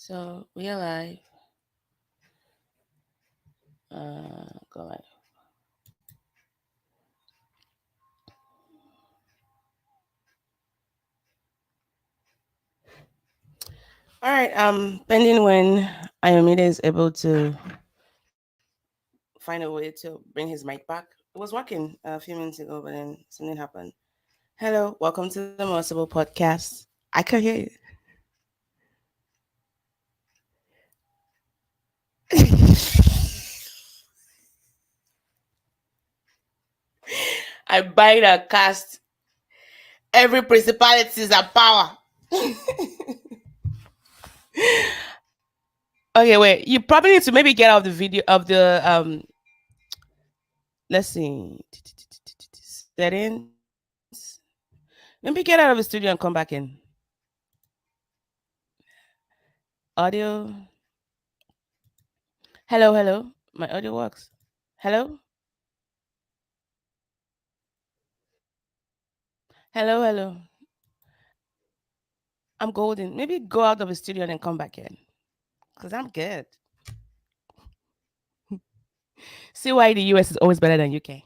So we are live. Go live. All right. Pending when Ayomide is able to find a way to bring his mic back. It was working a few minutes ago, but then something happened. Hello, welcome to the Merciful Podcast. I can hear you. I bind and cast every principalities and power. Okay, wait. You probably need to maybe get out of the video of the let's see, settings. Maybe get out of the studio and come back in. Audio. Hello, hello. My audio works. Hello, hello, hello. I'm golden. Maybe go out of the studio and then come back in because I'm good. See why the US is always better than UK.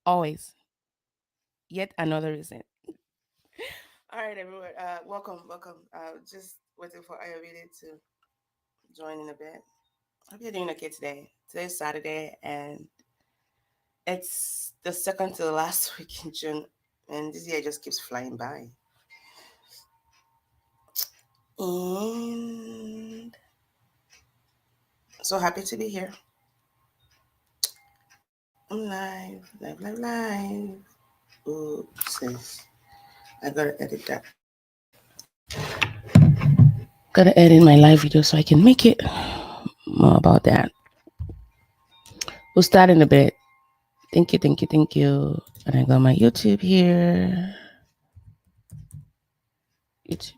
Always. Yet another reason. All right, everyone. Welcome. Just waiting for Ayurveda to join in a bit. Hope you're doing okay today. Today's Saturday, and it's the second to the last week in June, and this year just keeps flying by. And so happy to be here. I'm live. Oops, I gotta edit that. Gotta edit my live video so I can make it more about that. We'll start in a bit. Thank you. And I got my YouTube here. YouTube.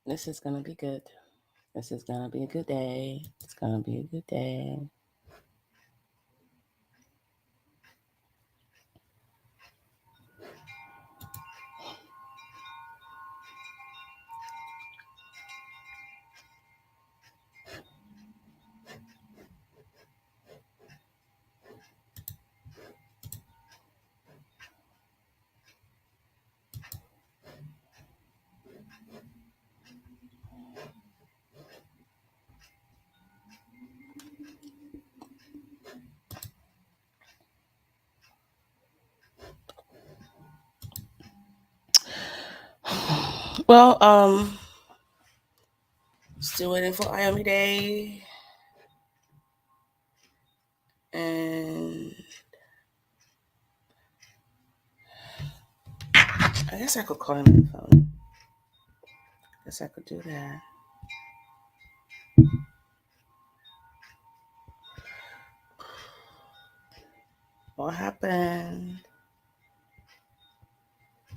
This is gonna be good. This is gonna be a good day. It's gonna be a good day. Well, still waiting for Ayomide, and I guess I could call him on the phone. Guess I could do that. What happened?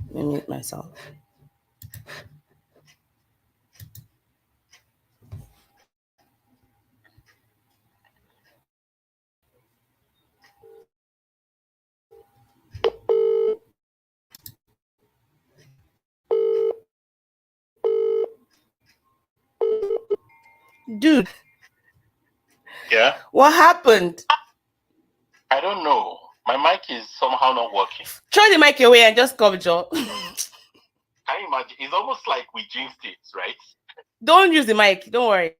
Let me mute myself. Dude, Yeah, what happened? I don't know. My mic is somehow not working. Throw the mic away and just come, Joe. Can you imagine? It's almost like we jinxed it, right? Don't use the mic. Don't worry.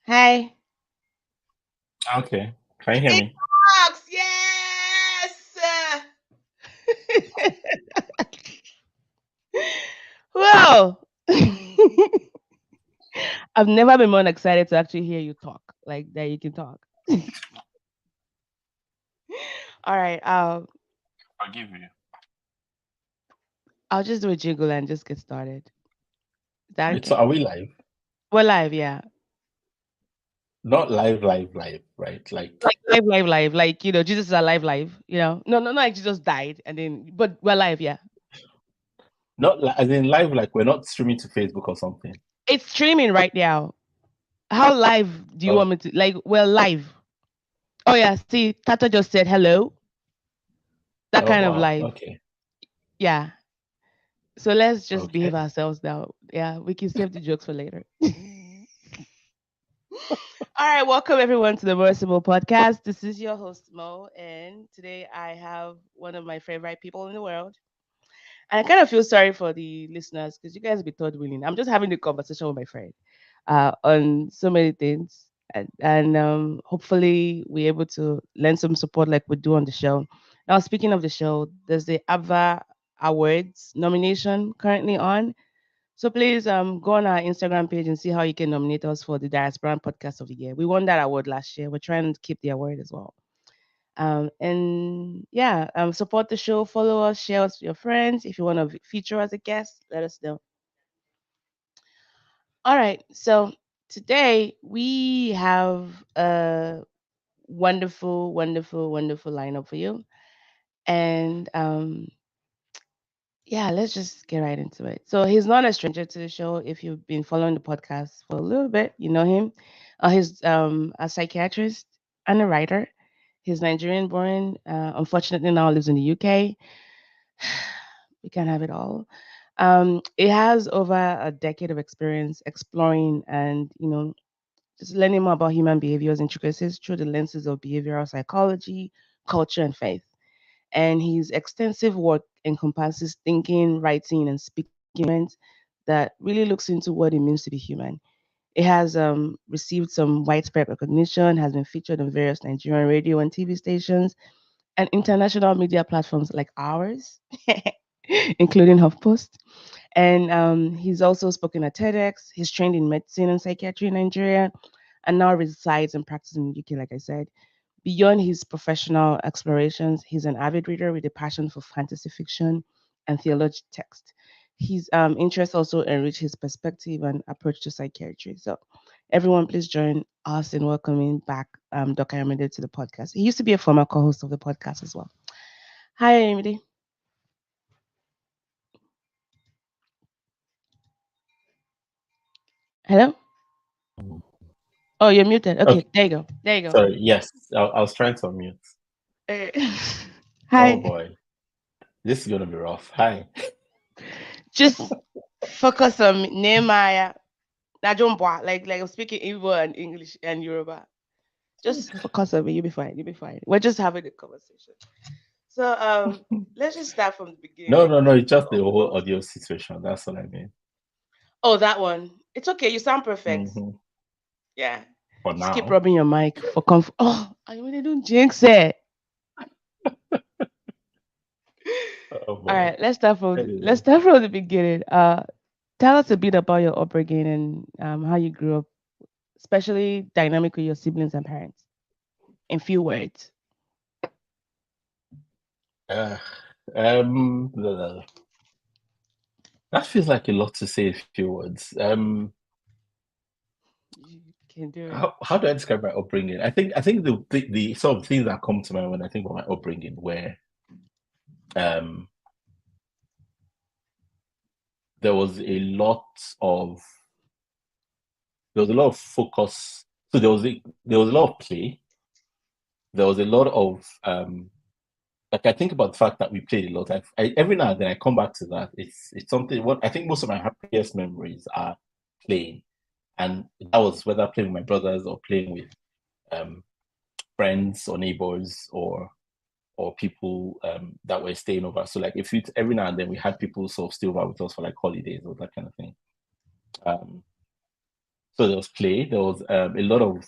Hi. Okay. Can you hear It me? works. Yes. Well, I've never been more excited to actually hear you talk. Like that, you can talk. All right. Forgive you. I'll just do a jiggle and just get started. Is that Wait, so okay? are we live? We're live, yeah. Not live, right? Like, Like live, live, live. Like Jesus is alive, live. No, no, not like Jesus died, and then but we're live, yeah. not as in live, like we're not streaming to Facebook or something. It's streaming right now. How live do you Oh, want me to like? We're live. Oh yeah, see, Tata just said hello. That oh kind of wow. live. Okay. Yeah. So let's just behave Okay. ourselves now. Yeah, we can save the jokes for later. All right, welcome everyone to the Merciful Podcast. This is your host Mo, and today I have one of my favorite people in the world. And I kind of feel sorry for the listeners because you guys be third willing. I'm just having a conversation with my friend on so many things, and hopefully we're able to lend some support like we do on the show. Now, speaking of the show, there's the ABVA Awards nomination currently on. So please go on our Instagram page and see how you can nominate us for the Diaspora Podcast of the Year. We won that award last year. We're trying to keep the award as well. And yeah, support the show, follow us, share us with your friends. If you want to feature as a guest, let us know. All right, so today we have a wonderful, wonderful, wonderful lineup for you. And yeah, let's just get right into it. So he's not a stranger to the show. If you've been following the podcast for a little bit, you know him. He's a psychiatrist and a writer. He's Nigerian born. Unfortunately, now lives in the UK. We can't have it all. It has over a decade of experience exploring and just learning more about human behavior's intricacies through the lenses of behavioral psychology, culture, and faith. And his extensive work encompasses thinking, writing, and speaking that really looks into what it means to be human. It has received some widespread recognition, has been featured on various Nigerian radio and TV stations, and international media platforms like ours, including HuffPost. And he's also spoken at TEDx. He's trained in medicine and psychiatry in Nigeria and now resides and practices in the UK, like I said. Beyond his professional explorations, he's an avid reader with a passion for fantasy fiction and theology text. His interests also enrich his perspective and approach to psychiatry. So, everyone, please join us in welcoming back Doc Ayomide to the podcast. He used to be a former co-host of the podcast as well. Hi, Ayomide. Hello. Oh, you're muted. Okay, Okay. there you go. There you go. Sorry. Yes. I was trying to unmute. Eh, Oh Hi. boy. This is gonna be rough. Hi. Just focus on Nehemiah. Najombwa, like I'm speaking Igbo and English and Yoruba. Just focus on me. You'll be fine. You'll be fine. We're just having a conversation. So let's just start from the beginning No, of no, no. It's just the of the whole conversation. audio situation. That's what I mean. Oh, that one. It's okay. You sound perfect. Hmm. Yeah. For Just keep now. rubbing your mic for comfort. Oh, I really don't jinx it. Oh All boy. right. Let's Anyway. start from the beginning. Tell us a bit about your upbringing and how you grew up, especially dynamic with your siblings and parents. In few words. Uh, blah, blah, blah. That feels like a lot to say in a few words. You can do it. How do I describe my upbringing? I think the sort of things that come to mind when I think about my upbringing were um there was a lot of there was a lot of focus. So there was a lot of play. There was a lot of like I think about the fact that we played a lot. Every now and then I come back to that. It's something what I think most of my happiest memories are playing. And that was whether playing with my brothers or playing with um friends or neighbors or people that were staying over. So like if it every now and then we had people sort of stay over with us for like holidays or that kind of thing. Um, So there was play. There was a lot of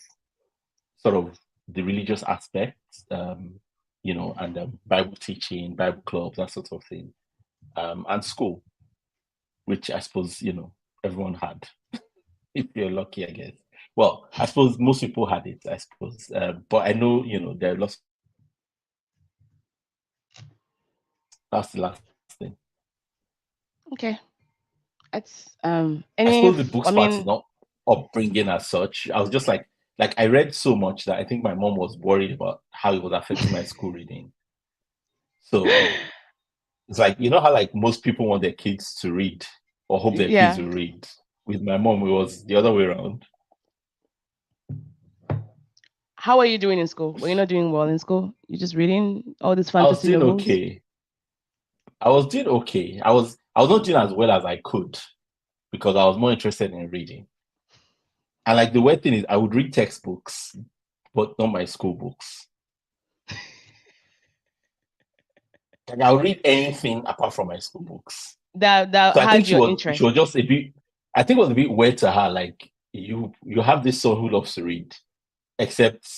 sort of the religious aspects, and Bible teaching, Bible clubs, that sort of thing, and school, which I suppose everyone had, if you're lucky, I guess. Well, I suppose most people had it, I suppose. But I know, there are lots of people who didn't. That's the last thing. Okay. It's I any suppose the if I books part is mean not upbringing as such. I was just like I read so much that I think my mom was worried about how it was affecting my school reading. So it's like how like most people want their kids to read or hope their kids yeah. will read. With my mom, it was the other way around. How are you doing in school? Were you not doing well in school? You just reading all these I was fantasy doing novels? okay. I was doing okay. I was not doing as well as I could because I was more interested in reading. And like the weird thing is I would read textbooks, but not my school books. Like I would read anything apart from my school books. That So I think had she your was she interest. was just a bit. I think it was a bit weird to her. Like you have this son who loves to read, except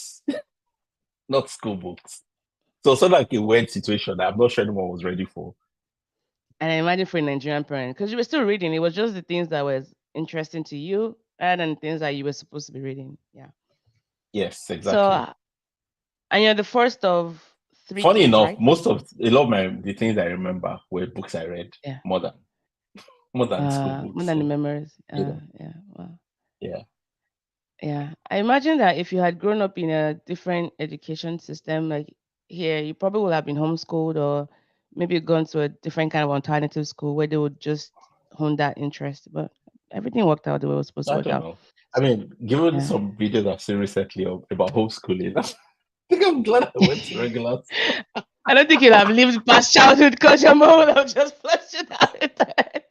not school books. So sort of like a weird situation that I'm not sure anyone was ready for. And I imagine for a Nigerian parent, because you were still reading, it was just the things that was interesting to you rather than things that you were supposed to be reading. Yeah. Yes, So, exactly. and you're the first of three Funny kids, enough, right? most of a lot of the things I remember were books I read Yeah. more than more than school More books. than the So memories. you know, Yeah. Wow. yeah. Yeah. I imagine that if you had grown up in a different education system, like here, you probably would have been homeschooled or maybe gone to a different kind of alternative school where they would just hone that interest. But everything worked out the way it was supposed to I work don't out. know. I mean, given Yeah. some videos I've seen recently about homeschooling, I think I'm glad I went to regular school. I don't think you'll have lived past childhood because your mom would have just flushed it out of the head.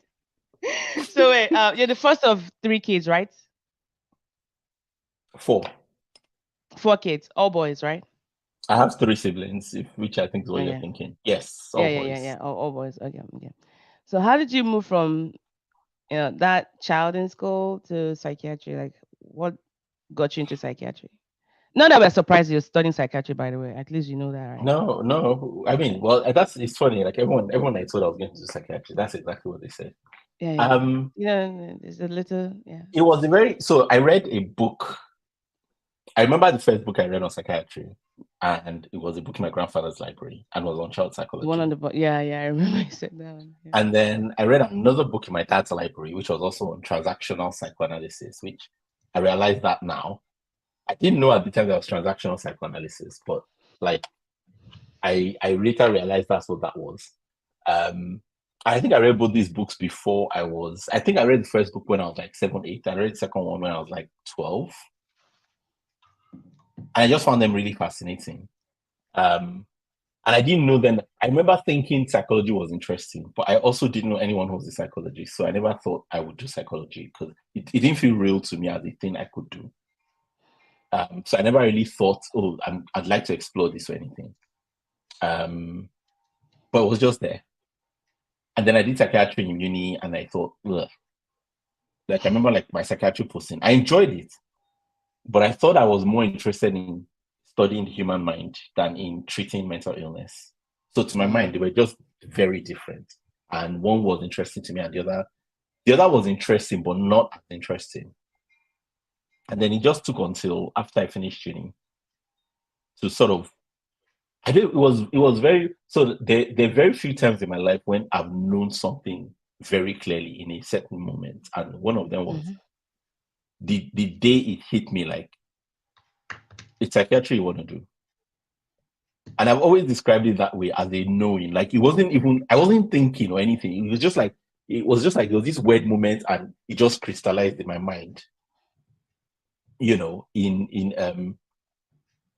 So wait, you're the first of three kids, right? Four. Four kids, all boys, right? I have three siblings, which I think is what you're Okay. thinking. Yes, Yeah, all yeah, yeah, boys. yeah. All boys. Okay, okay. So how did you move from that child in school to psychiatry? Like, what got you into psychiatry? Not that we're surprised you're studying psychiatry, by the way. At least you know that, right? No, no. I mean, well, it's funny. Like everyone I told I was going to do psychiatry. That's exactly what they said. Yeah, yeah. Um, There's a little, yeah. it was a very so I read a book. I remember the first book I read on psychiatry, and it was a book in my grandfather's library and was on child The one on psychology. the yeah, yeah. I remember you said that one. Yeah. And then I read another book in my dad's library, which was also on transactional psychoanalysis, which I realized that now. I didn't know at the time that was transactional psychoanalysis, but like I later realized that's what that was. Um, I think I read both these books before I think I read the first book when I was like 7, 8. I read the second one when I was like 12. And I just found them really fascinating. Um, and I didn't know then. I remember thinking psychology was interesting, but I also didn't know anyone who was a psychologist. So I never thought I would do psychology because it didn't feel real to me as a thing I could do. So I never really thought, oh, I'd like to explore this or anything. Um, but it was just there. And then I did psychiatry in uni, and I thought, ugh. Like I remember, like my psychiatry posting, I enjoyed it, but I thought I was more interested in studying the human mind than in treating mental illness. So to my mind, they Mm. were just very different, and one was interesting to me, and the other was interesting, but not as interesting. And then it just took until after I finished uni to sort of I think it was very so there are very few times in my life when I've known something very clearly in a certain moment. And one of them was Hmm. the day it hit me like it's psychiatry you want to do. And I've always described it that way as a knowing. Like it wasn't even I wasn't thinking or anything. It was just like there was this weird moment and it just crystallized in my mind,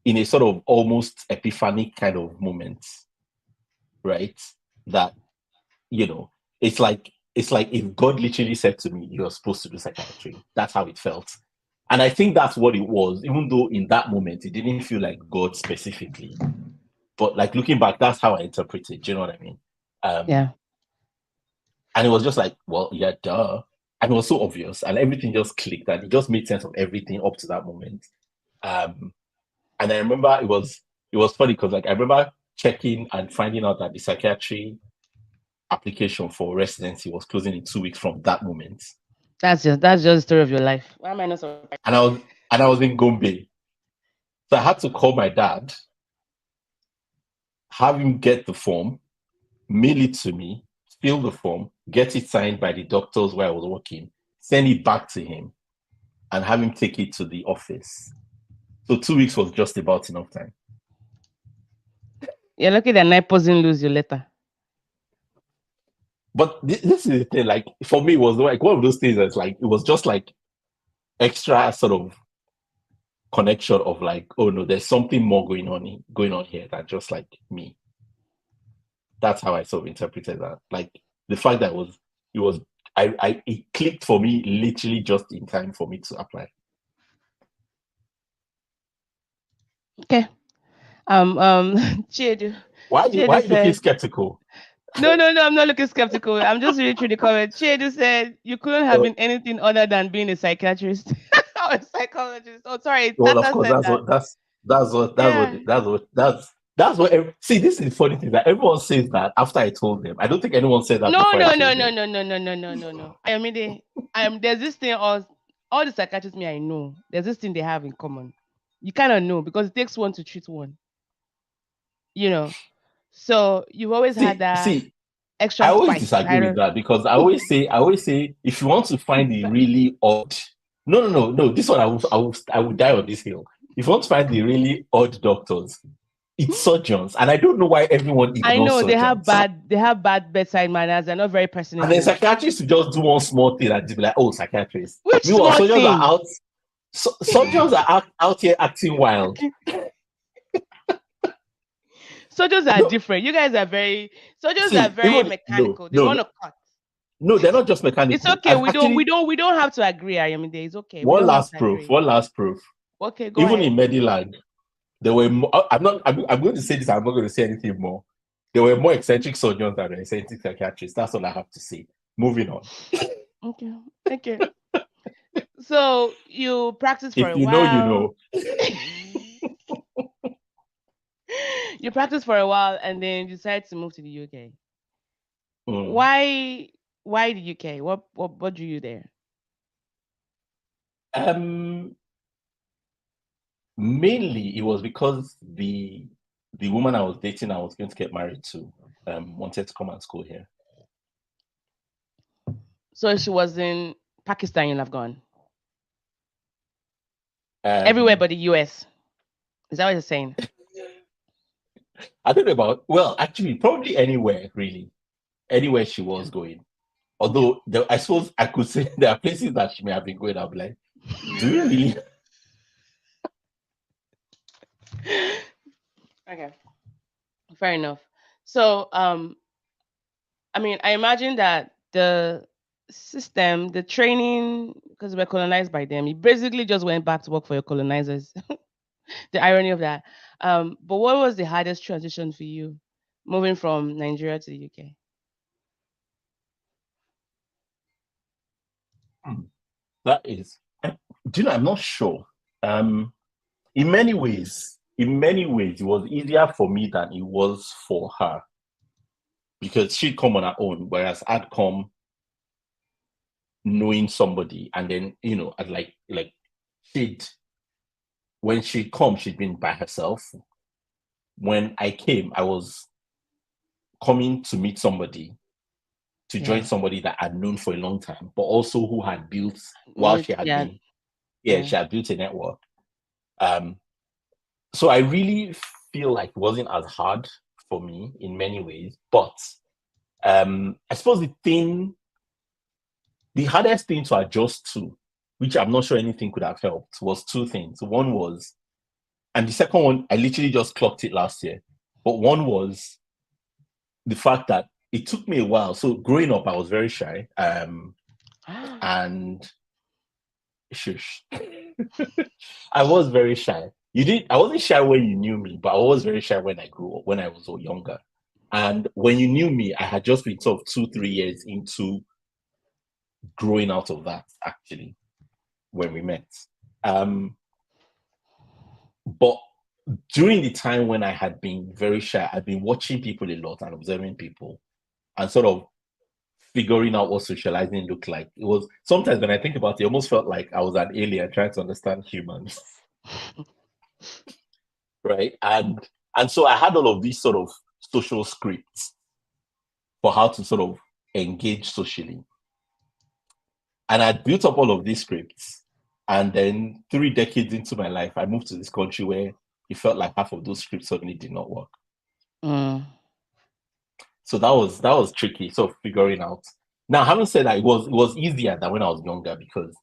in a sort of almost epiphanic kind of moment, right? That you know, it's like if God literally said to me, "You're supposed to do psychiatry." That's how it felt, and I think that's what it was. Even though in that moment it didn't feel like God specifically, but like looking back, that's how I interpret it. Do you know what I mean? Um, Yeah. and it was just like, well, yeah, duh. and it was so obvious, and everything just clicked, and it just made sense of everything up to that moment. Um, and I remember it was funny because like I remember checking and finding out that the psychiatry application for residency was closing in 2 weeks from that moment. That's just the story of your life. Why am I not surprised? And I was in Gombe. So I had to call my dad, have him get the form, mail it to me, fill the form, get it signed by the doctors where I was working, send it back to him, and have him take it to the office. So 2 weeks was just about enough time. You're lucky that Nipos didn't lose your letter. But this is the thing, like for me, it was like one of those things that's like it was just like extra sort of connection of like, oh no, there's something more going on here than just like me. That's how I sort of interpreted that. Like the fact that it clicked for me literally just in time for me to apply. Okay. Chiedu. Why Chiedu are you looking said, skeptical? no, I'm not looking skeptical. I'm just reading through the comment. Chiedu said, you couldn't have Uh, been anything other than being a psychiatrist or a psychologist. Oh, sorry. well, of Tata course, said that's that. what that's what that's what Yeah. that's what that's what. See, this is the funny thing that everyone says that after I told them. I don't think anyone said that No, before I no, no, told no, them. no, no, no, no, no, no. I mean, there's this thing, all the psychiatrists me I know, there's this thing they have in common. You kind of know because it takes one to treat one, you know. So you've always had that See, I extra always spice. disagree with that because I always say, if you want to find the really odd, no, this one I will die on this hill. If you want to find the really odd doctors, it's surgeons, and I don't know why everyone I ignores know surgeons. they have bad bedside manners. They're not very And then personable. psychiatrists will just do one small thing and just be like, "Oh, psychiatrists." Which Meanwhile, small surgeons are thing? out. Surgeons are out here acting wild. Soldiers are No, different. You guys are very soldiers are see, very even no, mechanical. They no, want no, to cut. no, they're not just It's mechanical. okay. I've actually We don't have to agree. I mean, it's okay. We one don't have last to proof. agree. One last proof. Okay, go Even in ahead. Mediland, there were more, I'm not. I'm going to say this. I'm not going to say anything more. There were more eccentric surgeons than eccentric psychiatrists. That's all I have to say. Moving on. Okay. Okay. So you practice for If a you know, you while. know. You practice for a while and then you decide to move to the UK. Mm. Why why the UK? What drew you there? Um, Mainly it was because the woman I was dating, I was going to get married to, wanted to come and school here. So she was in Pakistan, you'll have gone. Everywhere Um, but the US. Is that what you're saying? I don't know about. Well, actually, probably anywhere really, anywhere she was going. Although I suppose I could say there are places that she may have been going. I'll be like, do you really? Okay. Fair enough. So I mean, I imagine that the system, the training, because we're colonized by them, you basically just went back to work for your colonizers. The irony of that. But what was the hardest transition for you moving from Nigeria to the UK? That is, do you know? I'm not sure. Um, in many ways, it was easier for me than it was for her because she'd come on her own, whereas I'd come knowing somebody, and then I'd like she'd when she'd come, she'd been by herself. When I came, I was coming to meet somebody, to join Yeah. somebody that I'd known for a long time, but also who had built while No, she had yeah, been, yeah, yeah. she had built a network. Um, so I really feel like it wasn't as hard for me in many ways, but I suppose the hardest thing to adjust to, which I'm not sure anything could have helped, was two things. One was, and the second one, I literally just clocked it last year, but one was the fact that it took me a while. So growing up, I was very shy, and shush, I was very shy. I wasn't shy when you knew me, but I was very shy when I grew up, when I was younger. And when you knew me, I had just been sort of 2, 3 years into growing out of that actually when we met. Um, but during the time when I had been very shy, I'd been watching people a lot and observing people and sort of figuring out what socializing looked like. It was sometimes when I think about it, it almost felt like I was an alien trying to understand humans, right? And so I had all of these sort of social scripts for how to sort of engage socially. And I'd built up all of these scripts. And then 3 decades into my life, I moved to this country where it felt like half of those scripts suddenly did not work. Mm. So that was tricky, sort of figuring out. Now, having said that, it was easier than when I was younger because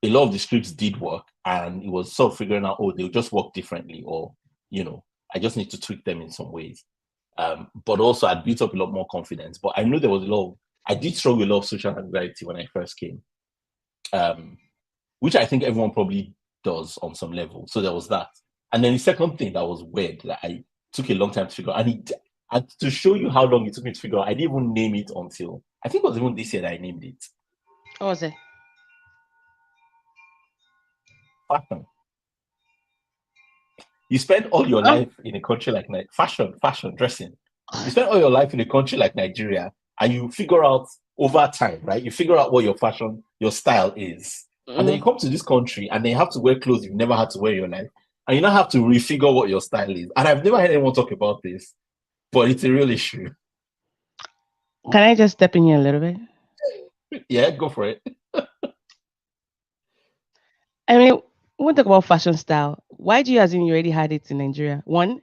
a lot of the scripts did work, and it was sort of figuring out, oh, they'll just work differently, or I just need to tweak them in some ways. But also, I built up a lot more confidence. But I knew there was I did struggle with a lot of social anxiety when I first came, which I think everyone probably does on some level. So there was that. And then the second thing that was weird that I took a long time to figure out, and to show you how long it took me to figure out, I didn't even name it until I think it was even this year that I named it. What was it? Fashion. You spend all your Huh? life in a country like fashion, dressing. You spend all your life in a country like Nigeria, and you figure out over time, right? You figure out what your fashion, your style is, and then you Mm. come to this country, and then you have to wear clothes you've never had to wear in your life, and you now have to refigure what your style is. And I've never heard anyone talk about this, but it's a real issue. Can I just step in here a little bit? Yeah, go for it. I mean, we won't talk about fashion style. Why do you assume you already had it in Nigeria? One,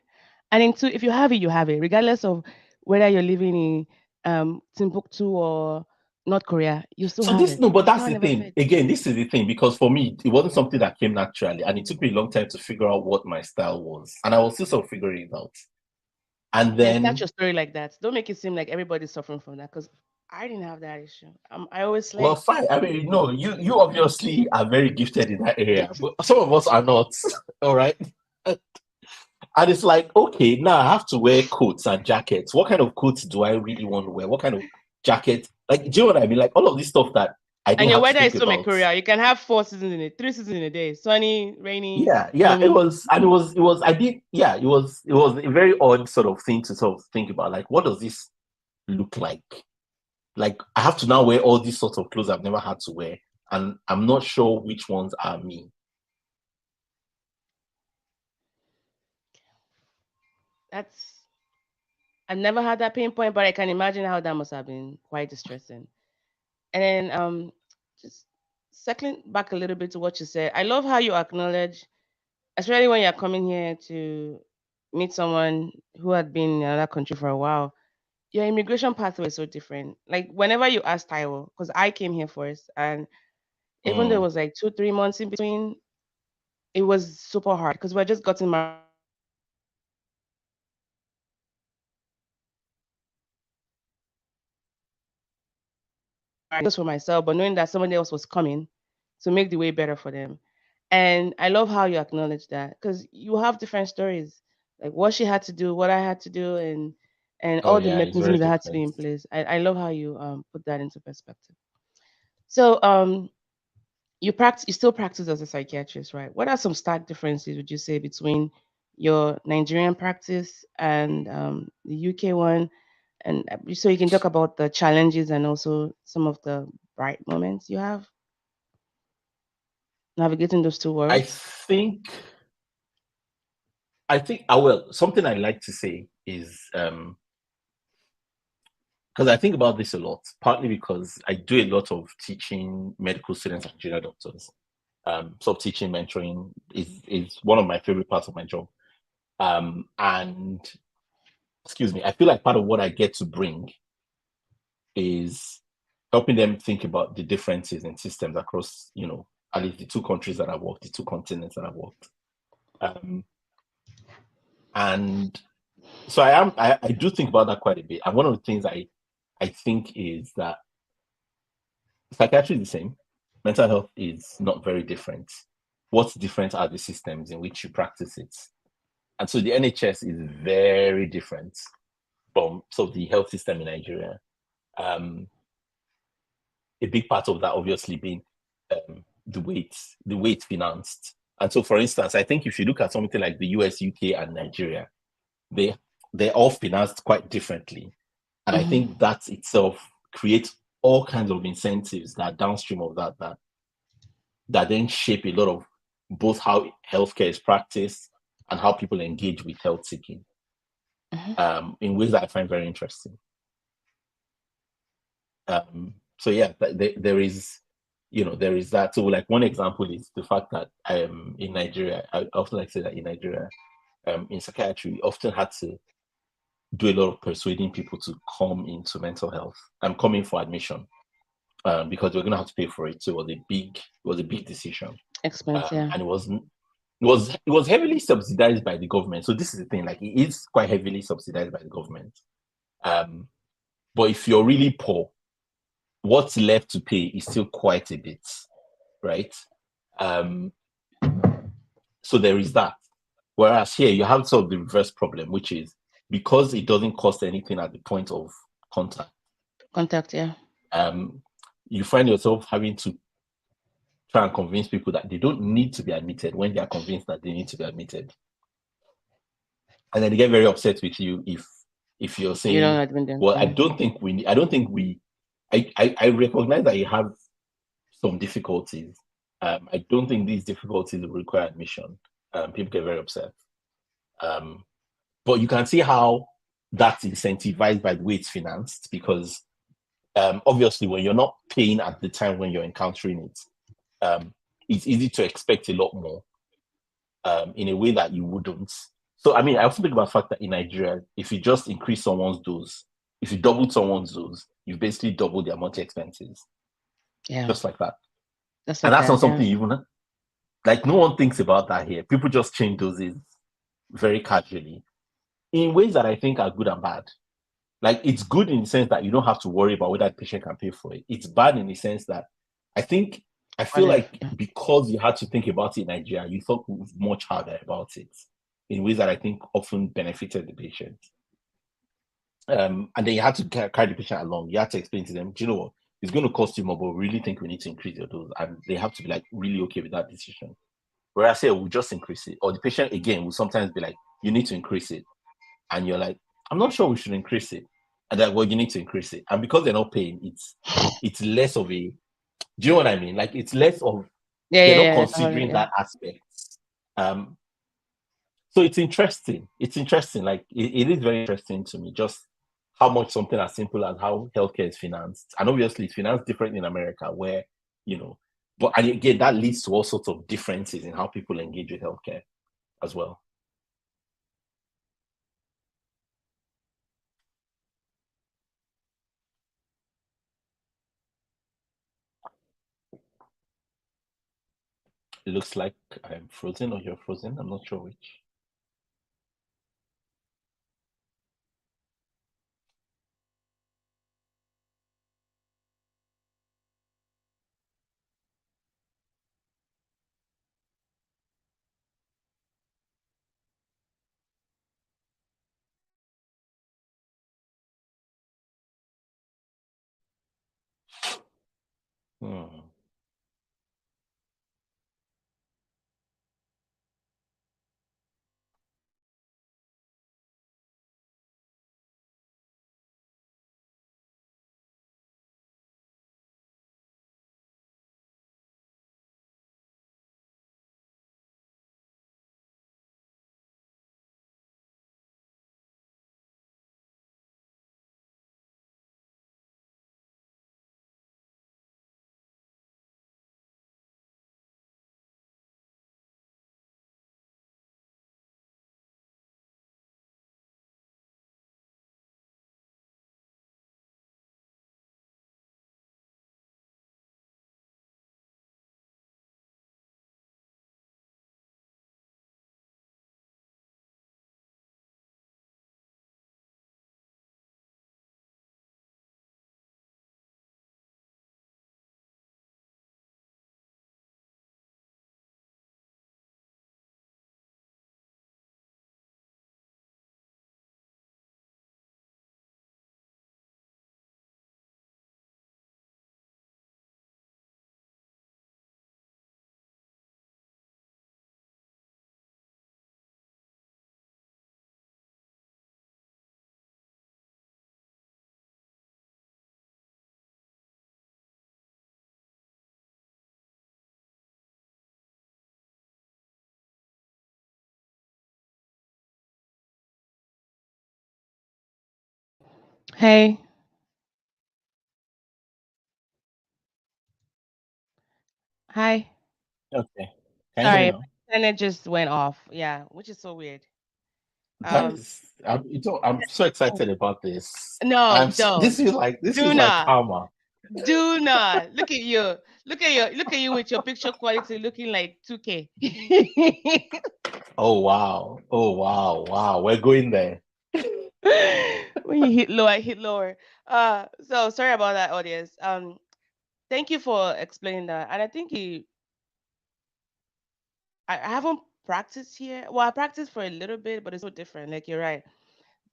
and then two, if you have it, you have it, regardless of whether you're living in Timbuktu or North Korea. You still So have this it. no, but Your that's style the never thing. fits. Again, this is the thing because for me, it wasn't something that came naturally, and it took me a long time to figure out what my style was, and I was still sort of figuring it out. And Then start then, your story like that. Don't make it seem like everybody's suffering from that because I didn't have that issue. I always well, slay. fine. I mean, no, you obviously are very gifted in that area, but some of us are not. All right. And it's like, okay, now I have to wear coats and jackets. What kind of coats do I really want to wear? What kind of jacket? Like, do you know what I mean? Like all of this stuff that I And didn't your have to weather think is so about. Korea. You can have 4 seasons in it, 3 seasons in a day: sunny, rainy, Yeah, yeah, it gloomy. was, and it was. I did, yeah, it was a very odd sort of thing to sort of think about. Like, what does this look like? Like, I have to now wear all these sorts of clothes I've never had to wear, and I'm not sure which ones are me. That's I've never had that pain point, but I can imagine how that must have been quite distressing. And then just circling back a little bit to what you said, I love how you acknowledge, especially when you're coming here to meet someone who had been in another country for a while. Your immigration pathway is so different. Like whenever you ask Taiwo, because I came here first, and even though it Mm. was like 2, 3 months in between, it was super hard because we had just gotten married. So I was like, just for myself, but knowing that somebody else was coming to make the way better for them. And I love how you acknowledge that because you have different stories, like what she had to do, what I had to do, and Oh all the yeah, it's very mechanisms that had to be different. in place. I love how you put that into perspective. So you still practice as a psychiatrist, right? What are some stark differences would you say between your Nigerian practice and the UK one? And so you can talk about the challenges and also some of the bright moments you have navigating those two I worlds. think I think I will. Something I like to say is because I think about this a lot, partly because I do a lot of teaching medical students and junior doctors. So teaching, mentoring is one of my favorite parts of my job. And excuse me, I feel like part of what I get to bring is helping them think about the differences in systems across, at least the two countries that I've worked, the two continents that I've worked. Um, and so I do think about that quite a bit. And one of the things I think is that psychiatry is the same. Mental health is not very different. What's different are the systems in which you practice it. And so the NHS is very different from the health system in Nigeria. Um, a big part of that obviously being the way it's financed. And so, for instance, I think if you look at something like the US, UK, and Nigeria, they they're all financed quite differently. And I Mm-hmm. think that itself creates all kinds of incentives that downstream of that then shape a lot of both how healthcare is practiced and how people engage with health seeking Mm-hmm. in ways that I find very interesting. So yeah, there is, there is that. So like one example is the fact that in Nigeria, I often like to say that in Nigeria, in psychiatry, we often had to do a lot of persuading people to come into mental health. I'm coming for admission because we're going to have to pay for it. So it was a big decision, Expense, yeah. and it was heavily subsidized by the government. So this is the thing, like it is quite heavily subsidized by the government. Um, but if you're really poor, what's left to pay is still quite a bit, right? Um, so there is that. Whereas here you have sort of the reverse problem, which is because it doesn't cost anything at the point of contact, Contact, yeah. um, you find yourself having to try and convince people that they don't need to be admitted when they are convinced that they need to be admitted. And then they get very upset with you if you're You don't saying, admit them. well, I Yeah. don't think we need, I don't think we I recognize that you have some difficulties. I don't think these difficulties will require admission. People get very upset. Um, but you can see how that's incentivized by the way it's financed because obviously when you're not paying at the time when you're encountering it, it's easy to expect a lot more in a way that you wouldn't. So, I mean, I also think about the fact that in Nigeria, if you just increase someone's dose, if you double someone's dose, you've basically doubled their monthly expenses, Yeah. just like that. Just And like that's not that. Yeah. something even like no one thinks about that here. People just change doses very casually in ways that I think are good and bad. Like it's good in the sense that you don't have to worry about whether the patient can pay for it. It's bad in the sense that I think I feel What if? like Yeah. because you had to think about it in Nigeria, you thought much harder about it in ways that I think often benefited the patient. And then you had to carry the patient along. You had to explain to them, do you know what? It's going to cost you more, but we really think we need to increase your dose. And they have to be like really okay with that decision. Whereas here, we'll just increase it. Or the patient, again, will sometimes be like, you need to increase it. And you're like, I'm not sure we should increase it. And like, well, you need to increase it. And because they're not paying, it's less of a, do you know what I mean? Like it's less of, Yeah. they're Yeah. not Yeah. Totally. considering Yeah. that aspect. Um, so it's interesting. It's interesting. Like it is very interesting to me, just how much something as simple as how healthcare is financed. And obviously it's financed different in America where, you know, but and again, that leads to all sorts of differences in how people engage with healthcare as well. It looks like I'm frozen or you're frozen. I'm not sure which. Hmm. Hey, hi. Okay. Can you hear me Sorry, now? and it just went off. Yeah, which is so weird. That Um, is, I'm so excited about this. no, don't. This Do is like not. karma. Do not. Look at you. Look at you with your picture quality looking like 2K. Oh wow. Oh wow. Wow. We're going there. When you hit low, I hit lower. So sorry about that, audience. Thank you for explaining that. And I think I haven't practiced here. Well, I practiced for a little bit, but it's so different. Like you're right.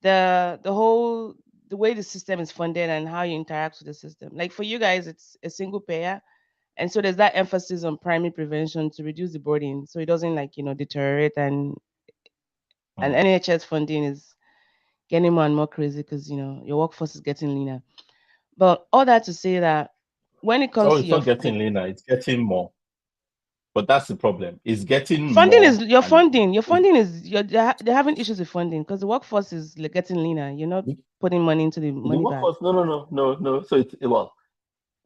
The way the system is funded and how you interact with the system. Like for you guys, it's a single payer, and so there's that emphasis on primary prevention to reduce the burden, so it doesn't like deteriorate, and Hmm. NHS funding is getting more and more crazy because your workforce is getting leaner. But all that to say that when it Oh, comes to it's not like, getting leaner, it's getting more. But that's the problem. It's getting funding is more and your it, funding is they're having issues with funding because the workforce is like getting leaner. You're not putting money into the the money bag. workforce, no. So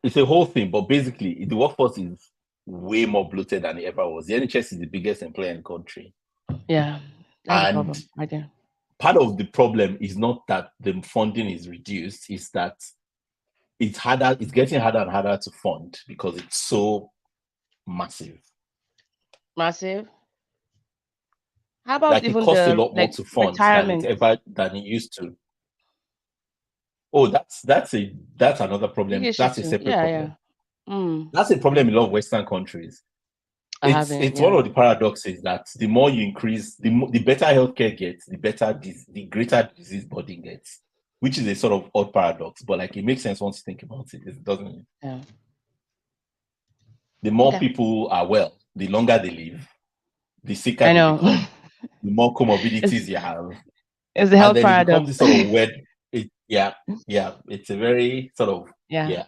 it's a whole thing, but basically the workforce is way more bloated than it ever was. The NHS is the biggest employer in the country. Yeah, that's the And problem right there. part of the problem is not that the funding is reduced, it's that it's getting harder and harder to fund because it's so massive. Massive. How about Like it even costs a the lot more like to fund retirement? than it used to. Oh, that's another Big problem. issue That's a too. separate Yeah, yeah. problem. Mm, That's a problem in a lot of Western countries. I haven't. It's one Yeah, of the paradoxes that the more you increase, the better healthcare gets, the greater disease burden gets, which is a sort of odd paradox, but like it makes sense once you think about it. It doesn't. yeah. The more Okay, people are well, the longer they live, the sicker I they know. become, the more it's comorbidities you have, it's the and health then it becomes paradox. this sort of weird. Yeah. It's a very sort of Yeah, yeah,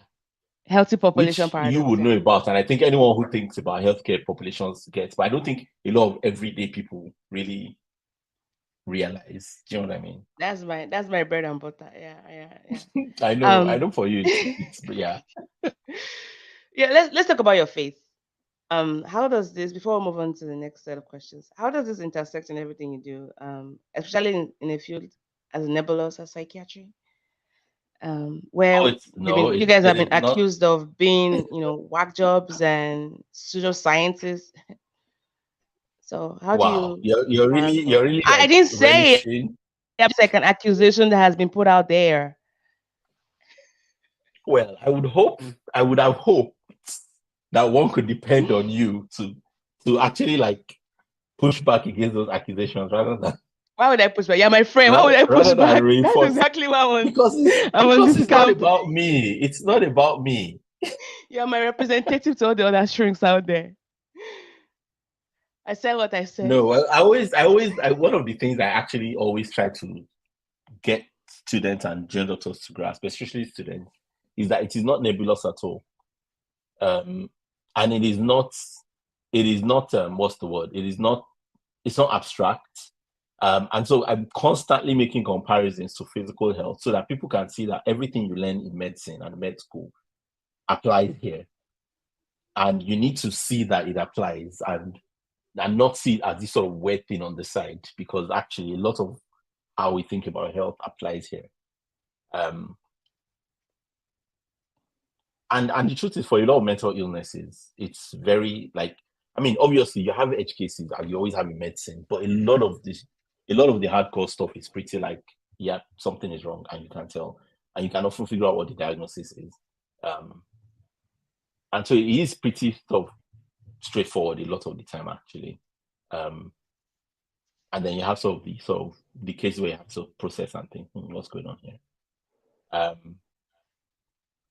healthy population which you paradox. would Yeah, know about, and I think anyone who thinks about healthcare populations gets, but I don't think a lot of everyday people really realize. Do you know what I mean? that's my bread and butter. Yeah, yeah, yeah. I Um, know for you, it's yeah. yeah. Let's talk about your faith. How does this, before we move on to the next set of questions, how does this intersect in everything you do? Especially in a field as nebulous as psychiatry, where Oh, it's no, you it's guys have been there's not. accused of being, whack jobs and pseudo scientists. So how do Wow, you you're handle? really I like didn't say it. relishing. It's like an accusation that has been put out there. Well, I would have hoped that one could depend on you to actually like push back against those accusations Why would I push back? You're my friend. Why would I push rather than back? That's reinforce exactly why I'm on because this it's not camp. about me. It's not about me. You're my representative to all the other shrinks out there. I said what I said. No, well, one of the things I actually always try to get students and gen doctors to grasp, especially students, is that it is not nebulous at all. Um, and it is not, what's the word? It's not abstract. And so I'm constantly making comparisons to physical health so that people can see that everything you learn in medicine and med school applies here. And you need to see that it applies and not see it as this sort of weird thing on the side, because actually a lot of how we think about health applies here. Um, and the truth is, for a lot of mental illnesses, it's very like, I mean, obviously you have edge cases and you always have in medicine, but a lot of the hardcore stuff is pretty like, yeah, something is wrong, and you can tell, and you can often figure out what the diagnosis is. Um, and so it is pretty sort of straightforward a lot of the time, actually. Um, and then you have sort of the cases where you have to process and think, what's going on here? Um,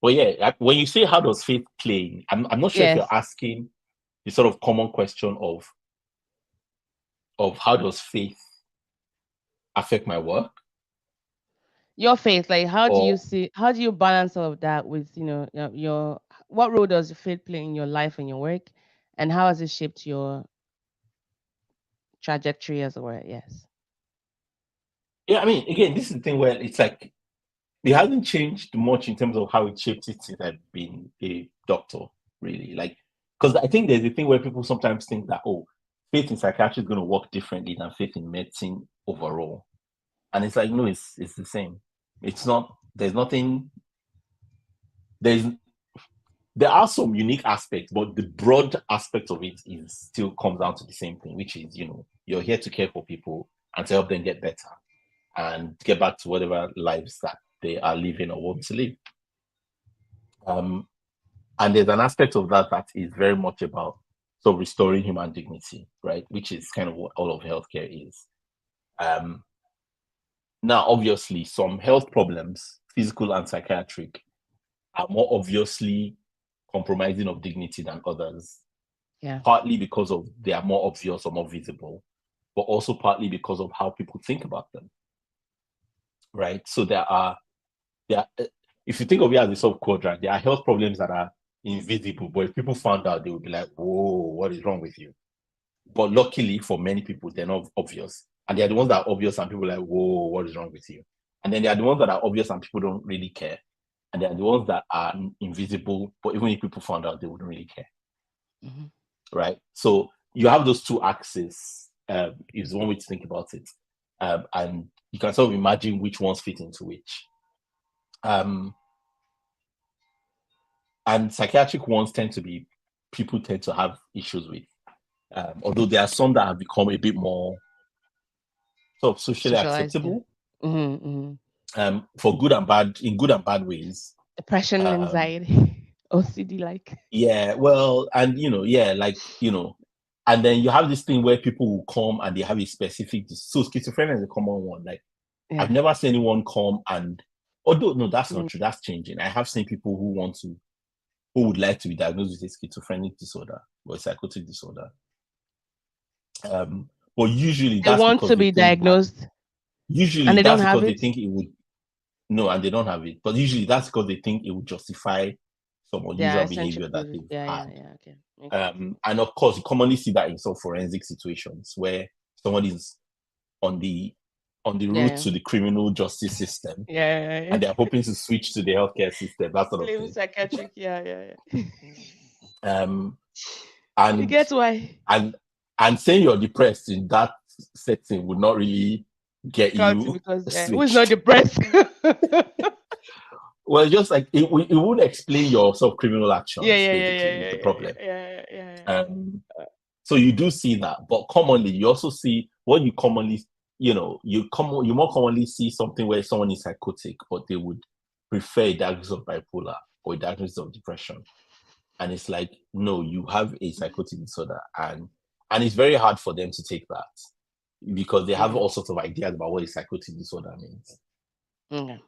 but yeah, when you say how does faith play, I'm not sure if you're Yes. asking the sort of common question of how does faith affect my work, Your faith, like or how do you balance all of that with, your what role does your faith play in your life and your work, and how has it shaped your trajectory as a work? Yes. yeah, I mean, again, this is the thing where it's like it hasn't changed much in terms of how it shaped it since I've been a doctor, really. Like, because I think there's a thing where people sometimes think that, oh, faith in psychiatry is going to work differently than faith in medicine overall. And it's like, no, it's the same. It's not, there's nothing, there's there are some unique aspects, but the broad aspect of it is still comes down to the same thing, which is, you're here to care for people and to help them get better and get back to whatever lives that they are living or want to live. And there's an aspect of that that is very much about restoring human dignity, right? Which is kind of what all of healthcare is. Now, obviously, some health problems, physical and psychiatric, are more obviously compromising of dignity than others. Yeah. Partly because of they are more obvious or more visible, but also partly because of how people think about them. Right. So there are, if you think of it as a sort of quadrant, there are health problems that are invisible, but if people found out, they would be like, whoa, what is wrong with you? But luckily for many people, they're not obvious. And they're the ones that are obvious and people are like, whoa, what is wrong with you? And then there are the ones that are obvious and people don't really care. And there are the ones that are invisible, but even if people found out, they wouldn't really care. Mm-hmm. Right? So you have those two axes, is one way to think about it. And you can sort of imagine which ones fit into which. And psychiatric ones people tend to have issues with. Although there are some that have become a bit more sort of socially Socialized. acceptable, Yeah. Mm-hmm, mm-hmm. for good and bad, in good and bad ways. Depression, anxiety, OCD like. Yeah, well, and and then you have this thing where people will come and they have a specific. So schizophrenia is a common one. Like, Yeah. I've never seen anyone come and, although no, that's not Mm. true. That's changing. I have seen people who would like to be diagnosed with a schizophrenic disorder or a psychotic disorder. But usually They that's want because to they be think that diagnosed and usually they don't that's have because they it. think it would no, and they don't have it. But usually that's because they think it would justify some Yeah, unusual essential behavior that causes. they've Yeah, had. yeah, yeah. Okay. Makes sense. And of course, you commonly see that in some forensic situations where someone is on the Yeah, route yeah. to the criminal justice system Yeah, yeah, and yeah. they're hoping to switch to the healthcare system, that sort of Claim thing. psychiatric. Yeah, yeah, yeah. Um, You and get why? and and saying you're depressed in that setting would not really get Cut you because who is not switched. depressed? Well, just like it would explain your sort of criminal Yeah, actions, yeah, yeah, basically, yeah, is yeah, the yeah, problem. yeah, yeah, yeah, yeah. So you do see that, but commonly you also see what you commonly, you more commonly see something where someone is psychotic, but they would prefer a diagnosis of bipolar or a diagnosis of depression. And it's like, no, you have a psychotic disorder, and it's very hard for them to take that because they have Okay. all sorts of ideas about what a psychotic disorder means. Okay.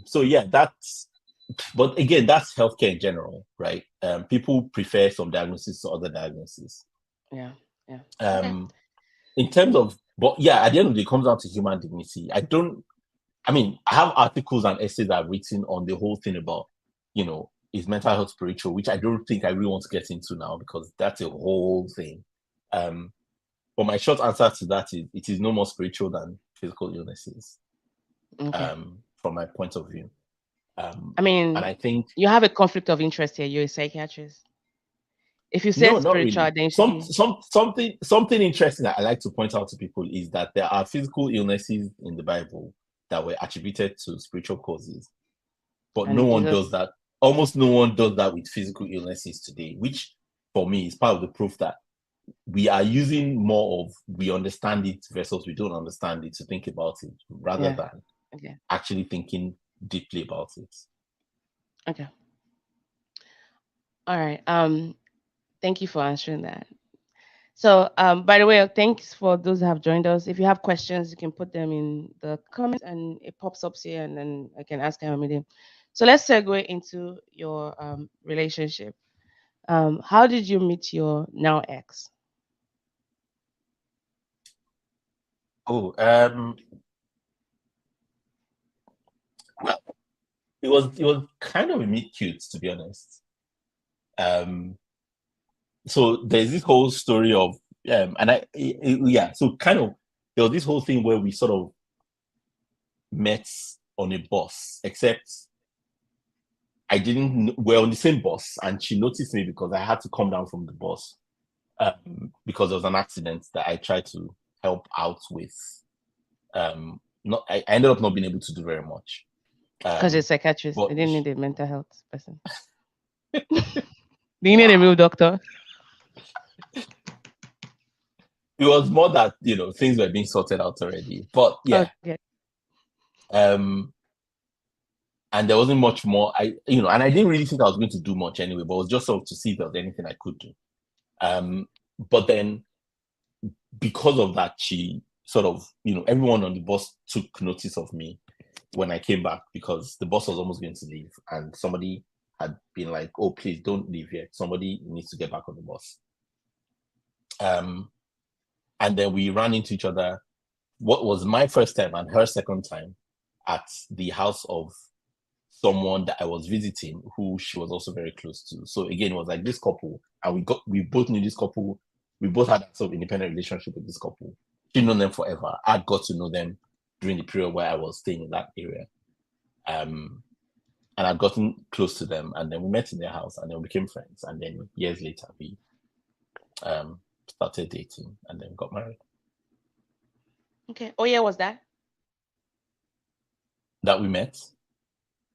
So yeah, but again, that's healthcare in general, right? People prefer some diagnosis to other diagnoses. Yeah. Yeah. Okay. In terms of, but yeah, at the end of the day, it comes down to human dignity. I have articles and essays I've written on the whole thing about, is mental health spiritual, which I don't think I really want to get into now because that's a whole thing. But my short answer to that is it is no more spiritual than physical illnesses, Okay. from my point of view. I And mean, I think, you have a conflict of interest here. You're a psychiatrist. If you said no, not spiritual, really. then you should be. Something interesting that I like to point out to people is that there are physical illnesses in the Bible that were attributed to spiritual causes, but no And one does Jesus. that. Almost no one does that with physical illnesses today, which for me is part of the proof that we are using more of we understand it versus we don't understand it to think about it rather Yeah. than Okay. actually thinking deeply about it. Okay. All right. Thank you for answering that. So, by the way, thanks for those who have joined us. If you have questions, you can put them in the comments and it pops up here, and then I can ask Ayomide. So let's segue into your relationship. How did you meet your now ex? Oh, well, it was kind of a meet cute, to be honest. Um, so there's this whole story of and yeah, so kind of there was this whole thing where we sort of met on a bus, except we're on the same bus, and she noticed me because I had to come down from the bus because there was an accident that I tried to help out with. Not I ended up not being able to do very much. Because you're a psychiatrist. But They didn't need a mental health person. They need a real wow, doctor. it was more that things were being sorted out already. But yeah, Okay. um, and there wasn't much more. And I didn't really think I was going to do much anyway. But it was just sort of to see if there was anything I could do. But then because of that, she sort of, everyone on the bus took notice of me when I came back because the bus was almost going to leave, and somebody had been like, "Oh, please don't leave yet. Somebody needs to get back on the bus." And then we ran into each other. What was my first time and her second time at the house of someone that I was visiting, who she was also very close to. So again, it was like this couple, and we both knew this couple. We both had a sort of independent relationship with this couple. She'd known them forever. I'd got to know them during the period where I was staying in that area. And I'd gotten close to them, and then we met in their house, and then we became friends. And then years later, we started dating, and then got married. Okay. Oh yeah, was that? That we met.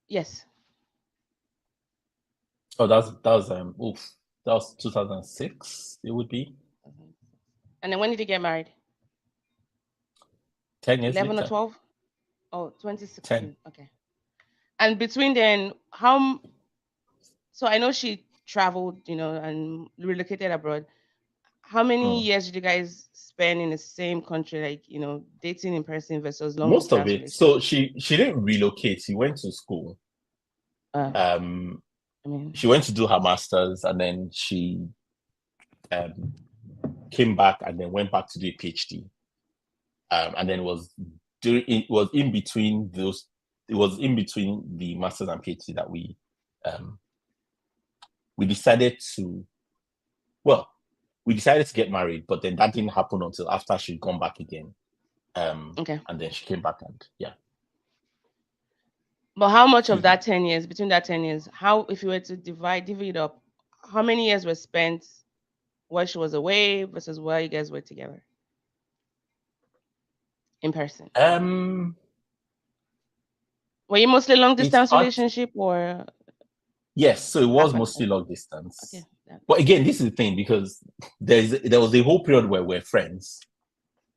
Yes. Oh, that was 2006. It would be And then when did you get married? 10 years 11 or later. 12? Oh, 10. 2016. Okay. And between then, how? So I know she traveled, and relocated abroad. How many Mm. years did you guys spend in the same country, like, dating in person versus long Most of distance it. So relationship? she didn't relocate. She went to school. Uh, Um, I mean, she went to do her masters, and then she um came back and then went back to do a PhD. And then it was in between those. It was in between the masters and PhD that um we decided to well we decided to get married, but then that didn't happen until after she'd gone back again. okay. And then she came back, and yeah. But how much of Excuse me. that 10 years, between that 10 years, how, if you were to divide it up, how many years were spent while she was away versus while you guys were together in person? Um, Were you mostly long it's distance hard. relationship or Yes, so it was happened? mostly long Okay. distance. Yeah. But again, this is the thing because there was a whole period where we're friends,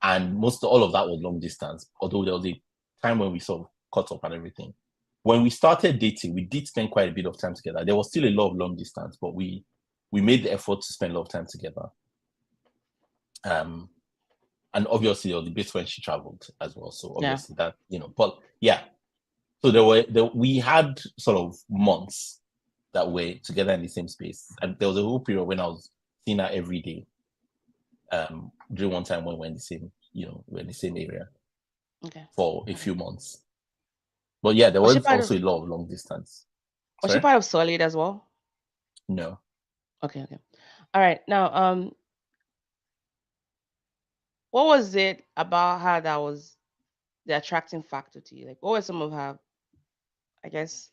and most all of that was long distance. Although there was a time when we sort of caught up and everything. When we started dating, we did spend quite a bit of time together. There was still a lot of long distance, but we made the effort to spend a lot of time together. And obviously there was the bit when she traveled as well. So Yeah. obviously that, but yeah. So we had sort of months that were together in the same space. And there was a whole period when I was seeing her every day. During one time when we're in the same, we're in the same area Okay. for a Okay. few months. But yeah, there Was she was part of also a lot of long distance. was she Sorry? part of Solid as well? No. Okay, okay. All right. Now, what was it about her that was the attracting factor to you? Like, what were some of her, I guess,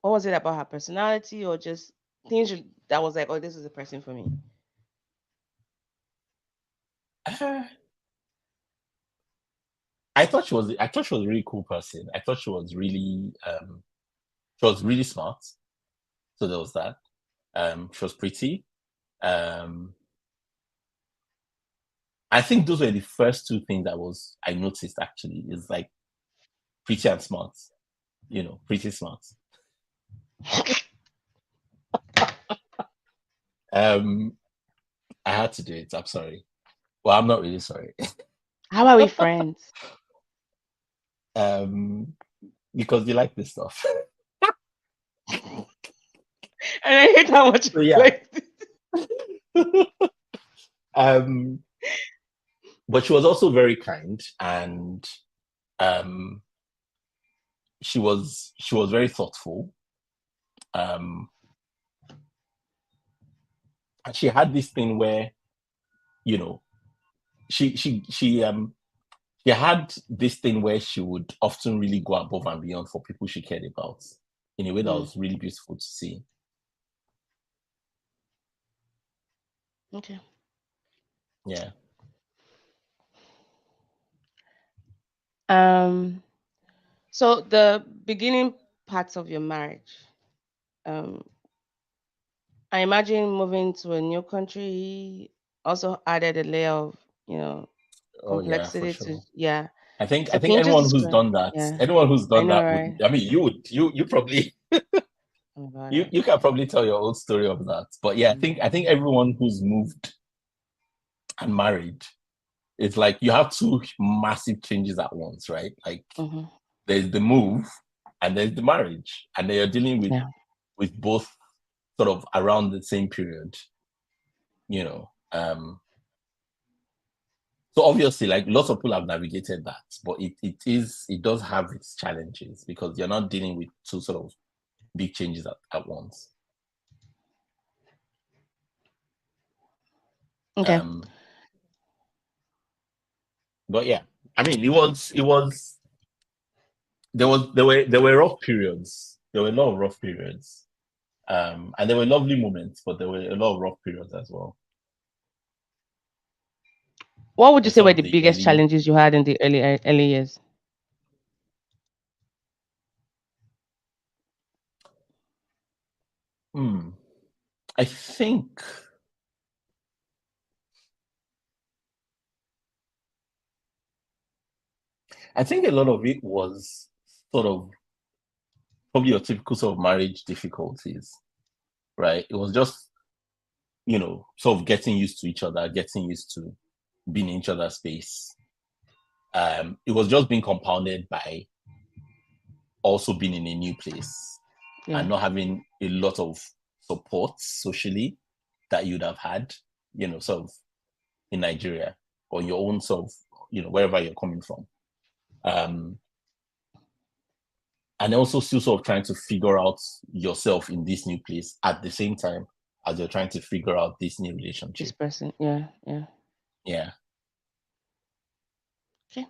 what was it about her personality or just that was like, oh, this is a person for me? I thought she was a really cool person. I thought she was really smart. So there was that. She was pretty. Um, I think those were the first two things I noticed actually is like pretty and smart, pretty smart. Um, I had to do it. I'm sorry. Well, I'm not really sorry. How are we friends? um, because you like this stuff. And I hate how much So yeah. like um, but she was also very kind, and um, she was very thoughtful. Um, and she had this thing where, you know, she she had this thing where she would often really go above and beyond for people she cared about in a way that Mm. was really beautiful to see. Okay. Yeah. Um. So the beginning parts of your marriage. Um. I imagine moving to a new country also added a layer of, Oh yeah, for complexity to, sure. yeah. I So can think you just anyone who's describe? done that, Yeah, anyone who's I done know, that would, right? I mean, you probably About it. you can probably tell your own story of that. But yeah, I think Mhm. everyone who's moved and married, it's like you have two massive changes at once, right? Like Mhm. there's the move and there's the marriage, and then you're dealing Yeah. with both sort of around the same period, you know. So obviously, like lots of people have navigated that, but it does have its challenges because you're not dealing with two sort of big changes at once. Okay. Um, but yeah, I mean, it was there were rough periods. There were a lot of rough periods. And there were lovely moments, but there were a lot of rough periods as well. What would you In say some were of the the biggest early, challenges you had in the early years? hmm, I think I think a lot of it was sort of probably your typical sort of marriage difficulties, right? It was just, sort of getting used to each other, getting used to being in each other's space. It was just being compounded by also being in a new place Yeah. and not having a lot of support socially that you'd have had, sort of in Nigeria or your own sort of, wherever you're coming from. Um, and also still sort of trying to figure out yourself in this new place at the same time as you're trying to figure out this new This relationship. person. Yeah. Yeah. Yeah. Okay.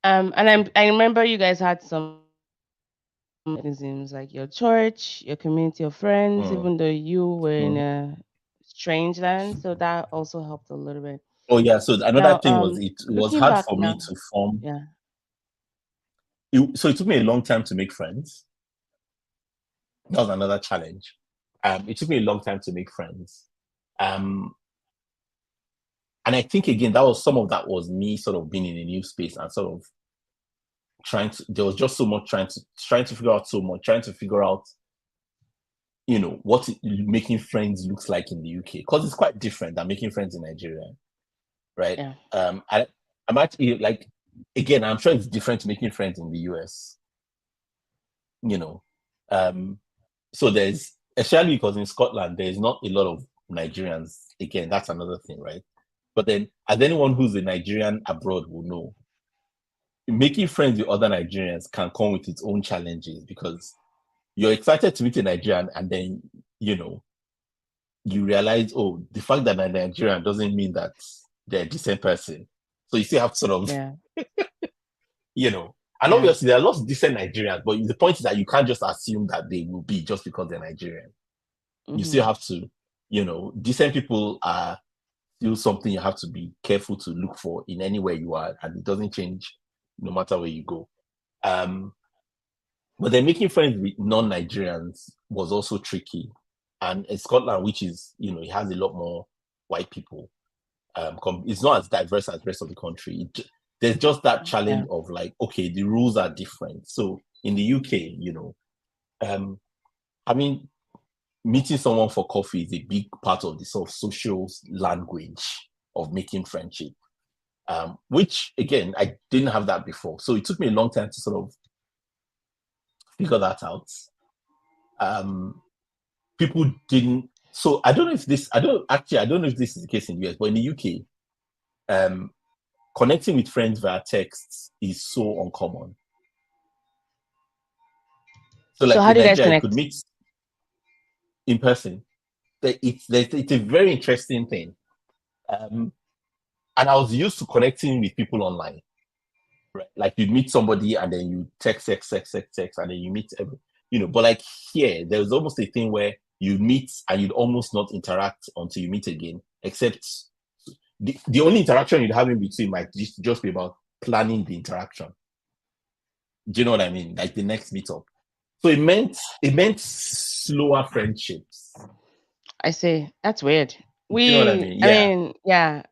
And I remember you guys had some mechanisms like your church, your community of friends, Mm, even though you were in mm. a strange land. So that also helped a little bit. Oh yeah. So another Now, thing was it was looking hard back for me now, to form. yeah. So it took me a long time to make friends. That was another challenge. It took me a long time to make friends. Um, and I think again that was some of that was me sort of being in a new space and sort of there was just so much trying to figure out so much, trying to figure out, what making friends looks like in the UK. Because it's quite different than making friends in Nigeria, right? Yeah. I'm actually like again, I'm sure it's different to making friends in the US, you know. Um, so there's especially because in Scotland there's not a lot of Nigerians. Again, that's another thing, right? But then, as anyone who's a Nigerian abroad will know, making friends with other Nigerians can come with its own challenges because you're excited to meet a Nigerian and then, you know, you realize, oh, the fact that they're Nigerian doesn't mean that they're a decent person. So you still have to sort of, Yeah. and Yeah. obviously there are lots of decent Nigerians, but the point is that you can't just assume that they will be just because they're Nigerian. You Mm-hmm. still have to, decent people are still something you have to be careful to look for in anywhere you are, and it doesn't change no matter where you go. Um, but then making friends with non-Nigerians was also tricky. And in Scotland, which is, it has a lot more white people. It's not as diverse as the rest of the country. There's just that Yeah. challenge of like, okay, the rules are different. So in the UK, um, I mean, meeting someone for coffee is a big part of the sort of social language of making friendship. Which again, I didn't have that before. So it took me a long time to sort of figure that out. Um, People didn't. So I don't know if this is the case in the US, but in the UK, um, connecting with friends via text is so uncommon. So So like how in do you guys Nigeria, I could connect? meet in person. It's a very interesting thing. And I was used to connecting with people online. right? Like you'd meet somebody and then you text, and then you meet but like here, there's almost a thing where you meet and you'd almost not interact until you meet again, except the only interaction you'd have in between might just be about planning the interaction. Do you know what I mean? Like the next meetup. So it meant slower friendships. I see. That's weird. Do you know what I mean? I Yeah. mean, yeah.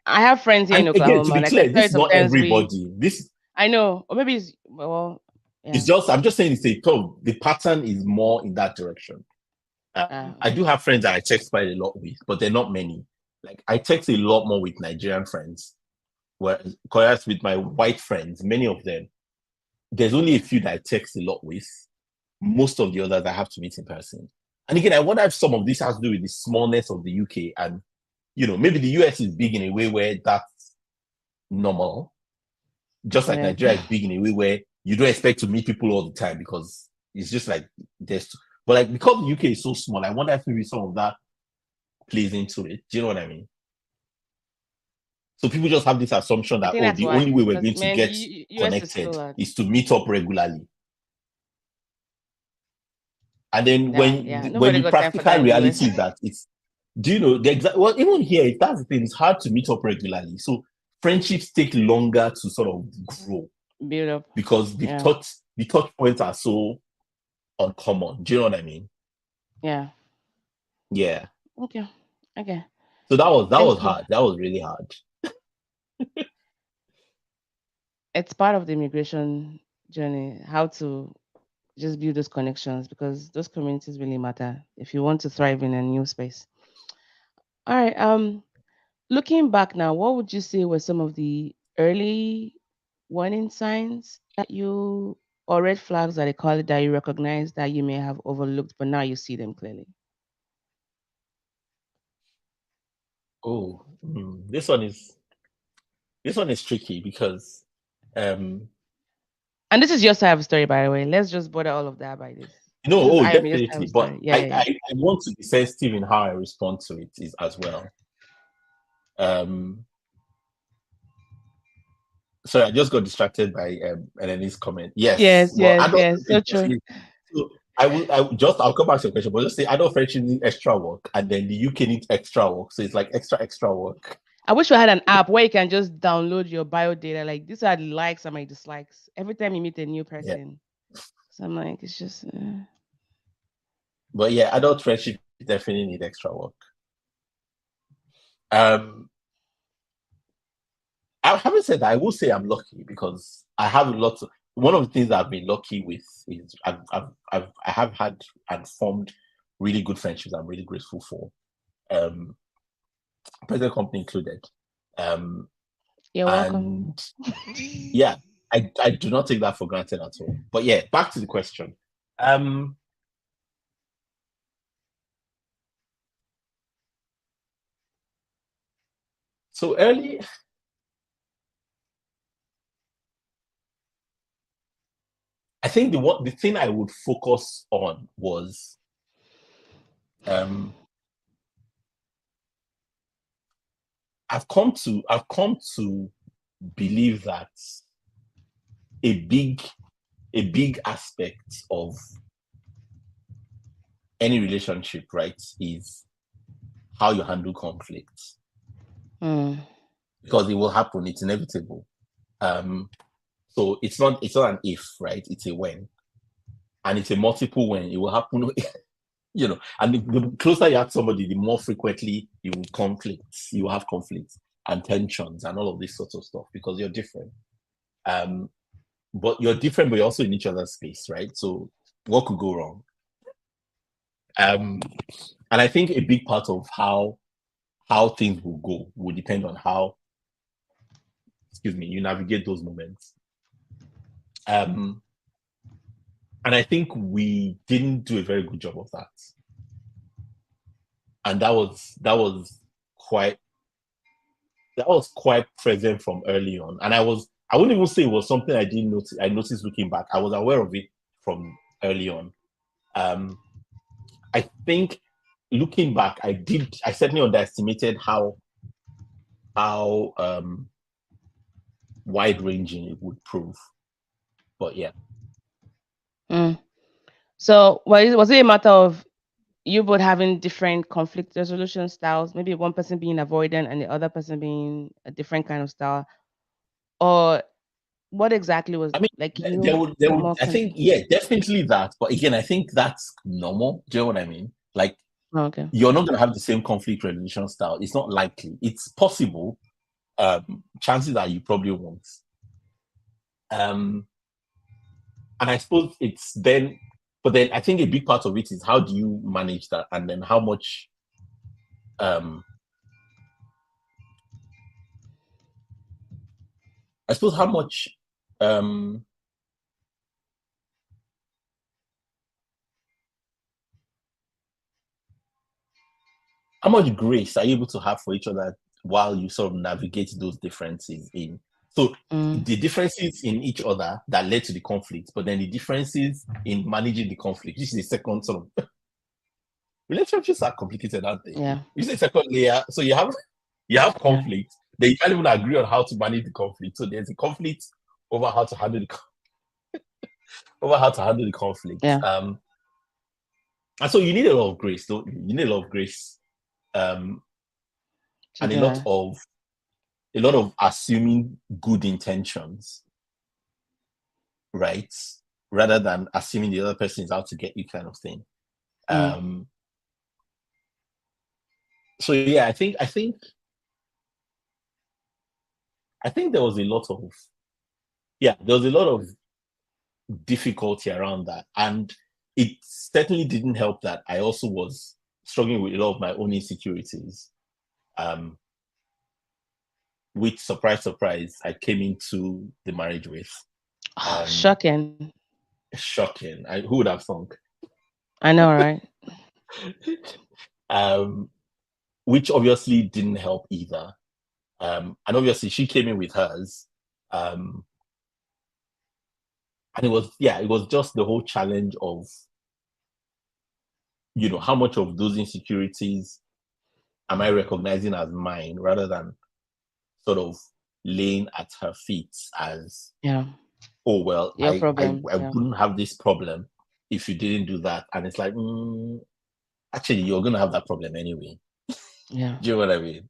I have friends here in And again, to Oklahoma. be Like I clear, tell this you, is not sometimes everybody. This I know, or maybe it's well, is yeah. just I'm just saying the pattern is more in that direction. I Okay. do have friends that I text quite a lot with, but they're not many. Like I text a lot more with Nigerian friends, whereas with my white friends, many of them, there's only a few that I text a lot with. Most of the others I have to meet in person. And again, I wonder if some of this has to do with the smallness of the UK, and maybe the US is big in a way where that's normal, just like Yeah. Nigeria is big in a way where you don't expect to meet people all the time because it's just like but like because the UK is so small, I wonder if maybe some of that plays into it. Do you know what I mean? So people just have this assumption I that, think oh, that's the only why. way we're Because going to man, get US is connected full of is to meet up regularly. And then that. when Yeah. when Nobody the got time for that practical in the US. reality is that it's do you know the exact well, even here, that's the thing, it's hard to meet up regularly. So friendships take longer to sort of grow Build up. because Yeah. the touch points are so uncommon. Do you know what I mean? Yeah. Yeah. Okay. Okay. So that was Thank you. hard. That was really hard. It's part of the immigration journey, how to just build those connections because those communities really matter if you want to thrive in a new space. All right. Looking back now, what would you say were some of the early warning signs that you or red flags that they call it that you recognize that you may have overlooked, but now you see them clearly? Oh, this one is tricky because um And this is your side of the story, by the way. Let's just border all of that by this. no, This is oh, I am your side of definitely. the But story. Yeah, I, yeah, I yeah. I want to be sensitive in how I respond to it is as well. Um Sorry, I just got distracted by Elene's comment. Yes, Yes, well, yes, adult yes. So friendship true. definitely. So I'll come back to your question, but just say adult friendship need extra work, and then the UK needs extra work. So it's like extra work. I wish we had an app where you can just download your bio data. Like these are the likes and my dislikes every time you meet a new Yeah, person. So I'm like, it's just but yeah, adult friendship definitely need extra work. Um, I haven't said that. I will say I'm lucky because I have lots of. One of the things that I've been lucky with is I have had and formed really good friendships. I'm really grateful for. Um, present company included. Um, you're welcome. and yeah, I do not take that for granted at all. But yeah, back to the question. Um, so early, I think the thing I would focus on was um, I've come to believe that a big a big aspect of any relationship, right, is how you handle conflict Mm. because it will happen. It's inevitable. Um, so it's not an if, right? It's a when, and it's a multiple when. It will happen. And the closer you have somebody, the more frequently you will have conflicts and tensions and all of this sort of stuff because you're different. Um, but you're different, but you're also in each other's space, right? So what could go wrong? Um, and I think a big part of how things will go will depend on how, excuse me, you navigate those moments. Um, and I think we didn't do a very good job of that, and quite that was quite present from early on. And I wouldn't even say it was something I didn't notice. I noticed looking back. I was aware of it from early on. Um, I think looking back, I certainly underestimated how wide ranging it would prove. But yeah, Mm. So, was it a matter of you both having different conflict resolution styles? Maybe one person being avoidant and the other person being a different kind of style, or what exactly was I mean, like there would, more I think, yeah, definitely that. But again, I think that's normal. Do you know what I mean? Like, oh, okay. you're not going to have the same conflict resolution style. It's not likely. It's possible. Chances are you probably won't. Um, and I suppose it's then, but then I think a big part of it is how do you manage that, and then how much, um, I suppose um, how much grace are you able to have for each other while you sort of navigate those differences in. So Mm. the differences in each other that led to the conflict, but then the differences in managing the conflict, this is the second sort of relationships are complicated, aren't they? Yeah. This is the second layer. So you have Yeah. conflict, then you can't even agree on how to manage the conflict. So there's a conflict over how to handle the conflict. Yeah. And so you need a lot of grace, don't you? You need a lot of grace, um, To and do that. a lot of assuming good intentions, right? Rather than assuming the other person is out to get you, kind of thing. Mm. Um, so yeah, I think there was a lot of there was a lot of difficulty around that, and it certainly didn't help that I also was struggling with a lot of my own insecurities. Um, which surprise, surprise, I came into the marriage with. Oh, Um, shocking. Shocking. Who would have thunk? I know, right? um, which obviously didn't help either. And obviously she came in with hers. Um, and it was just the whole challenge of, how much of those insecurities am I recognizing as mine rather than sort of laying at her feet as, Yeah. oh, well, Your problem. I Yeah. wouldn't have this problem if you didn't do that. And it's like, actually, you're going to have that problem anyway. Yeah. Do you know what I mean?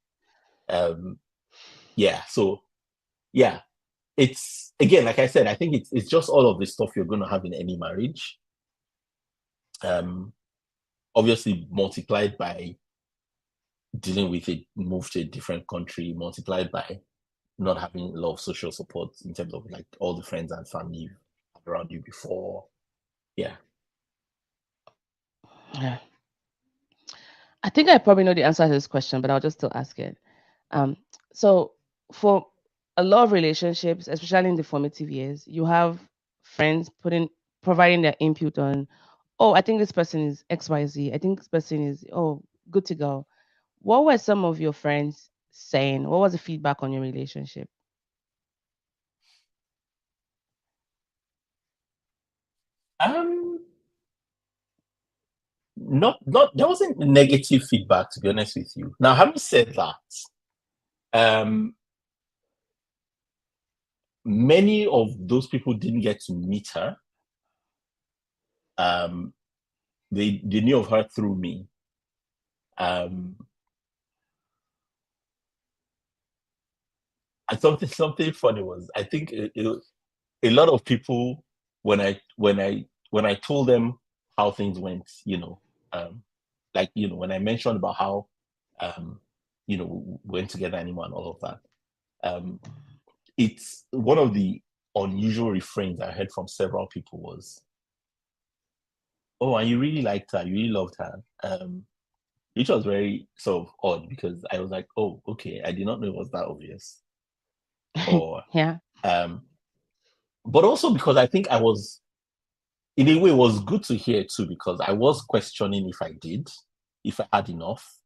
Um, yeah. So, yeah, it's again, like I said, I think it's just all of the stuff you're going to have in any marriage. Um, Obviously multiplied by dealing with a move to a different country, multiplied by not having a lot of social support in terms of like all the friends and family you had around you before. Yeah. Yeah. I think I probably know the answer to this question, but I'll just still ask it. Um, so for a lot of relationships, especially in the formative years, you have friends providing their input on, oh, I think this person is XYZ. I think this person is, oh, good to go. What were some of your friends saying? What was the feedback on your relationship? Um, not there wasn't negative feedback, to be honest with you. Now, having said that, um, many of those people didn't get to meet her. Um, they knew of her through me. Um, and something funny was, I think a lot of people, when I told them how things went, like when I mentioned about how um, we went together anymore and all of that. Um, it's one of the unusual refrains I heard from several people was, "Oh, and you really liked her, you really loved her," which was very sort of odd because I was like, "Oh, okay, I did not know it was that obvious." Or, Yeah. um, but also because I think I was, in a way, it was good to hear too because I was questioning if I had enough,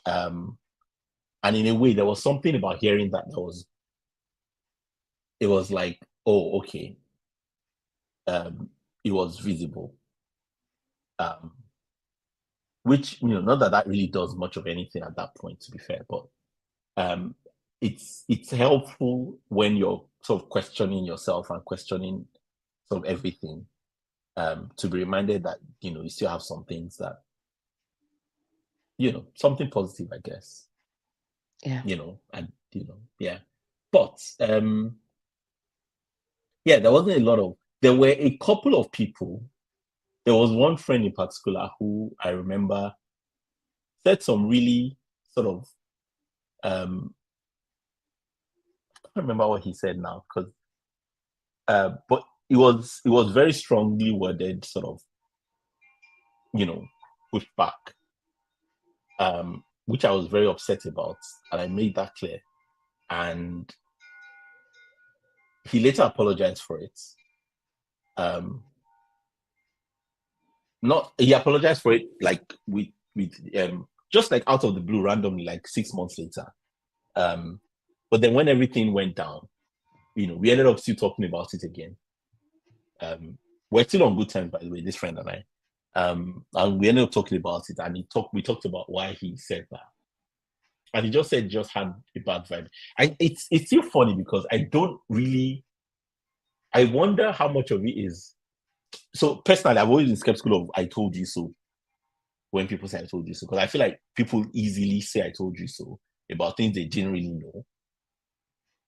um, and in a way, there was something about hearing that was, it was like, oh, okay, it was visible. Um, which not that really does much of anything at that point, to be fair, but um it's helpful when you're sort of questioning yourself and questioning sort of everything, to be reminded that you still have some things that something positive, I guess. Yeah. And yeah. But yeah, there wasn't a lot of there were a couple of people. There was one friend in particular who I remember said some really sort of I can't remember what he said now, because but it was very strongly worded, sort of, pushed back, which I was very upset about, and I made that clear. And he later apologized for it. Um, Not he apologized for it, like with just like out of the blue, randomly, like 6 months later. Um, but then when everything went down, we ended up still talking about it again. We're still on good terms, by the way, this friend and I. And we ended up talking about it, and we talked about why he said that. And he just said just had a bad vibe. It's still funny because I wonder how much of it is. So personally, I've always been skeptical of "I told you so" when people say "I told you so," because I feel like people easily say "I told you so" about things they didn't really know.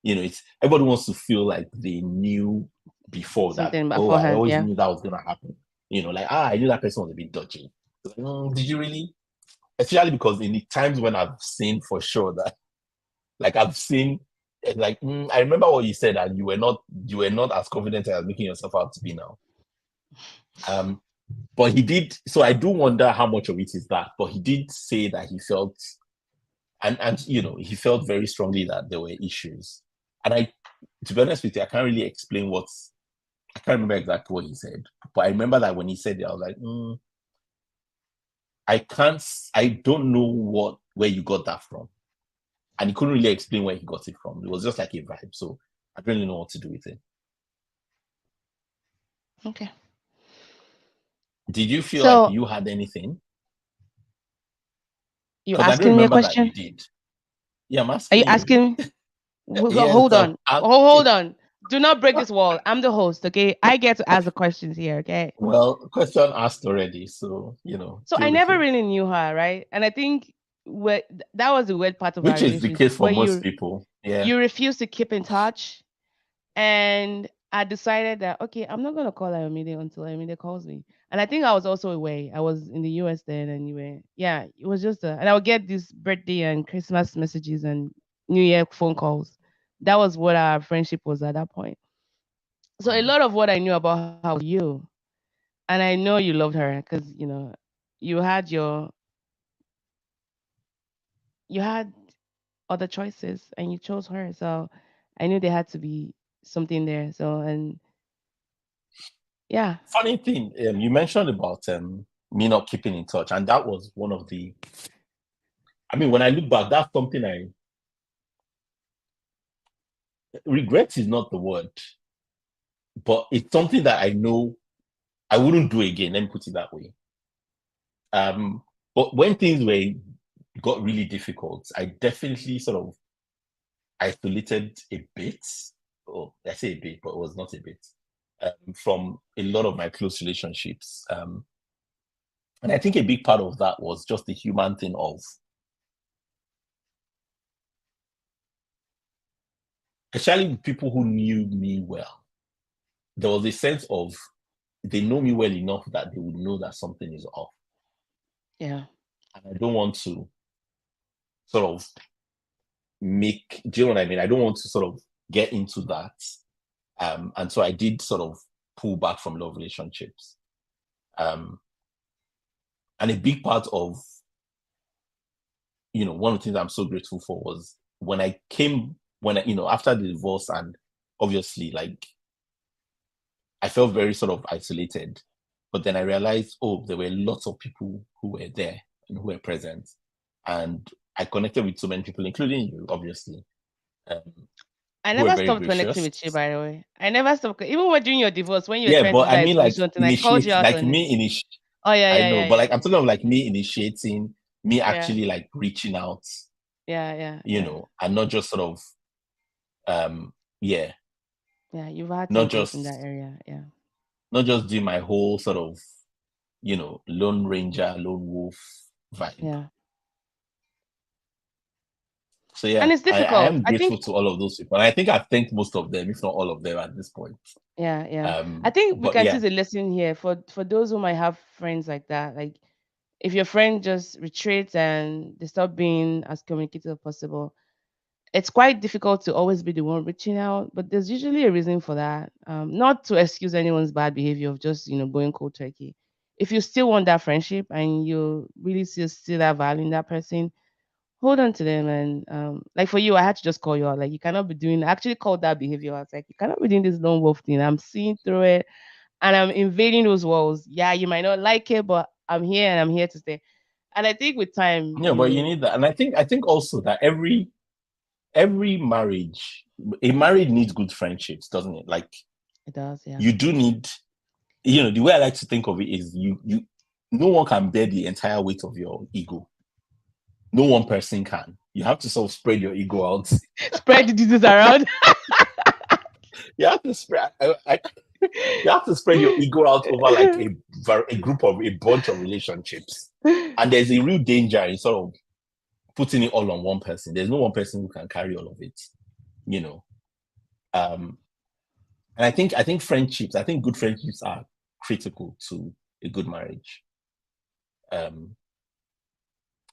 It's everybody wants to feel like they knew before that. Something Oh, I beforehand. always Yeah. knew that was gonna happen. Like, I knew that person was a bit dodgy. Like, did you really? Especially because in the times when I've seen for sure that, like, I've seen, like, I remember what you said, and you were not as confident as making yourself out to be now. But he did. So I do wonder how much of it is that. But he did say that he felt, and he felt very strongly that there were issues. And to be honest with you, I can't really explain I can't remember exactly what he said, but I remember that when he said it, I was like, I don't know where you got that from. And he couldn't really explain where he got it from. It was just like a vibe. So I don't really know what to do with it. Okay. Did you feel like So you had anything? you Because I don't asking me a remember that you question? did. Yeah, I'm Are you asking you. asking? Yes, Hold I'm on. Hold asking. on. Do not break this wall. I'm the host, okay? I get to ask the questions here, okay? Well, question asked already, so So I deal with never it. really knew her, right? And I think that was the weird part of our Which is the relationship case for where most people. Yeah. you refuse to keep in touch. And I decided that okay, I'm not gonna call Ayomide until Ayomide calls me. And I think I was also away. I was in the US then, and yeah, it was just and I would get these birthday and Christmas messages and New Year phone calls. That was what our friendship was at that point. So a lot of what I knew about her was you, and I know you loved her because you had you had other choices and you chose her. So I knew there had to be something there. So and yeah, Funny thing, you mentioned about me not keeping in touch, and that was one of the. I mean, when I look back, that's something I regret is not the word, but it's something that I know I wouldn't do again. Let me put it that way. But when things got really difficult, I definitely sort of isolated a bit. Oh, I say a bit, but it was not a bit, from a lot of my close relationships. And I think a big part of that was just the human thing of, especially with people who knew me well, there was a sense of they know me well enough that they would know that something is off. yeah. And I don't want to sort of do you know what I mean? I don't want to sort of get into that. And so I did sort of pull back from love relationships. Um, and a big part of, one of the things I'm so grateful for was after the divorce, and obviously, like, I felt very sort of isolated. But then I realized, oh, there were lots of people who were there and who were present. And I connected with so many people, including you, obviously, um, I who were never very stopped connecting gracious. with you, by the way. I never stopped. Even when during your divorce, when you were Yeah, trying to but do I that mean, like, solution thing, I called you initiate, out like on it. me initiate. Oh yeah, I yeah, know, yeah, but yeah. like I'm talking of like me initiating, me Yeah. actually like reaching out. Yeah. and not just sort of yeah, Yeah, you've had some not growth in that just area. Yeah. do my whole sort of, lone ranger, lone wolf vibe. Yeah. So yeah, And it's I difficult. am I think grateful to all of those people. And I think I've thanked most of them, if not all of them at this point. yeah. I think we But can yeah, choose a lesson here for those who might have friends like that. Like if your friend just retreats and they stop being as communicative as possible, it's quite difficult to always be the one reaching out, but there's usually a reason for that. Not to excuse anyone's bad behavior of just, going cold turkey. If you still want that friendship and you really still see that value in that person, hold on to them. And like for you, I had to just call you out. Like you cannot be doing. I actually called that behavior. I was like, you cannot be doing this lone wolf thing. I'm seeing through it, and I'm invading those walls. Yeah, you might not like it, but I'm here and I'm here to stay. And I think with time, yeah, but you need that. And I think also that every marriage, a marriage needs good friendships, doesn't it? Like it does. Yeah. you do need, the way I like to think of it is you no one can bear the entire weight of your ego. No one person can. You have to sort of spread your ego out. Spread the disease around. You have to spread. You have to spread your ego out over like a group of a bunch of relationships, and there's a real danger in sort of putting it all on one person. There's no one person who can carry all of it, you know. Um, and I think friendships, I think good friendships are critical to a good marriage. Um,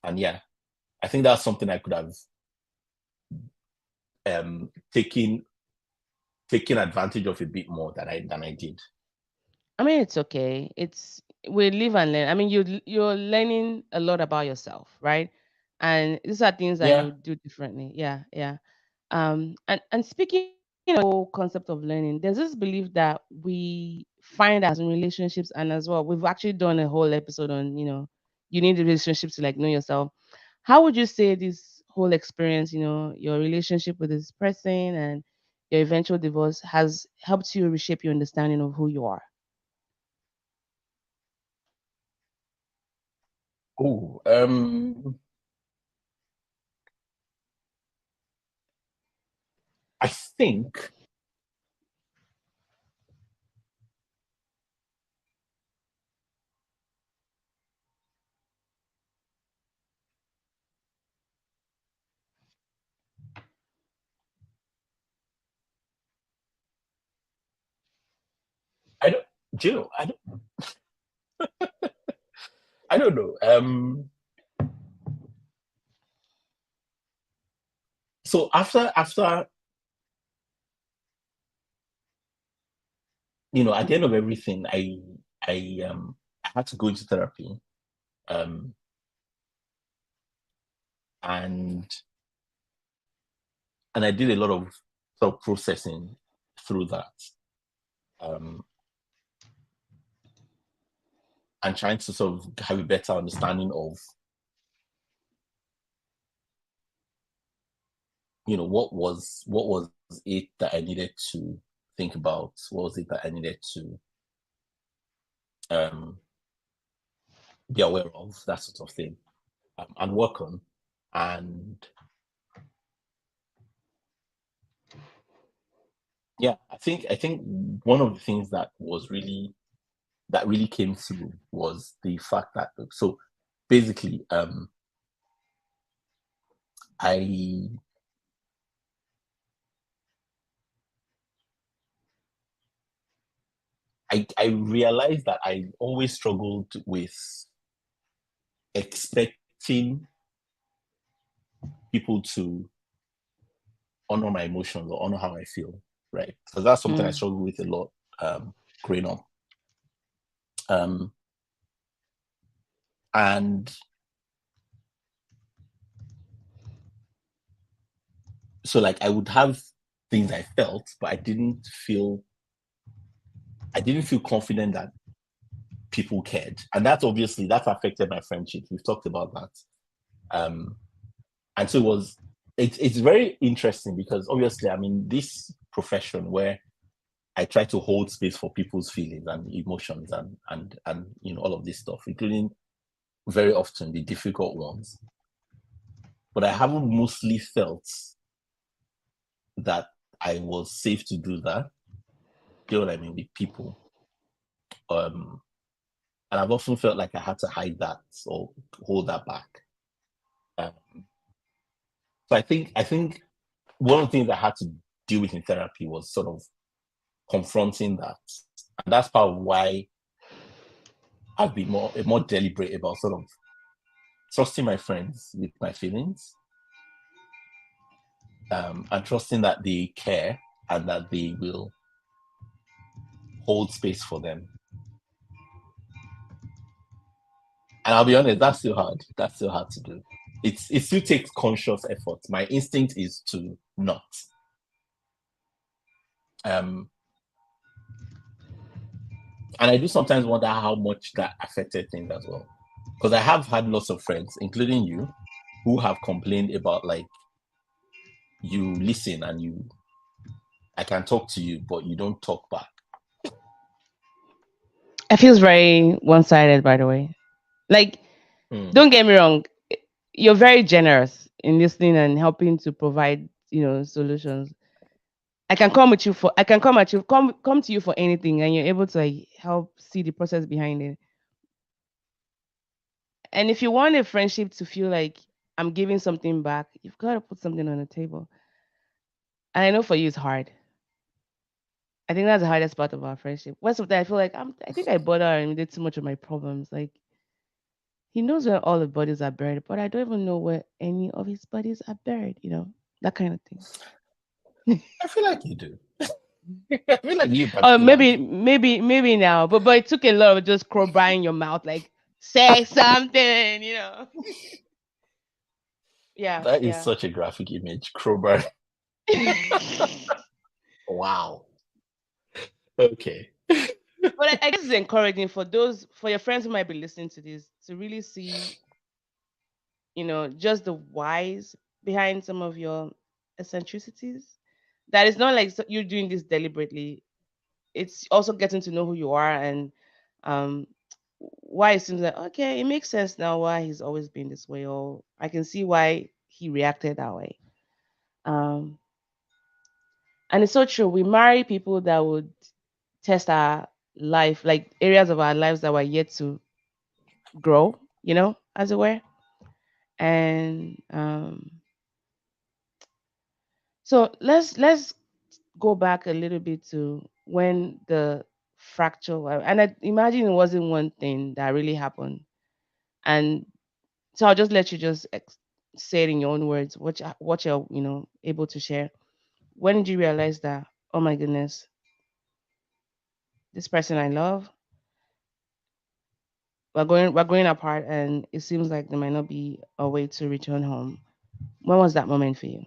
and yeah, I think that's something I could have taken advantage of a bit more than I did. I mean, it's okay. It's we live and learn. I mean, you're learning a lot about yourself, right? And these are things that Yeah. you do differently. Yeah. And speaking of the whole concept of learning, there's this belief that we find as in relationships, and as well, we've actually done a whole episode on, you need the relationships to like know yourself. How would you say this whole experience, your relationship with this person and your eventual divorce has helped you reshape your understanding of who you are? Oh, I think I don't. Do you know? I don't know. So after at the end of everything, I had to go into therapy, um, and I did a lot of sort of processing through that, um, and trying to sort of have a better understanding of what was it that I needed to think about, what was it that I needed to um, be aware of, that sort of thing, and work on. And yeah, I think one of the things that really came through was the fact that, so basically, I I realized that I always struggled with expecting people to honor my emotions or honor how I feel, right? Because that's something I Mm. struggle with a lot, growing up. Um, and so like I would have things I felt, but I didn't feel confident that people cared. And that's affected my friendship. We've talked about that. Um, and so it's very interesting because obviously I'm in this profession where I try to hold space for people's feelings and emotions and all of this stuff, including very often the difficult ones. but I haven't mostly felt that I was safe to do that. You know what I mean? With people. And I've often felt like I had to hide that or hold that back. Um, so I think one of the things I had to deal with in therapy was sort of confronting that, and that's part of why I've been more deliberate about sort of trusting my friends with my feelings, and trusting that they care and that they will hold space for them. And I'll be honest, that's still hard. That's still hard to do. It still takes conscious effort. My instinct is to not. Um, and I do sometimes wonder how much that affected things as well. Because I have had lots of friends, including you, who have complained about like you listen and I can talk to you, but you don't talk back. It feels very one-sided, by the way. Like, Mm. don't get me wrong, you're very generous in listening and helping to provide, solutions. I can come at you, come to you for anything, and you're able to like help see the process behind it. And if you want a friendship to feel like I'm giving something back, you've got to put something on the table. And I know for you it's hard. I think that's the hardest part of our friendship. Most of the time, I feel like I think I bother and did too much of my problems. Like he knows where all the bodies are buried, but I don't even know where any of his bodies are buried. That kind of thing. I feel like you do. I feel like you Or particularly. maybe now, but it took a lot of just crowbarring your mouth, like say something. Yeah, That is yeah. such a graphic image. Crowbar. Wow. Okay. But I guess it's encouraging for your friends who might be listening to this to really see, just the whys behind some of your eccentricities. That it's not like you're doing this deliberately. It's also getting to know who you are and um why it seems like okay, it makes sense now why he's always been this way, or I can see why he reacted that way. Um and it's so true. We marry people that would test our life, like areas of our lives that were yet to grow, as it were. And so let's go back a little bit to when the fracture and I imagine it wasn't one thing that really happened. And so I'll just let you just say it in your own words, what you're able to share. When did you realize that, oh my goodness, this person I love, we're going apart, and it seems like there might not be a way to return home? When was that moment for you?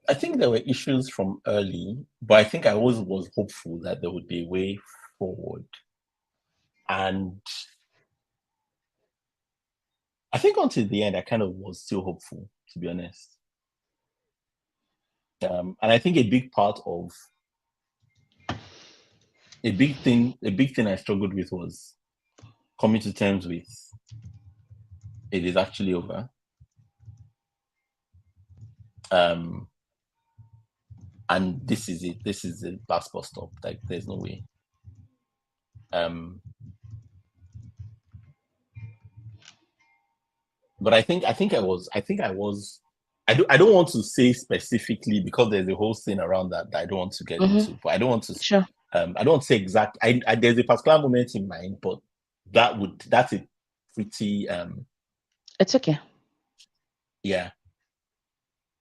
I think there were issues from early, but I think I always was hopeful that there would be a way forward. And I think until the end, I kind of was still hopeful, to be honest. And I think a big thing I struggled with was coming to terms with it is actually over. Um, and this is it. This is the last bus stop. Like, there's no way. Um, but I don't want to say specifically because there's a whole thing around that I don't want to get Mm-hmm. into. But I don't want to Sure. I don't want to say exact. There's a particular moment in mind, but that's a pretty It's okay. yeah,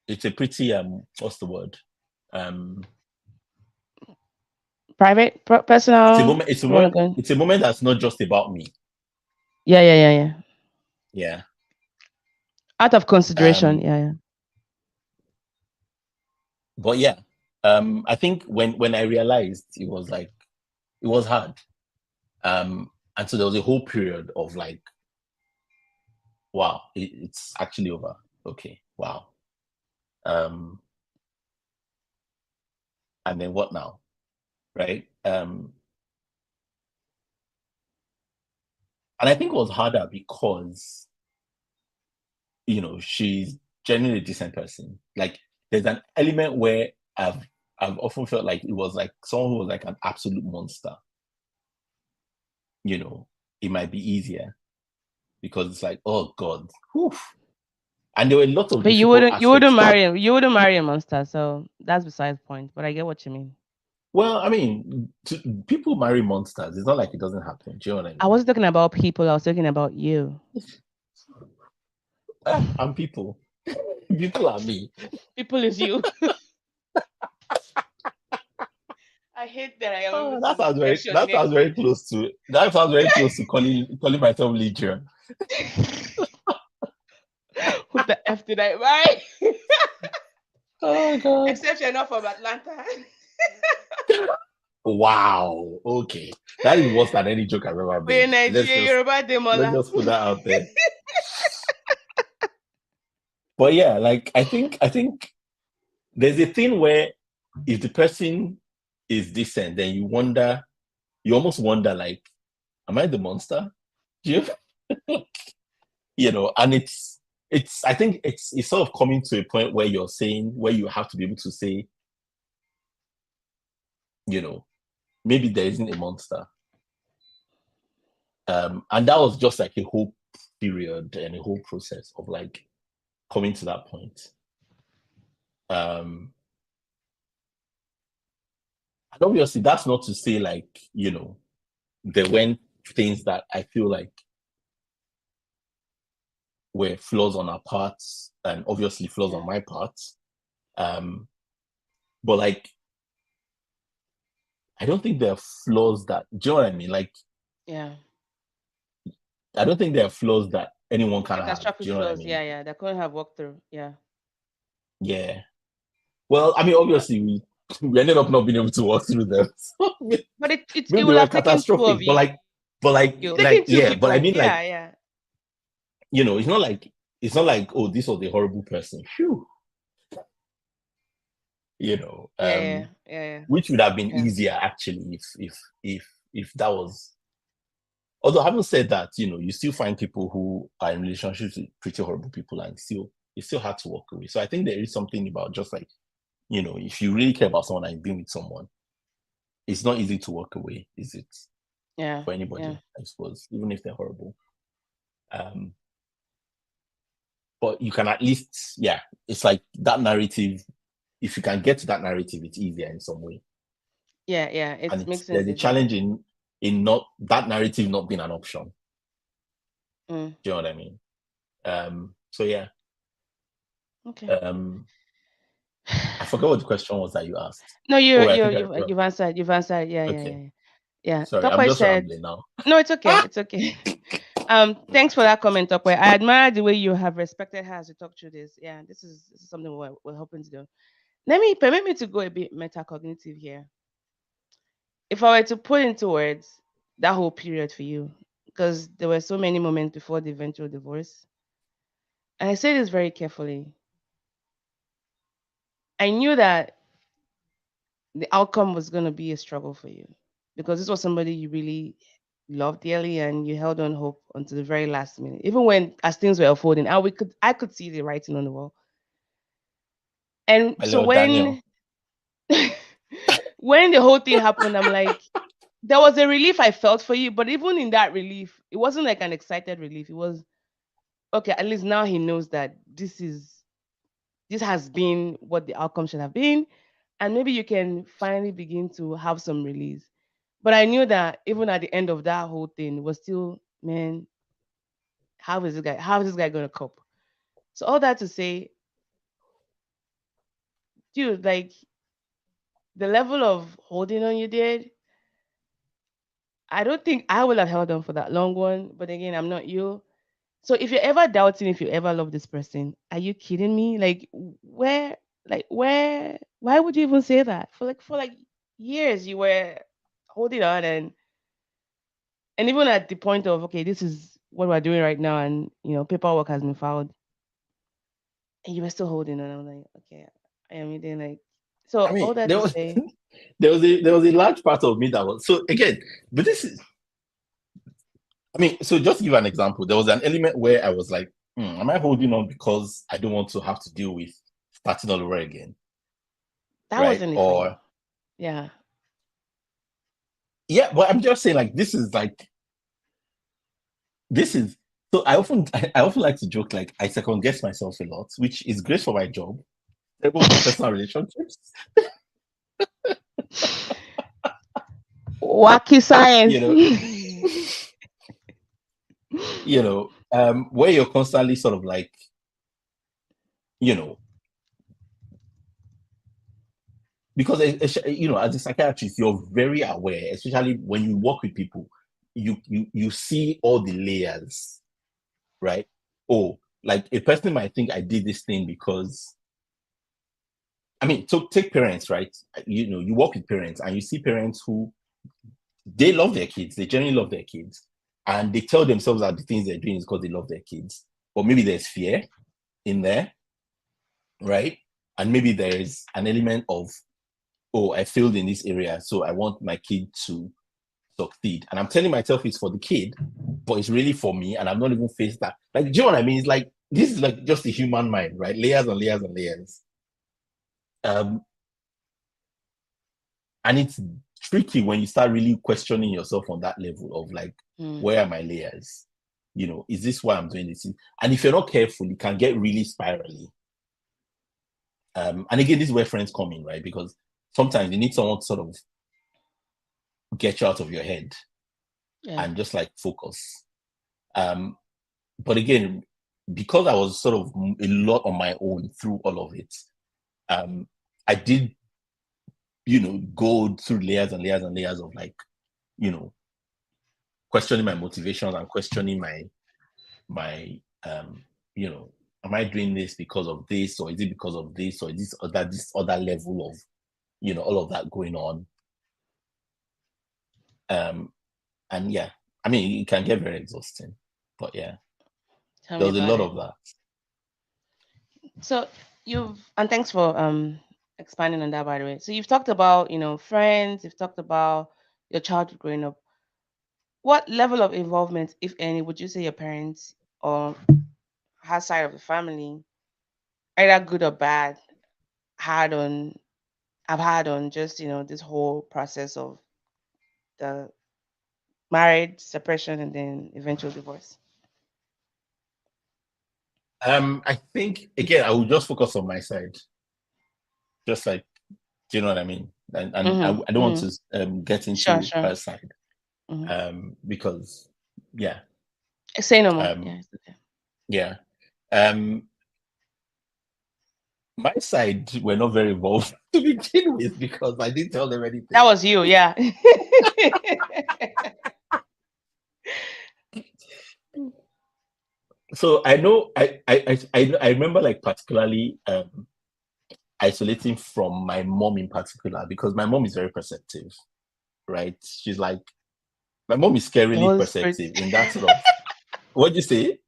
it's a pretty what's the word? Um Private, personal. You want to go? it's a moment that's not just about me. Yeah, yeah, yeah, yeah. Yeah. Out of consideration. Um Yeah, yeah. but yeah. I think when I realized it was hard. And so there was a whole period of like, wow, it's actually over. Okay, wow. Um, and then what now? Right? And I think it was harder because she's genuinely a decent person. Like there's an element where I've often felt like it was like someone who was like an absolute monster. It might be easier because it's like, oh God, whew. And there were a lot of But you difficult wouldn't you aspects wouldn't to it. marry him. You wouldn't marry a monster, so that's besides the point. But I get what you mean. Well, I mean, people marry monsters. It's not like it doesn't happen. Do you know what I I mean? wasn't talking about people. I was talking about you. I'm people. People are me. People is you. I hate that I am able Oh, to mention that sounds names. very close to calling myself Legion. Who the F did I marry? Oh God. Except you're not from Atlanta. Wow. Okay. That is worse than any joke I've ever We're made. in Nigeria, Yoruba Let's Demola. just put that out there. But yeah, like I think there's a thing where if the person is decent, then you almost wonder like, am I the monster? Do and it's I think it's sort of coming to a point where where you have to be able to say, you know, maybe there isn't a monster. And that was just like a whole period and a whole process of like coming to that point. Um, and obviously, that's not to say like, there weren't things that I feel like were flaws on our parts and obviously flaws on Yeah. my part. Um, but like, I don't think there are flaws that, do you know what I mean? Like, Yeah. I don't think there are flaws that anyone can have. Do Catastrophic you know what I flaws. mean? Yeah, yeah. That couldn't have walked through. Yeah. Yeah. Well, I mean, obviously, we ended up not being able to walk through them. So, But it maybe they would were have taken two of catastrophic, but you. Taking two yeah. But I people. mean, like, Yeah, yeah. it's not like, oh, this was a horrible person. Phew. You know, Yeah, yeah, yeah, which would have been yeah. easier actually if that was. Although having said that, you still find people who are in relationships with pretty horrible people, and still it's still hard to walk away. So I think there is something about just like, if you really care about someone and you've been with someone, it's not easy to walk away, is it? Yeah, For yeah. anybody, I suppose, even if they're horrible. Um, but you can at least, yeah, it's like that narrative. If you can get to that narrative, it's easier in some way. Yeah, yeah. And It makes there's sense a easier. challenge in not that narrative not being an option. Mm. Do you know what I mean? So yeah. Okay. Um, I forgot what the question was that you asked. No, you Oh, I you think you've you've answered. You've answered. Yeah, yeah, yeah, okay. yeah. Yeah. Sorry, I'm Tokwe just said, rambling now. "No, it's okay. It's okay." Thanks for that comment, Tokwe. I admire the way you have respected her as you talk through this. Yeah, this is something we're hoping to do. Permit me to go a bit metacognitive here. If I were to put into words that whole period for you, because there were so many moments before the eventual divorce, and I say this very carefully, I knew that the outcome was going to be a struggle for you because this was somebody you really loved dearly and you held on hope until the very last minute. Even when as things were unfolding, I could see the writing on the wall. And My so little Daniel. when the whole thing happened, I'm like, there was a relief I felt for you, but even in that relief, it wasn't like an excited relief. It was okay, at least now he knows that this has been what the outcome should have been. And maybe you can finally begin to have some release. But I knew that even at the end of that whole thing, it was still, man, how is this guy gonna cope? So all that to say, dude, like the level of holding on you did, I don't think I would have held on for that long one. But again, I'm not you. So if you're ever doubting if you ever love this person, are you kidding me? Where why would you even say that? For like years you were holding on and even at the point of okay, this is what we're doing right now and paperwork has been filed and you were still holding on. I'm like, okay, I am eating like so I mean, all that there to was say, there was a large part of me that was so again, but this is I mean, so just to give an example, there was an element where I was like, Am I holding on because I don't want to have to deal with starting all over again? That Right? wasn't it for you. Or Yeah. yeah, but I'm just saying, like, this is so I often like to joke, like, I second guess myself a lot, which is great for my job, terrible for personal relationships. Wacky You science. know, where you're constantly sort of like, you know, because as a psychiatrist, you're very aware, especially when you work with people, you see all the layers, right? Oh, like a person might think I did this thing because, I mean, so take parents, right? You work with parents and you see parents who they love their kids, they generally love their kids, and they tell themselves that the things they're doing is because they love their kids, but maybe there's fear in there, right? And maybe there's an element of, oh, I failed in this area, so I want my kid to succeed. And I'm telling myself it's for the kid, but it's really for me, and I'm not even faced that. Like, do you know what I mean? It's like this is like just the human mind, right? Layers and layers and layers. Um, and it's tricky when you start really questioning yourself on that level of like, where are my layers? Is this why I'm doing this? And if you're not careful, it can get really spirally. And again, this is where friends come in, right? Because sometimes you need someone to sort of get you out of your head and just like focus. But again, because I was sort of a lot on my own through all of it, I did, go through layers and layers and layers of like, questioning my motivations and questioning my am I doing this because of this, or is it because of this, or is this other level of all of that going on. And yeah, I mean, it can get very exhausting, but yeah, Tell there me was a about lot it. of that. So and thanks for expanding on that, by the way. So you've talked about, friends, you've talked about your childhood growing up. What level of involvement, if any, would you say your parents or her side of the family, either good or bad, had on have had on just, this whole process of the marriage, separation, and then eventual divorce? I think again, I will just focus on my side, just like, do you know what I mean? And I, Mm-hmm. I don't want Mm-hmm. to get Sure, into sure. her side, Mm-hmm. because yeah, Say no more. um, Yeah, it's okay. yeah, um, my side were not very involved to begin with because I didn't tell them That anything. was you, yeah. So I know I remember like particularly isolating from my mom in particular because my mom is very perceptive, right? She's like, my mom is The scarily Holy Spirit. perceptive in that sort of, what do you say?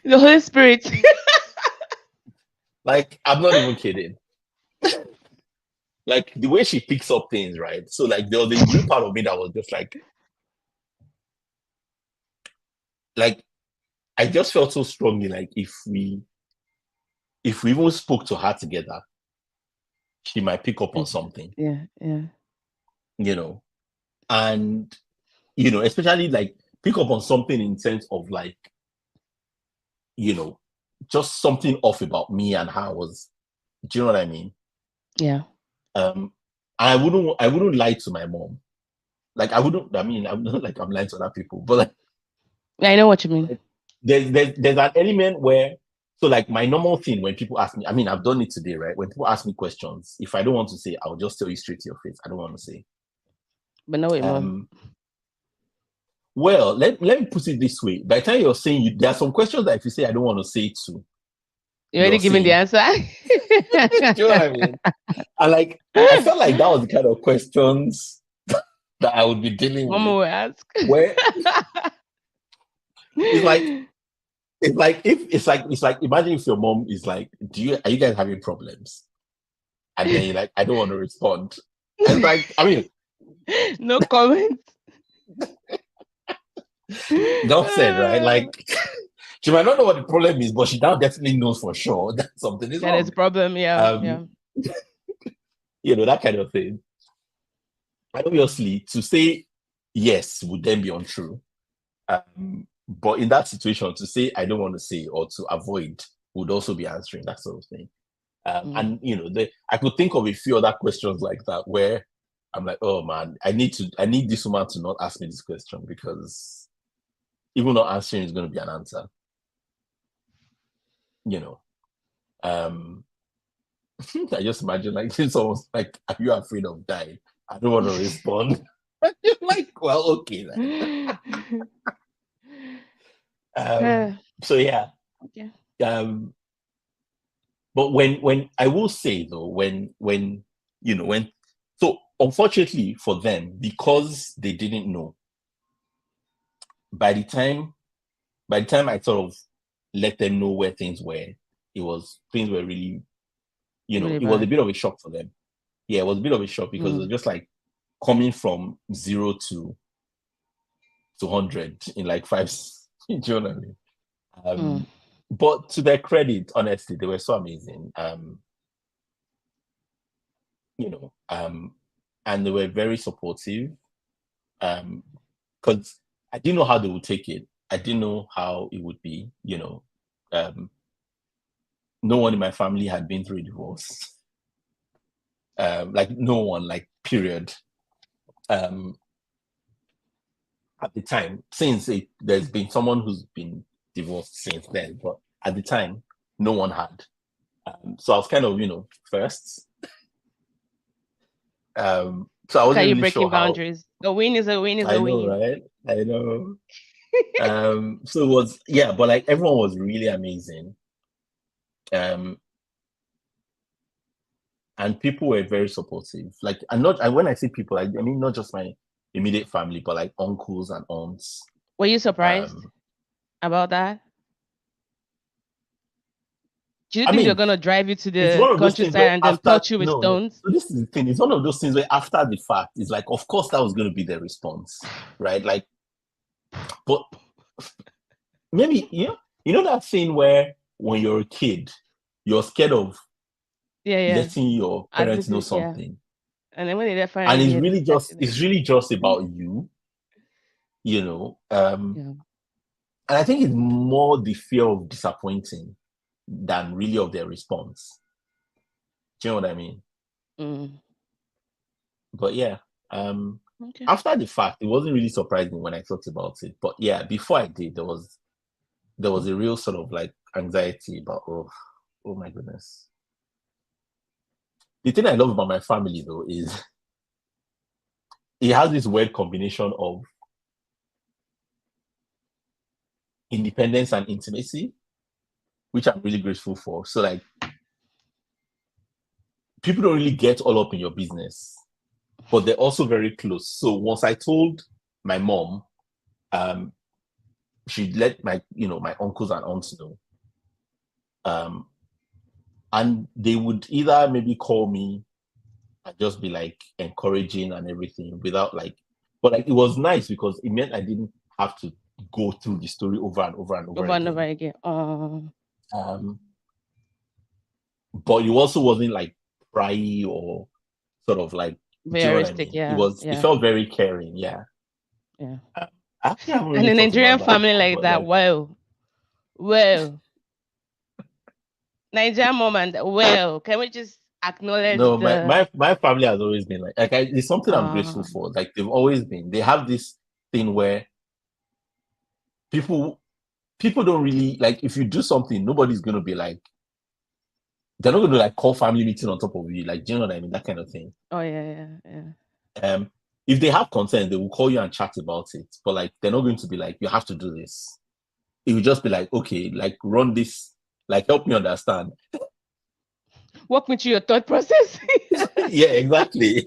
The Holy Spirit. Like, I'm not even kidding. Like the way she picks up things, right? So like there was a real part of me that was just like I just felt so strongly like if we even spoke to her together, she might pick up on something, Yeah, yeah. you know, and especially like pick up on something in sense of like, you know, just something off about me and how I was. Do you know what I mean? Yeah. Um, I wouldn't lie to my mom. Like I wouldn't. I mean, I'm not like I'm lying to other people, but Yeah, I know what you mean. like there's an element where, so like my normal thing when people ask me, I mean, I've done it today, right? When people ask me questions, if I don't want to say, I'll just tell you straight to your face. I don't want to say. But no, wait, mom. Um, well, let me put it this way. By the time you're saying there are some questions that if you say I don't want to say to, You already you're given the saying. answer. Do you know what I mean? And like I felt like that was the kind of questions that I would be dealing Mama with. will ask. Where it's like it's like imagine if your mom is like, are you guys having problems? And then you're like, I don't want to respond. And it's like, I mean, No comment. enough said, right? Like She might not know what the problem is, but she now definitely knows for sure that something is That is a wrong. problem. Yeah, Um, yeah. that kind of thing. And obviously, to say yes would then be untrue. But in that situation, to say I don't want to say or to avoid would also be answering that sort of thing. Mm. And I could think of a few other questions like that where I'm like, oh man, I need this woman to not ask me this question because even not answering is going to be an answer. You know, um, I just imagine like someone's like, are you afraid of dying? I don't want to respond. You're like, well, okay then. Uh, So yeah. okay. Um, but when I will say though, when so unfortunately for them, because they didn't know, by the time I sort of let them know where things were, things were really, Really it was a bad. bit of a shock for them. Yeah, it was a bit of a shock because it was Mm. just like coming from 0 to 100 in like 5. Do you know what I mean? Mm. But to their credit, honestly, they were so amazing. You know, and they were very supportive. Because I didn't know how they would take it. I didn't know how it would be. No one in my family had been through a divorce. Like no one, like period. Um, at the time, there's been someone who's been divorced since then, but at the time, no one had. So I was kind of, first. So I Look at wasn't you really sure breaking how. boundaries. A win is a win is I a know, win. right? I know. So it was, yeah, but like everyone was really amazing. Um, and people were very supportive. Like, and when I say people, I mean not just my immediate family, but like uncles and aunts. Were you surprised Um, about that? Do you I think they're mean, gonna drive you to it's the one of those things countryside where and then after pelt you with no, no. stones? So this is the thing. It's one of those things where after the fact, it's like, of course, that was going to be their response, right? Like, but maybe that thing where when you're a kid, you're scared of Yeah, yeah. letting your Admit parents know it, yeah. something, And then when they and finally hear they start feeling it's really just about you, you know. yeah. And I think it's more the fear of disappointing than really of their response. Do you know what I mean? Mm. But yeah, um, Okay. after the fact, it wasn't really surprising when I thought about it. But yeah, before I did, there was a real sort of like anxiety about oh my goodness. The thing I love about my family though is it has this weird combination of independence and intimacy, which I'm really grateful for. So like people don't really get all up in your business, but they're also very close. So once I told my mom, um, she let my uncles and aunts know. Um, and they would either maybe call me and just be like encouraging and everything without like, but like it was nice because it meant I didn't have to go through the story over and over and over Over and over again. again. Um, but it also wasn't like pry or sort of like, do you know what I Voyeuristic, mean? yeah, It yeah, felt very caring. Yeah. yeah. Um, I actually haven't And really a thought Nigerian about that family before, like but that, like, wow. Well, Nigerian mom and well, can we just acknowledge no, my the my my family has always been like it's something I'm grateful uh for. Like they have this thing where people people don't really like if you do something, nobody's gonna be like they're not gonna like call family meeting on top of you, like do you know what I mean? That kind of thing. oh yeah, yeah, yeah. Um, if they have content, they will call you and chat about it, but like they're not going to be like you have to do this. It will just be like okay, like run this, like help me understand. Walk me through your thought process. Yeah, exactly.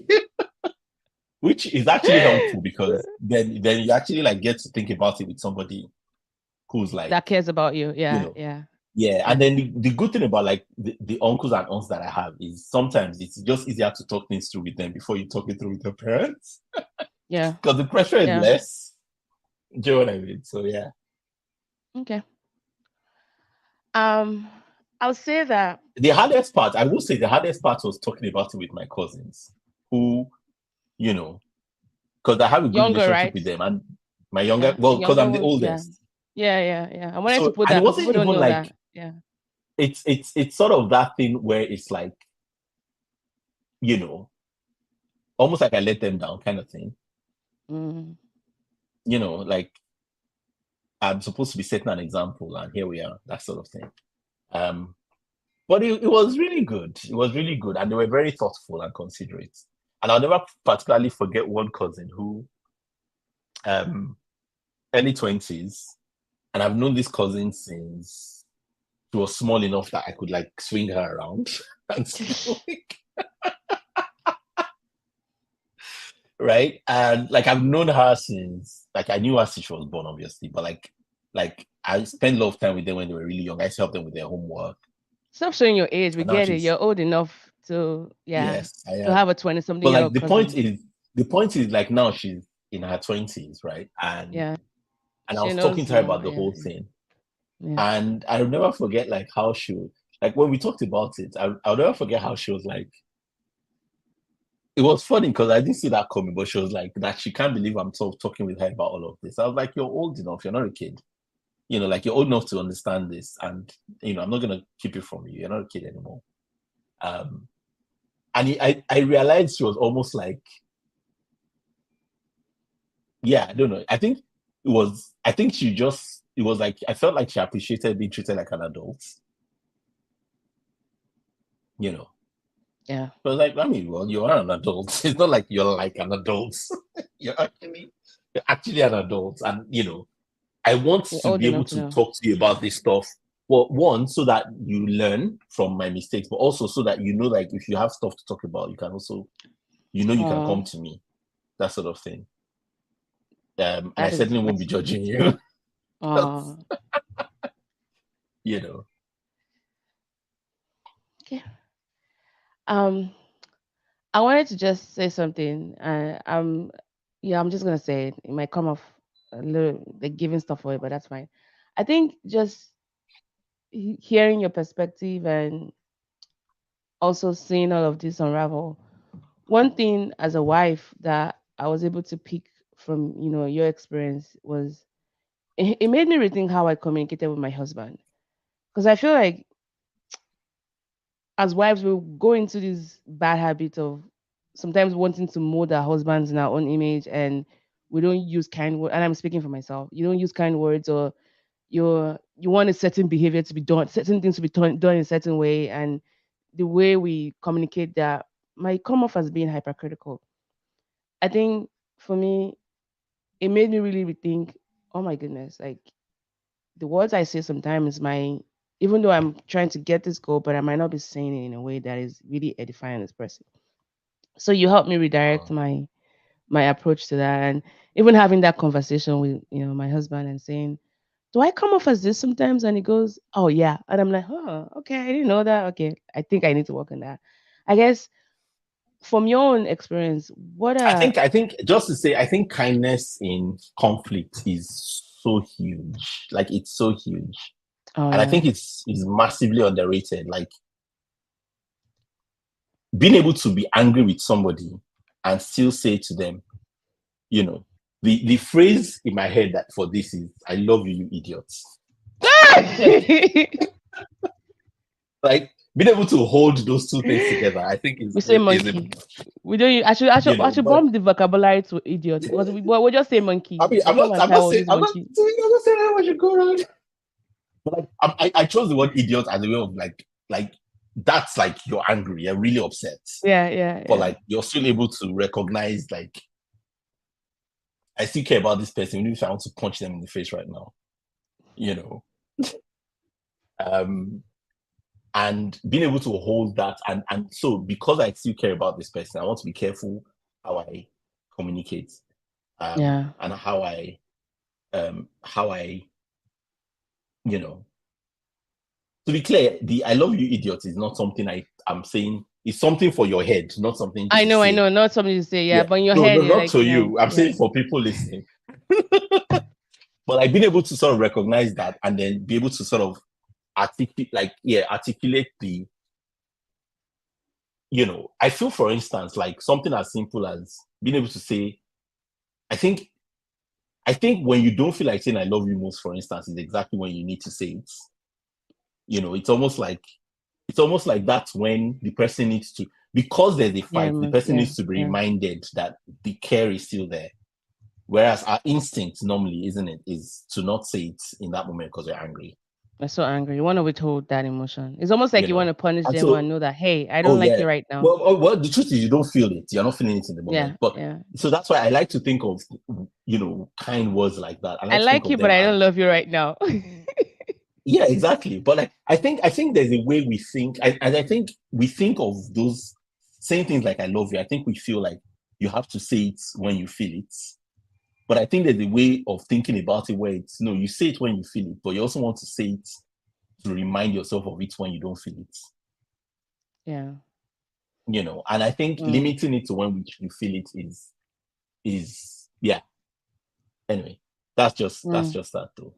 Which is actually helpful because then you actually like get to think about it with somebody who's like, That cares about you. you Yeah, know, yeah, yeah. And yeah, then the good thing about like the uncles and aunts that I have is sometimes it's just easier to talk things through with them before you talk it through with your parents yeah, because the pressure is yeah. less. Do you know what I mean? So yeah. Okay. I'll say that The hardest part, I will say, the hardest part was talking about it with my cousins, who, you know, because I have a good younger, relationship right? with them, and my younger, Yeah, the well, because younger I'm the ones. Yeah, oldest. yeah. I wanted to So, put and that it because wasn't people don't even know like that. Yeah. it's sort of that thing where it's like, you know, almost like I let them down kind of thing. Mm. Like I'm supposed to be setting an example, and here we are, that sort of thing. Um, but it was really good. It was really good, and they were very thoughtful and considerate. And I'll never particularly forget one cousin who, um, early 20s, and I've known this cousin since she was small enough that I could like swing her around and like, right? And like I've known her since like I knew her since she was born, obviously, but like I spent a lot of time with them when they were really young. I used to help them with their homework. Stop showing your age. We And now get it. she's You're old enough to, yeah, yes, I to am. have a 20-something But year like old cousin. the point is like now she's in her 20s, right? Yeah, And I she was talking knows to her about more. the Yeah, whole thing. yeah. And I'll never forget like how she like when we talked about it, I'll never forget how she was like, it was funny because I didn't see that coming, but she was like that she can't believe I'm sort of talking with her about all of this. I was like, you're old enough, you're not a kid. Like you're old enough to understand this, and I'm not gonna keep it from you. You're not a kid anymore. Um, and I realized she was almost like, yeah, I don't know. I think she just, it was like, I felt like she appreciated being treated like an adult, you know. Yeah. So I was like, I mean, well, you are an adult. It's not like you're like an adult. You're actually an adult. And, I want You're to old be able enough to now. talk to you about this stuff. Well, one, so that you learn from my mistakes, but also so that like if you have stuff to talk about, you can also, you can come Oh, to me, that sort of thing. And I that is certainly won't be nice. judging you. Oh, you know. okay. Um, I wanted to just say something. Yeah, I'm just gonna say it. It might come off a little like giving stuff away, but that's fine. I think just hearing your perspective and also seeing all of this unravel. One thing as a wife that I was able to pick from your experience was it made me rethink how I communicated with my husband, because I feel like as wives we go into this bad habit of sometimes wanting to mold our husbands in our own image, and we don't use kind words. And I'm speaking for myself. You don't use kind words, or you want a certain behavior to be done, certain things to be done in a certain way, and the way we communicate that might come off as being hypercritical. I think for me, it made me really rethink. Oh my goodness, like the words I say sometimes my even though I'm trying to get this goal, but I might not be saying it in a way that is really edifying this person. So you helped me redirect Um, my approach to that, and even having that conversation with my husband and saying, "Do I come off as this sometimes?" And he goes, "Oh yeah," and I'm like, "Oh, okay, I didn't know that. Okay, I think I need to work on that." I guess from your own experience, what I think just to say, I think kindness in conflict is so huge. Like it's so huge. oh And I yeah think it's massively underrated. Like being able to be angry with somebody and still say to them, you know, the phrase in my head that for this is "I love you, you idiots." Like being able to hold those two things together, I think we say is a monkey. We don't. I should but bomb the vocabulary to idiot because we just say I monkey. mean They come and tell us this monkey. I'm not saying I should go around. But like I chose the word idiot as a way of like that's like you're angry, you're really upset. Yeah, yeah, But yeah, like you're still able to recognize like I still care about this person, even if I want to punch them in the face right now, you know. Um and being able to hold that and so because I still care about this person, I want to be careful how I communicate yeah, and how I you know to be clear, the "I love you, idiot" is not something I'm saying. It's something for your head, not something I to know, I say. know. Not something to say, yeah, Yeah, but in your no, head, no, you're not like, to you. I'm yeah, saying for people listening. But like being able to sort of recognize that and then be able to sort of articulate the, I feel, for instance, like something as simple as being able to say, I think when you don't feel like saying I love you most, for instance, is exactly when you need to say it. It's almost like that's when the person needs to, because there's a fight, the person needs to be reminded that the care is still there. Whereas our instinct normally, isn't it, is to not say it in that moment because we're angry. We're so angry. You want to withhold that emotion. It's almost like you want to punish And them so, and know that, hey, I oh don't like yeah. you right now. Well, the truth is you don't feel it. You're not feeling it in the moment. But Yeah. so that's why I like to think of, kind words like that. I I like to think like of you, but them I don't as, love you right now. yeah, exactly. But like, I think there's a way we think, and I think we think of those saying things like "I love you." I think we feel like you have to say it when you feel it. But I think there's a way of thinking about it where it's, no, you say it when you feel it, but you also want to say it to remind yourself of it when you don't feel it. Yeah. And I think limiting it to when you feel it is yeah. Anyway, that's just that though.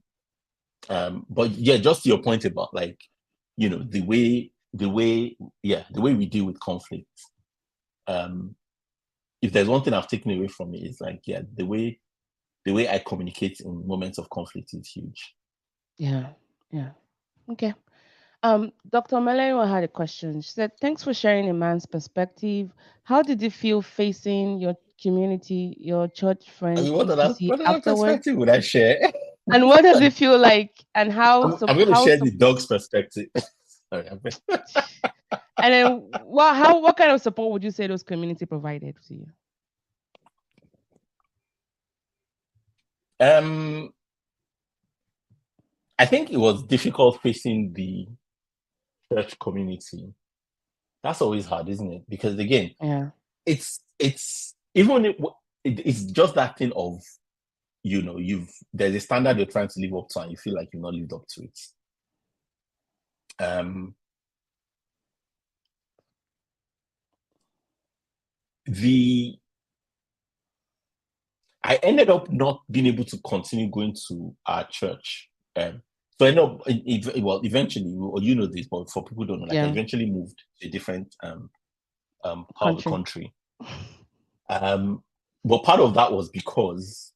But yeah, just to your point about, like, the way we deal with conflict. If there's one thing I've taken away from it, is like, yeah, the way I communicate in moments of conflict is huge. Yeah. Okay. Dr. Melanie had a question. She said, "Thanks for sharing a man's perspective. How did you feel facing your community, your church I friends mean, in DC what other afterwards? perspective would I share? And what does it feel like? And I'm going to share the dog's perspective. Sorry, and then what kind of support would you say those community provided to you?" I think it was difficult facing the church community. That's always hard, isn't it? Because again, Yeah. it's even it's just that thing of, there's a standard you're trying to live up to, and you feel like you've not lived up to it. The I ended up not being able to continue going to our church. So I know, well, eventually, or this, but for people who don't know, like, I eventually moved to a different part of the country. But part of that was because,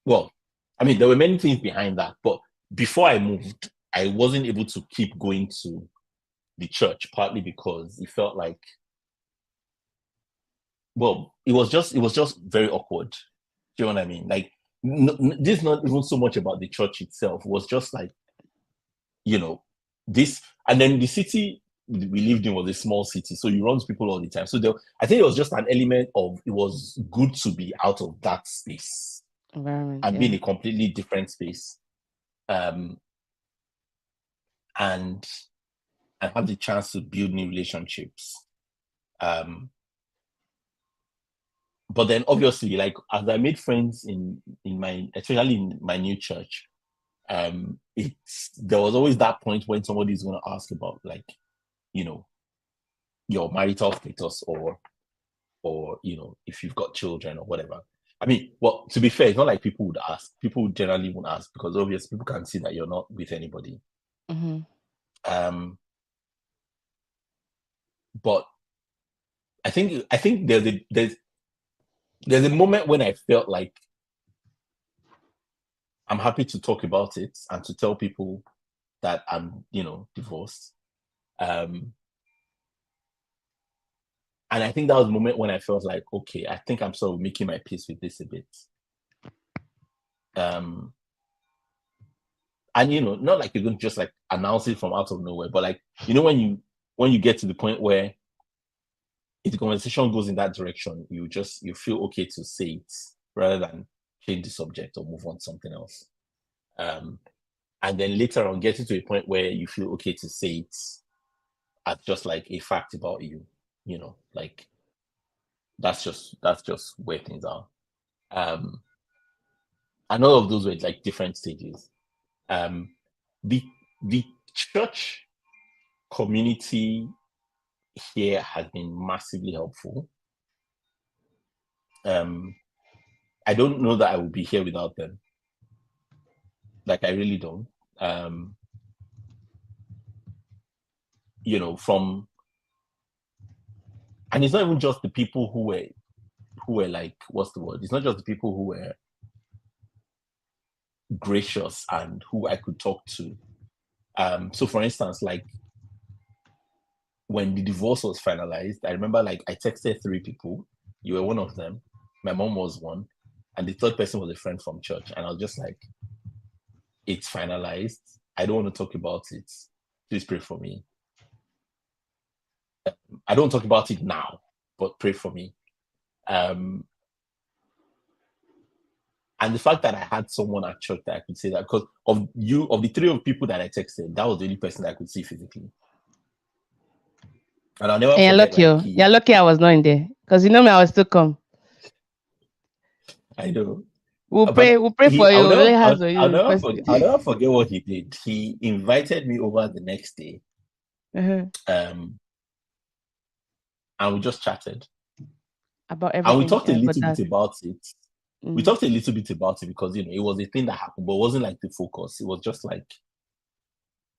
well, I mean, there were many things behind that, but before I moved, I wasn't able to keep going to the church, partly because it felt like, well, it was just very awkward. Do you know what I mean? Like, this is not even so much about the church itself. It was just like, this, and then the city we lived in was a small city, so you run to people all the time. So I think it was just an element of, it was good to be out of that space Environment, and be in a completely different space, and have the chance to build new relationships. But then obviously, like, as I made friends especially in my new church, there was always that point when somebody's going to ask about, like, your marital status, or if you've got children or whatever. I mean, well, to be fair, it's not like people would ask. People generally won't ask because obviously people can see that you're not with anybody. But I think there's a moment when I felt like I'm happy to talk about it and to tell people that I'm, divorced. And I think that was the moment when I felt like, okay, I think I'm sort of making my peace with this a bit. And not like you're going to just like announce it from out of nowhere, but like, when you get to the point where if the conversation goes in that direction, you feel okay to say it rather than change the subject or move on to something else. And then later on, getting to a point where you feel okay to say it as just like a fact about you, like, that's just where things are. And all of those were like different stages. The church community here has been massively helpful. I don't know that I would be here without them. Like, I really don't. from, and it's not even just the people who were like, what's the word? It's not just the people who were gracious and who I could talk to. So for instance, like when the divorce was finalized, I remember like I texted 3 people. You were one of them. My mom was one. And the third person was a friend from church. And I was just like, it's finalized. I don't want to talk about it. Please pray for me. I don't talk about it now, but pray for me. And the fact that I had someone at church that I could say that, because of the 3 people that I texted, that was the only person I could see physically. And I'll never And you're forget, lucky, like, you're lucky I was not in there. Because you know me, I will still come. I know. We'll pray for you. We'll lay hands on I'll you. never forget, I'll never forget what he did. He invited me over the next day, Uh-huh. and we just chatted. About And we everything. talked a Yeah, but little bit about it. We mm. talked a little bit about it because, it was a thing that happened, but it wasn't like the focus. It was just like,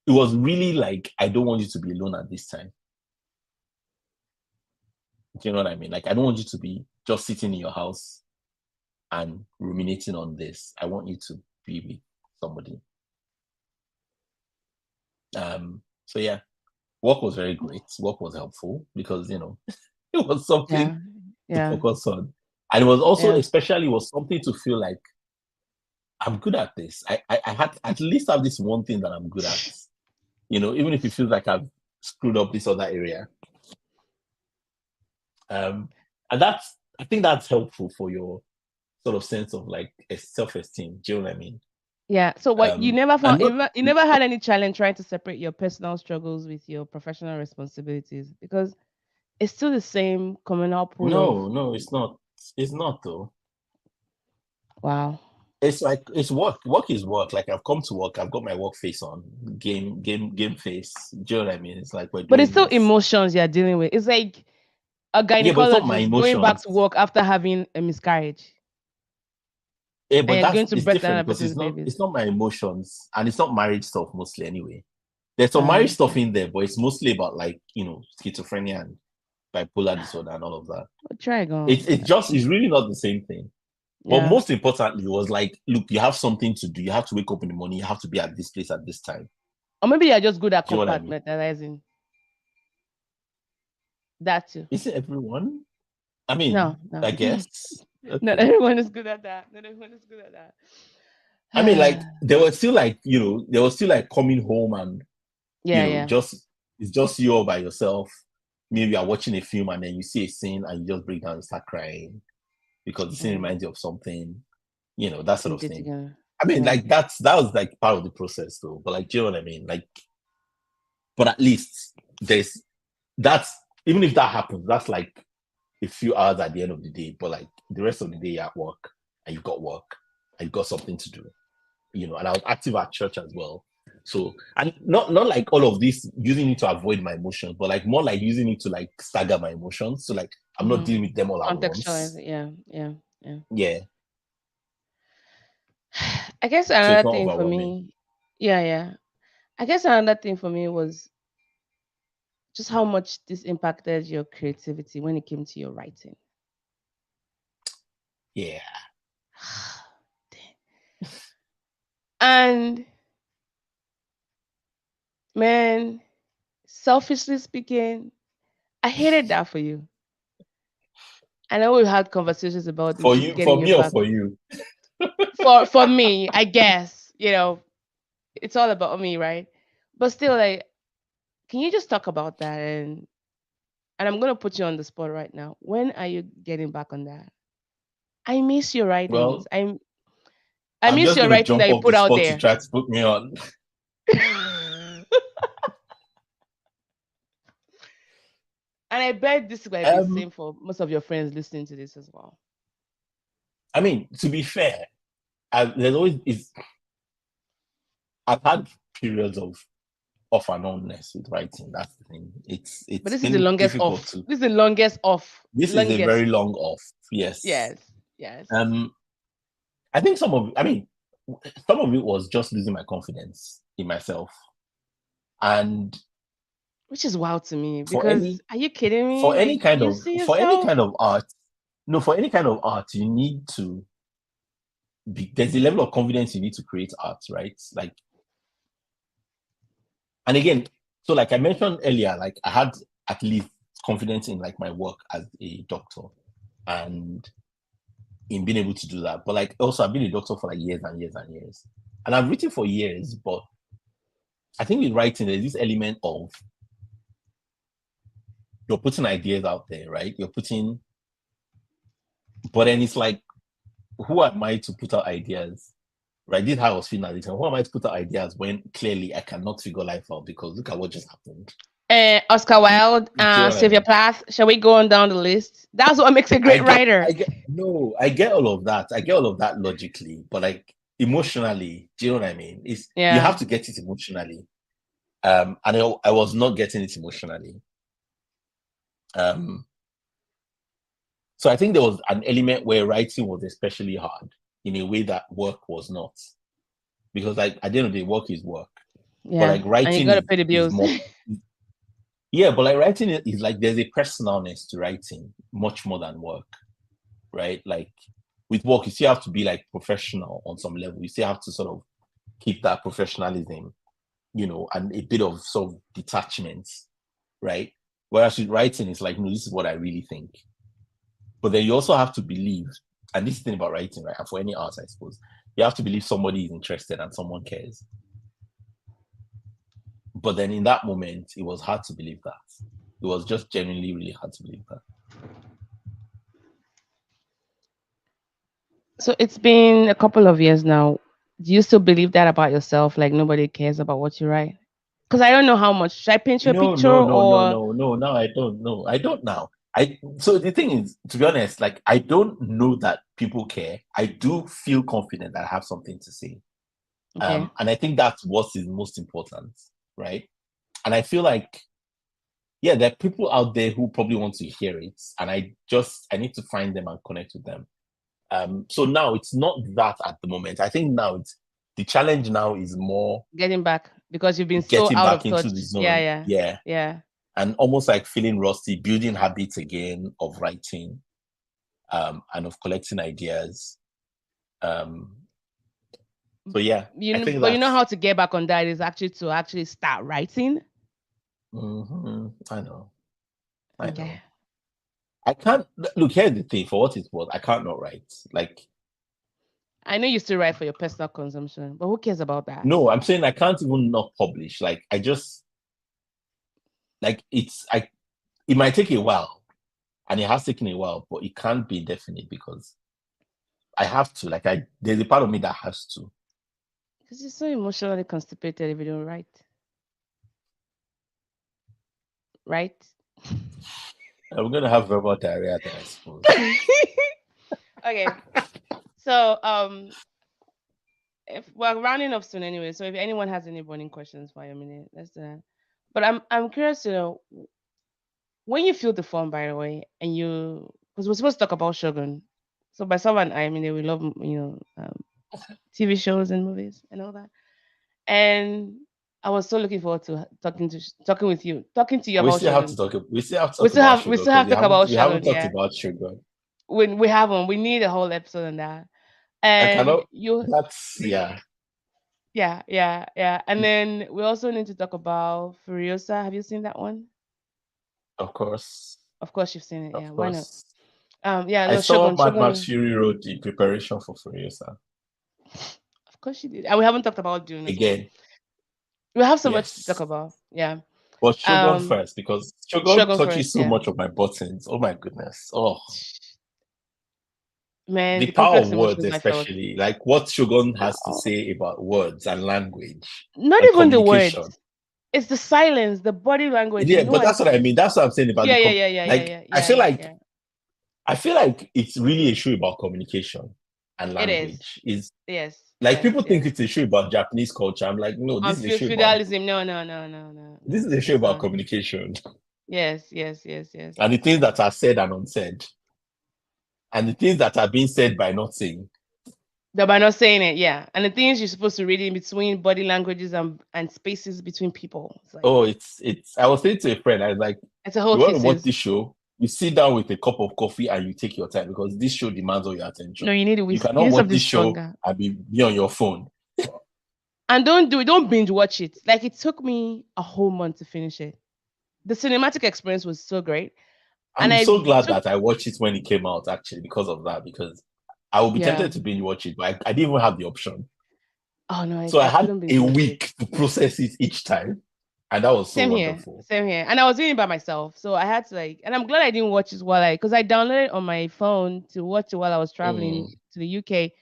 it was really like, I don't want you to be alone at this time. Do you know what I mean? Like, I don't want you to be just sitting in your house and ruminating on this. I want you to be with somebody. So yeah, work was very great. Work was helpful because, it was something to Yeah. focus on. And it was also, Yeah. especially, was something to feel like I'm good at this. I had at least have this one thing that I'm good at. Even if it feels like I've screwed up this other area. And I think that's helpful for your sort of sense of like a self-esteem. Do you know what I mean? Yeah. So what you never And found not you never had any challenge trying to separate your personal struggles with your professional responsibilities because it's still the same communal pool of no, it's not. It's not though. wow. It's like it's work. Work is work. Like I've come to work, I've got my work face on, game face. Do you know what I mean? It's like we're But it's doing still this. emotions you're dealing with. It's like a Yeah, but it's not my gynecologist going back emotions. to work after having a miscarriage Yeah, and but you're going to it's birth different another because person's it's babies. not my emotions and it's not marriage stuff mostly anyway. There's some marriage stuff Okay. in there, but it's mostly about like, schizophrenia and bipolar disorder and all of that. Well, try It's again. it's just it's really not the same thing. But Yeah. most importantly, it was like, look, you have something to do. You have to wake up in the morning. You have to be at this place at this time. Or maybe you're just good at Do you know what I mean? compartmentalizing. That too. Is it everyone? I No, mean, no. I guess. Not Okay. everyone is good at that. Not everyone is good at I mean, like that. there was still like, there was still like coming home and, Yeah, yeah. just it's just you all by yourself. Maybe you're watching a film and then you see a scene and you just break down and start crying because the scene Mm. reminds you of something, that sort You of did thing. together. I mean, Yeah. like that was like part of the process though. But like, do you know what I mean? Like, but at least there's that's even if that happens, that's like a few hours at the end of the day. But like the rest of the day, you're at work and you've got work and you've got something to do, and I was active at church as well. So, and not like all of this using it to avoid my emotions, but like more like using it to like stagger my emotions. So like I'm not dealing Mm-hmm. with them all at Contextualize once. it. Yeah, yeah, yeah. Yeah. I guess So it's another not thing for overwhelming. me, yeah, yeah. I guess another thing for me was just how much this impacted your creativity when it came to your writing. Yeah. And man, selfishly speaking, I hated that for you. I know we had conversations about we For should be you, getting for you me or back. for you? For me, I guess, it's all about me, right? But still, like, can you just talk about that and I'm gonna put you on the spot right now. When are you getting back on that? I miss your writings. Well, I I'm miss just your gonna writing that jump you off put the out spot to there. try to put me on. And I bet this might be the Um, same for most of your friends listening to this as well. I mean, to be fair, there's always is I've had periods of off and onness with writing. That's the thing. But It's this is the been longest difficult off. to. This is the longest off. This is a Longest. very long off. Yes. Yes. Yes. Um, I think some of it was just losing my confidence. in myself. And Which is wild to me for because any are you kidding for me? any Like kind you of see for any yourself? kind of art, no, for any kind of art, you need to be, there's a level of confidence you need to create art, right? Like, and again, so like I mentioned earlier, like I had at least confidence in like my work as a doctor and in being able to do that. But like also I've been a doctor for like years and years and years. And I've written for years, but I think with writing, there's this element of you're putting ideas out there, right? But then it's like, who am I to put out ideas? Right? This is how I was feeling at the time. Who am I to put out ideas when clearly I cannot figure life out because look at what just happened. Oscar Wilde, Do you know what I Sylvia mean? Plath. Shall we go on down the list? That's what makes a I great get, writer. I get, no, I get all of that. I get all of that logically, but like emotionally, do you know what I mean? It's you Yeah. have to get it emotionally. And I was not getting it emotionally. Um, so I think there was an element where writing was especially hard in a way that work was not, because like at the end of the day, work is work, but Yeah. like And you writing gotta pay the is bills. more. Yeah, but like writing is like there's a personalness to writing much more than work, right? Like with work, you still have to be like professional on some level. You still have to sort of keep that professionalism, and a bit of sort of detachment, right? Whereas with writing, it's like, no, this is what I really think. But then you also have to believe, and this is the thing about writing, right? And for any art, I suppose, you have to believe somebody is interested and someone cares. But then in that moment, it was hard to believe that. It was just genuinely really hard to believe that. So it's been a couple of years now. Do you still believe that about yourself? Like nobody cares about what you write? Because I don't know how much. Should I paint you a No, picture no, no, no, or no, no. Now I don't know. I don't now. So the thing is, to be honest, like I don't know that people care. I do feel confident that I have something to say. okay? And I think that's what is most important, right? And I feel like, yeah, there are people out there who probably want to hear it, and I need to find them and connect with them. So now it's not that at the moment. I think now it's the challenge now is more Getting back because you've been so getting out back of into the touch. Yeah, zone. yeah, Yeah. yeah. And almost like feeling rusty, building habits again of writing, and of collecting ideas. Um, so yeah, You I know, think but you know that's. how to get back on that is actually to actually start writing. I know, I Okay. know. I can't look. Here's the thing: for what it's worth, I can't not write. Like, I know you still write for your personal consumption, but who cares about that? no, I'm saying I can't even not publish. Like, I just like it's. It might take a while, and it has taken a while, but it can't be indefinite because I have to. Like, there's a part of me that has to. Because you're so emotionally constipated if you don't write. Right? I'm gonna have verbal diarrhea then, I suppose. Okay. So if we're rounding up soon anyway, so if anyone has any burning questions for a minute, let's do that. But I'm curious to know when you feel the form, by the way, and you because we're supposed to talk about Shogun. So by someone I mean we love TV shows and movies and all that. And I was so looking forward to talking with you, talking to you We about still have to Shogun. talk. We still have to talk about We sugar still because have to talk about we haven't Shogun, talked yeah. about sugar. When we have one, we need a whole episode on that. I And cannot. you That's yeah. yeah, yeah, yeah. And then we also need to talk about Furiosa. Have you seen that one? Of course, Of course you've seen it, of yeah. Why not? course. Yeah, I no, saw Shogun, Mad Max Shogun. Fury Road in preparation for Furiosa. Of course you did. And we haven't talked about Dune as well. Again, We have so much to talk yes. about. Yeah. But Shogun Um first because Shogun Shogun touches first, so yeah. much of my buttons. Oh my goodness. Oh, Man, the the power of complex words, emotions I felt. especially like what Shogun has to Oh, say about words and language not and even the communication. words. It's the silence, the body language. You Yeah, know, but that's what I mean. That's what I'm saying about yeah, yeah, yeah, yeah, yeah, like. yeah, yeah, yeah, yeah. I feel like it's really a show about communication and It is. language. Is Yes, like yes, people think yes. it's a show about Japanese culture. I'm like, no, On this is a show about feudalism. No, no, no, no, no, this no. is a show It's about not. communication Yes, yes, yes, yes. and the things that are said and unsaid, and the things that are being said by not saying. That by not saying it, yeah. And the things you're supposed to read in between body languages and spaces between people. It's like Oh, it's. I was saying to a friend, I was like, it's a whole you want to watch kisses. this show? You sit down with a cup of coffee and you take your time because this show demands all your attention. No, you need to You you cannot need watch something this show stronger. and be on your phone. And don't do it, don't binge watch it. Like it took me a whole month to finish it. The cinematic experience was so great. And I'm so I glad took that I watched it when it came out, actually, because of that. Because I would be yeah. tempted to binge watch it, but I didn't even have the option. Oh no, So I I had couldn't a binge watch it. week to process it each time, and that was so Same here. wonderful. Same here. And I was doing it by myself. So I had to like and I'm glad I didn't watch it while because I downloaded it on my phone to watch it while I was traveling Mm. to the UK.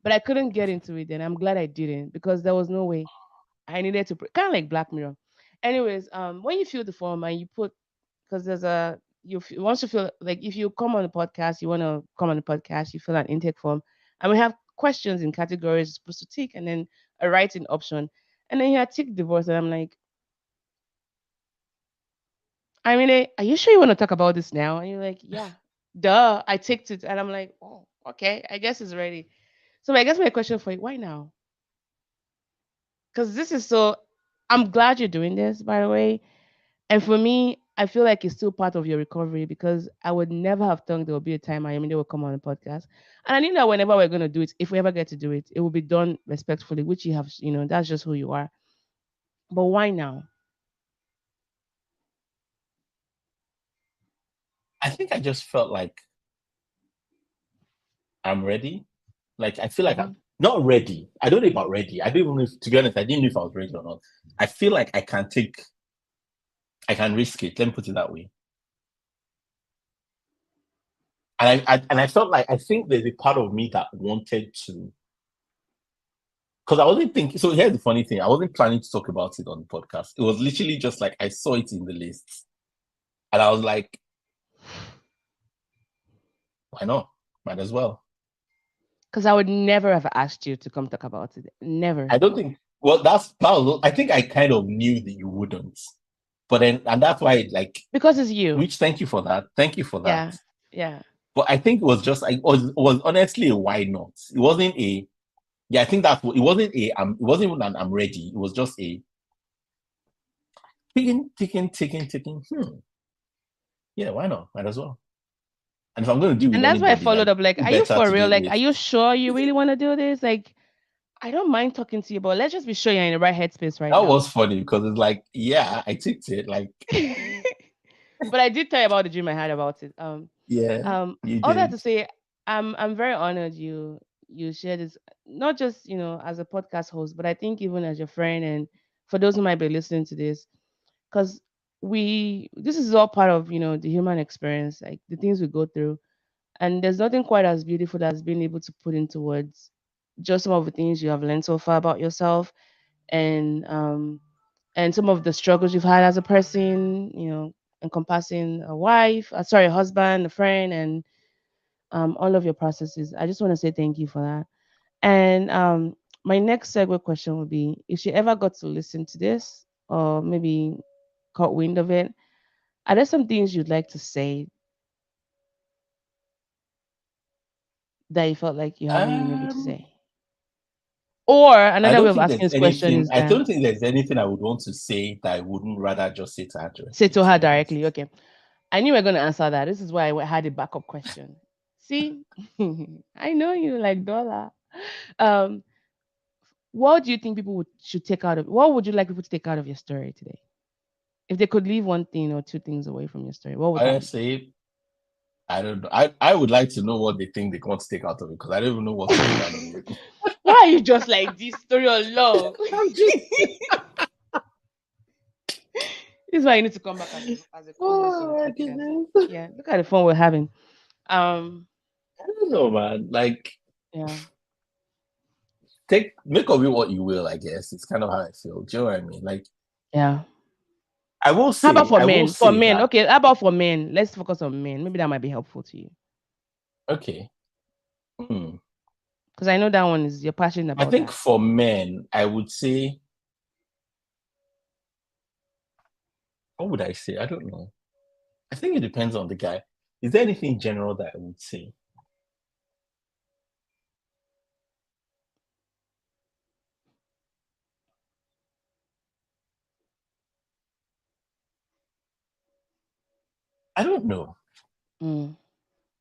But I couldn't get into it then. I'm glad I didn't because there was no way. I needed to kind of like Black Mirror. Anyways, when you fill the form and you put because there's a once you feel like if you come on the podcast, you want to come on the podcast, you fill an intake form, and we have questions in categories you're supposed to tick, and then a writing option, and then you had tick divorce, and I'm like, I mean, are you sure you want to talk about this now? And you're like, yeah, duh, I ticked it, and I'm like, oh, okay, I guess it's ready. So I guess my question for you, why now? Because this is so. I'm glad you're doing this, by the way. And for me, I feel like it's still part of your recovery because I would never have thought there would be a time I mean they will come on the podcast. And I knew that whenever we're gonna do it, if we ever get to do it, it will be done respectfully, which you have, that's just who you are. But why now? I think I just felt like I'm ready. Like I feel like Hmm. I'm not ready. I don't know about ready. I don't even know if, to be honest, I didn't know if I was ready or not. I feel like I can risk it. Let me put it that way. And I felt like I think there's a part of me that wanted to, because I wasn't thinking. So here's the funny thing: I wasn't planning to talk about it on the podcast. It was literally just like I saw it in the list, and I was like, why not? Might as well. Because I would never have asked you to come talk about it. I Never. don't think. Well, I think I kind of knew that you wouldn't, but then and that's why like, Because it's you. which thank you for that. Thank you for that. Yeah. Yeah. But I think it was just was honestly a why not. It wasn't a yeah. I think that's what it wasn't a it wasn't even an I'm ready. It was just a ticking. Yeah, why not? Might as well. And if I'm going to deal with And that's why I anybody, followed like up like, who are you better for to do real? it Like, are with? you sure you really want to do this? Like, I don't mind talking to you, but let's just be sure you're in the right headspace right That now. was funny because it's like, yeah, I ticked it. Like, But I did tell you about the dream I had about it. yeah, you All that did. to say, I'm very honored you share this not just as a podcast host, but I think even as your friend and for those who might be listening to this, because we this is all part of the human experience, like the things we go through, and there's nothing quite as beautiful as being able to put into words just some of the things you have learned so far about yourself and some of the struggles you've had as a person, encompassing a wife, sorry, a husband, a friend, and all of your processes. I just want to say thank you for that. And my next segue question would be if she ever got to listen to this or maybe caught wind of it, are there some things you'd like to say that you felt like you haven't been able to Um, say? Or I another way don't of think asking there's this question anything. is I that don't think there's anything I would want to say that I wouldn't rather just say to her say directly. to To her be honest. directly. Okay. I knew we were going to answer that. This is why I had a backup question. See, I know you like dollar. Um, what do you think people should take out of? What would you like people to take out of your story today? If they could leave one thing or two things away from your story, what would that be? Honestly, I don't know. I would like to know what they think they want to take out of it because I don't even know what to take out of it. Why are you just like this story of love? I'm just. This is why you need to come back as a co-host on the Oh my podcast. goodness. Yeah, look at the fun we're having. Um, I don't know, man. Like, yeah, make of it what you will. I guess it's kind of how I feel. Do you know what I mean? Like, yeah. I will How about say, for I will men? For say men, that. okay. How about for men? Let's focus on men. Maybe that might be helpful to you Okay. Hmm. because I know that one is you're passionate I about think that. for men, I would say, what would I say? I don't know. I think it depends on the guy. Is there anything general that I would say? I don't know. Mm.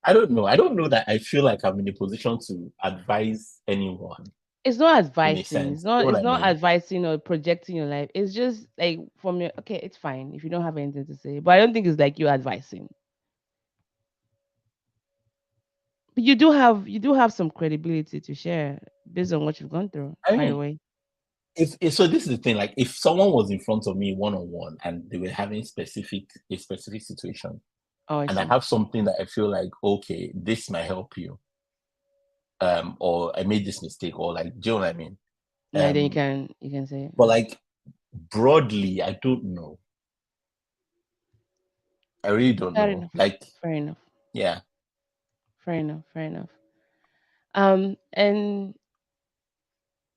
I don't know. I don't know that I feel like I'm in a position to advise anyone It's not in a advising. It's sense. not. You know what It's I not mean? advising or projecting your life. It's just like from your. Okay, it's fine if you don't have anything to say. But I don't think it's like you advising. But you do have some credibility to share based on what you've gone through. I By the mean, way. if so, this is the thing. Like, if someone was in front of me one on one and they were having a specific situation, Oh, I and I see. have something that I feel like, okay, this might help you, or I made this mistake, or like, do you know what I mean? Now then Um, you can say but like broadly, I don't know. I really don't fair know. enough. Like, Fair enough. yeah. Fair enough. Fair enough. And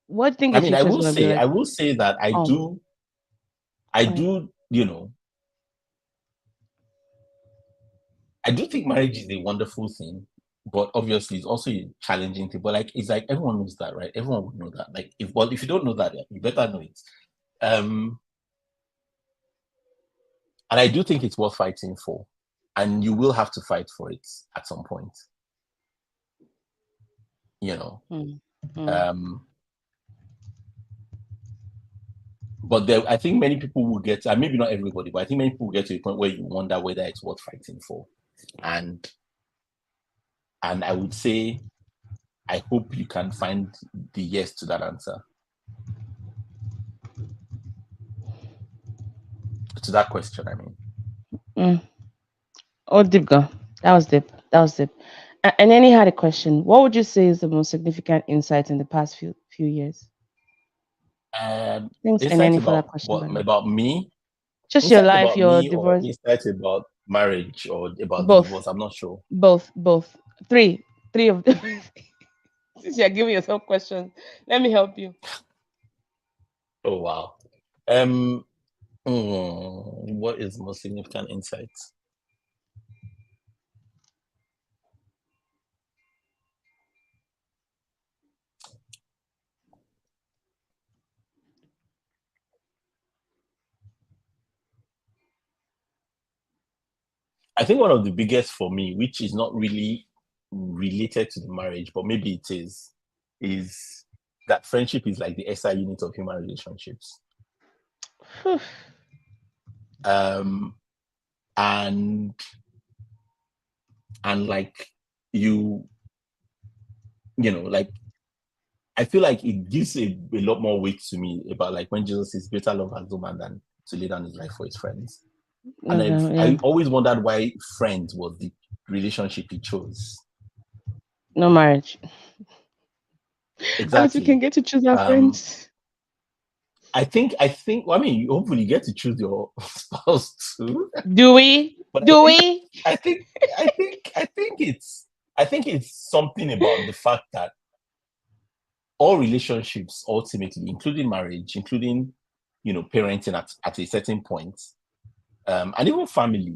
what do you think I the mean, future is gonna be like? I will say that Oh, I go ahead. do, I do think marriage is a wonderful thing, but obviously it's also a challenging thing. But like, it's like everyone knows that, right? Everyone would know that. Like, if you don't know that, you better know it. Um, and I do think it's worth fighting for, and you will have to fight for it at some point. You know, Hmm. Hmm. um, but there, I think many people will get, and maybe not everybody, but I think many people will get to a point where you wonder whether it's worth fighting for, and I would say I hope you can find the yes to that answer, to that question. I mean, Mm. Oh, deep go. That was deep. That was deep. And then he had a question. What would you say is the most significant insight in the past few years? Thanks. And insights any further about question, by what the way. about me, Just your insights life, about your me, or divorce, insights about marriage or about the both, divorce. I'm not sure. both. Three of them. Since you're giving yourself questions, let me help you. Oh wow. Um, what is most significant insights? I think one of the biggest for me, which is not really related to the marriage, but maybe it is that friendship is like the SI unit of human relationships. Phew. Um, and like you, like I feel like it gives a lot more weight to me about like when Jesus says, "Better love has no man than to lay down his life for his friends." And Okay, yeah. I always wondered why friends was the relationship he chose. No marriage. At least we can Exactly. get to choose our Um, friends. I think. Well, I mean, hopefully, you get to choose your spouse too. Do we? But Do we? I think, I think it's something about the fact that all relationships ultimately, including marriage, including parenting at a certain point, and even family,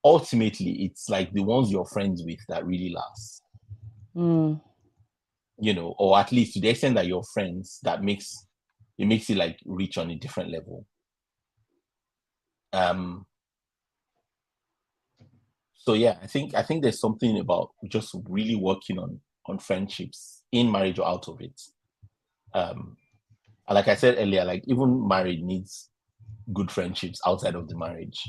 ultimately, it's like the ones you're friends with that really last. Mm. Or at least to the extent that you're friends, that makes it like reach on a different level. Um, so yeah, I think there's something about just really working on friendships in marriage or out of it. Um, and like I said earlier, like even marriage needs good friendships outside of the marriage,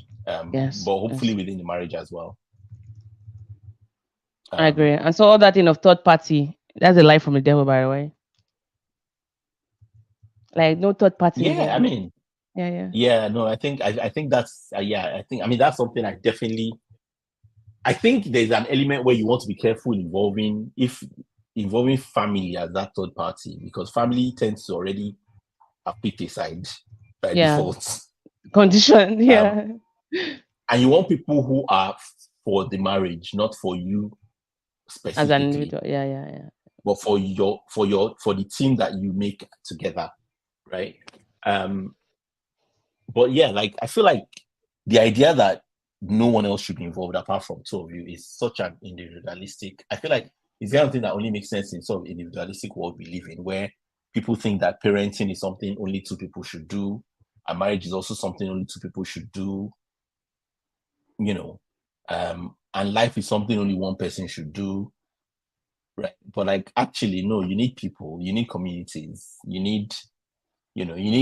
Yes, but hopefully yes. within the marriage as well. I agree. Um, And so all that thing of third party, that's a lie from the devil, by the way. Like no third party yeah, I involved. mean, Yeah, yeah. yeah, no, I think that's yeah, I mean that's something I think there's an element where you want to be careful involving family as that third party, because family tends to already have picked a side by Yeah. default. Condition. Um, Yeah. and you want people who are for the marriage, not for you As an specifically, individual. Yeah, yeah, yeah. but for the team that you make together, right? Um, but yeah, like I feel like the idea that no one else should be involved apart from two of you is such an individualistic. I feel like it's the kind of thing that only makes sense in sort of individualistic world we live in, where people think that parenting is something only two people should do, and marriage is also something only two people should do. You know, and life is something only one person should do, right? But like actually, no, you need people, you need communities, you need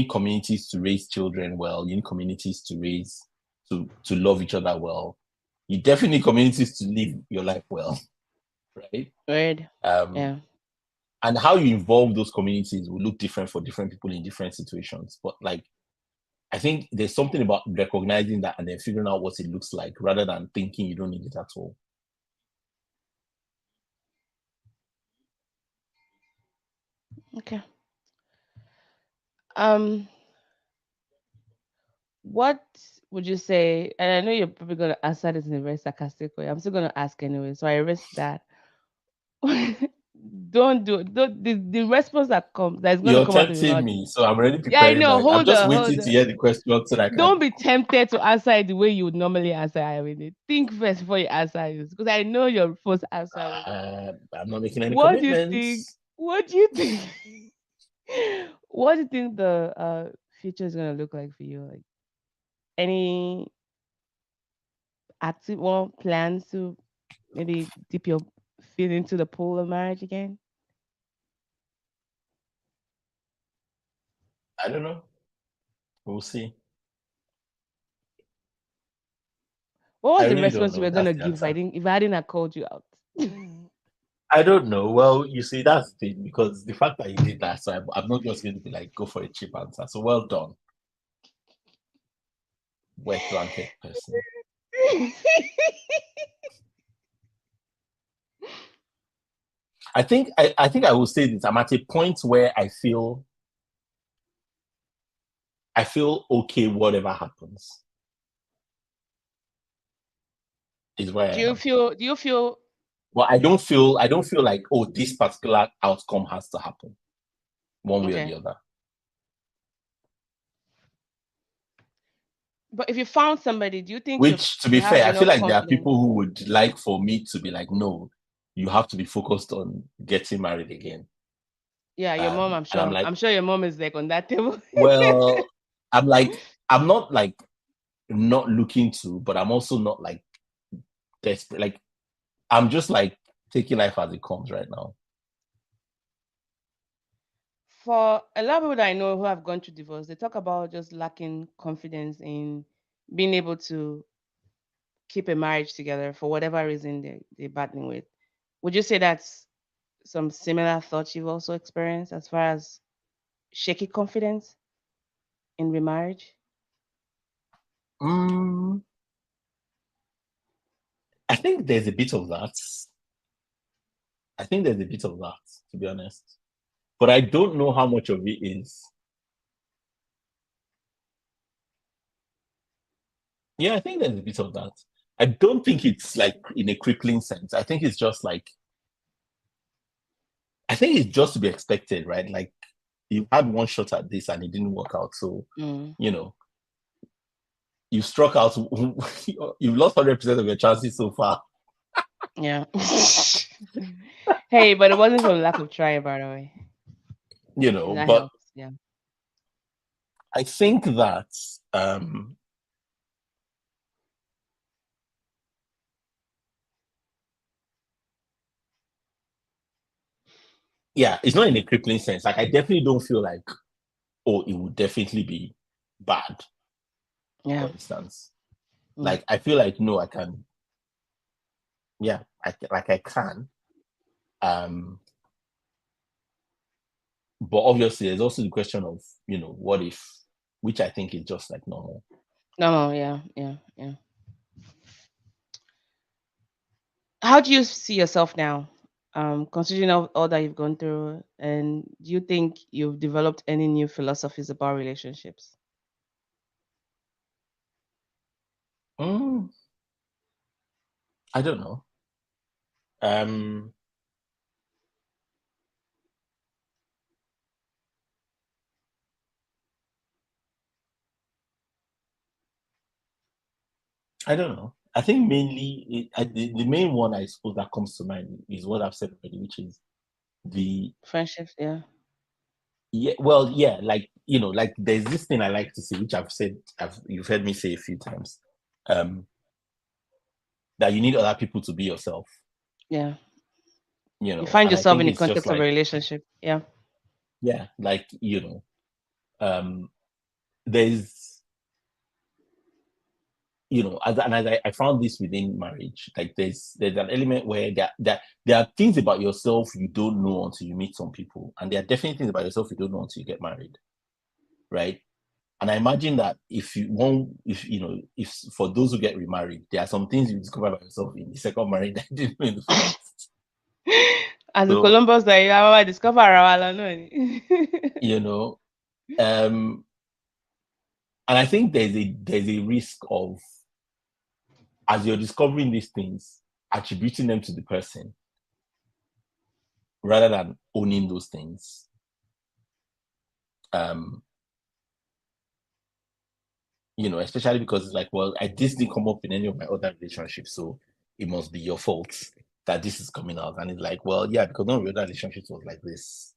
communities to raise children well, you need communities to raise to love each other well. You definitely need communities to live your life well, right? Right. Um, Yeah. and how you involve those communities will look different for different people in different situations. But like I think there's something about recognizing that and then figuring out what it looks like rather than thinking you don't need it at all. Okay. Um, what would you say? And I know you're probably gonna answer this in a very sarcastic way. I'm still gonna ask anyway, so I risk that. Don't the response that comes that is gonna You're come out of your tempting mouth. me, so I'm already Yeah, I preparing know. that. I'm Hold just on, waiting hold to on. hear the question so that I can. Don't be tempted to answer it the way you would normally answer I mean, think first before you answer it. Because I know your first answer will be I'm not making any what do you think? commitments. What do you think? What do you think the future is gonna look like for you? Like any active well plans to maybe dip your feet into the pool of marriage again? I don't know. We'll see. What I was the really don't response you know. were That's gonna the give answer. if I didn't have called you out? I don't know. Well, you see, that's the thing because the fact that you did that, so I'm not just going to be like go for a cheap answer. So well done, wet blanket person. I think I will say this. I'm at a point where I feel okay whatever happens is where I am. Do you feel But I don't feel like oh this particular outcome has to happen one way or the okay? other. But if you found somebody, do you think Which to you be have fair, I feel enough like there are confidence? people who would like for me to be like, no, you have to be focused on getting married again. Yeah, your mom, And I'm like, I'm sure your mom is like on that table. well, I'm like, I'm not like not looking to, but I'm also not like desperate. Like I'm just like taking life as it comes right now. For a lot of people that I know who have gone through divorce, they talk about just lacking confidence in being able to keep a marriage together for whatever reason they're battling with. Would you say that's some similar thoughts you've also experienced as far as shaky confidence in remarriage? Mm, I think there's a bit of that. I think there's a bit of that, to be honest. But I don't know how much of it is. Yeah, I think there's a bit of that. I don't think it's like in a crippling sense. I think it's just like I think it's just to be expected, right? Like you had one shot at this and it didn't work out. So, Mm, you know, you struck out, you've lost 100% of your chances so far, yeah. Hey, but it wasn't from lack of trying, by the way. you And know. that But helps. Yeah. I think that, um, yeah, it's not in a crippling sense. Like I definitely don't feel like, oh, it would definitely be bad, Yeah. for instance. Mm. Like I feel like, no, I can, yeah, like I can. Um, but obviously there's also the question of, what if, which I think is just like normal. No, yeah, yeah, yeah. How do you see yourself now? Considering all that you've gone through, and do you think you've developed any new philosophies about relationships? Mm, I don't know. Um, I don't know. I think mainly the main one I suppose that comes to mind is what I've said already, which is the Friendships, yeah. yeah, well, yeah, like like there's this thing I like to say, which I've said, you've heard me say a few times. Um, that you need other people to be yourself, Yeah. You find and I yourself think in the it's just context of a like, relationship. Yeah. yeah, like, um, there's, as I found this within marriage, like there's an element where there are things about yourself you don't know until you meet some people, and there are definitely things about yourself you don't know until you get married, right? And I imagine that if for those who get remarried, there are some things you discover about yourself in the second marriage that you didn't know in the first. As a So, Columbus, that you have discover Arawala, you know, um, and I think there's a risk of, as you're discovering these things, attributing them to the person rather than owning those things. Um, especially because it's like, well, this didn't come up in any of my other relationships, so it must be your fault that this is coming out. And it's like, well, yeah, because none of your other relationships was like this.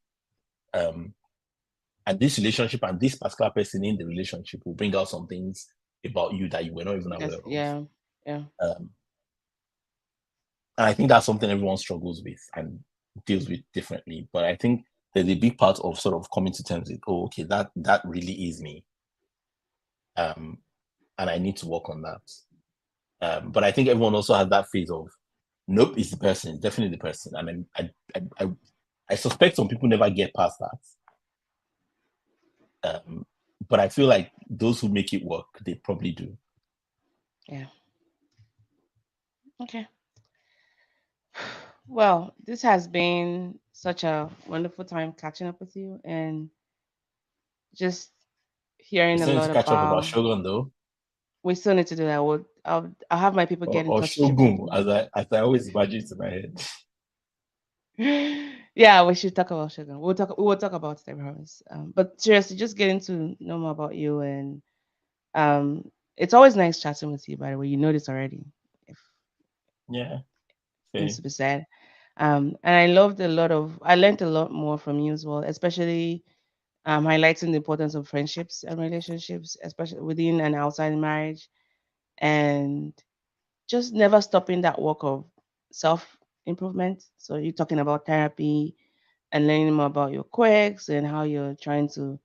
And this relationship and this particular person in the relationship will bring out some things about you that you were not even aware Yes. of. Yeah. Yeah. Um, and I think that's something everyone struggles with and deals with differently. But I think there's a big part of sort of coming to terms with, oh, okay, that really is me. And I need to work on that. But I think everyone also has that phase of, nope, it's the person, it's definitely the person. And then I suspect some people never get past that. But I feel like those who make it work, they probably do. Yeah. Okay. Well, this has been such a wonderful time catching up with you and just We hearing a still need to lot catch up about about. Shogun though, We still need to do that. I'll have my people get in or touch with you Shogun, before. as I always imagine it in my head. Yeah, we should talk about sugar. We will talk about it, I promise. But seriously, just getting to know more about you, and it's always nice chatting with you. By the way, you know this already. If Yeah, it needs okay. to be said. And I learned a lot more from you as well, especially highlighting the importance of friendships and relationships, especially within and outside marriage, and just never stopping that work of self improvement. So you're talking about therapy and learning more about your quirks and how you're trying to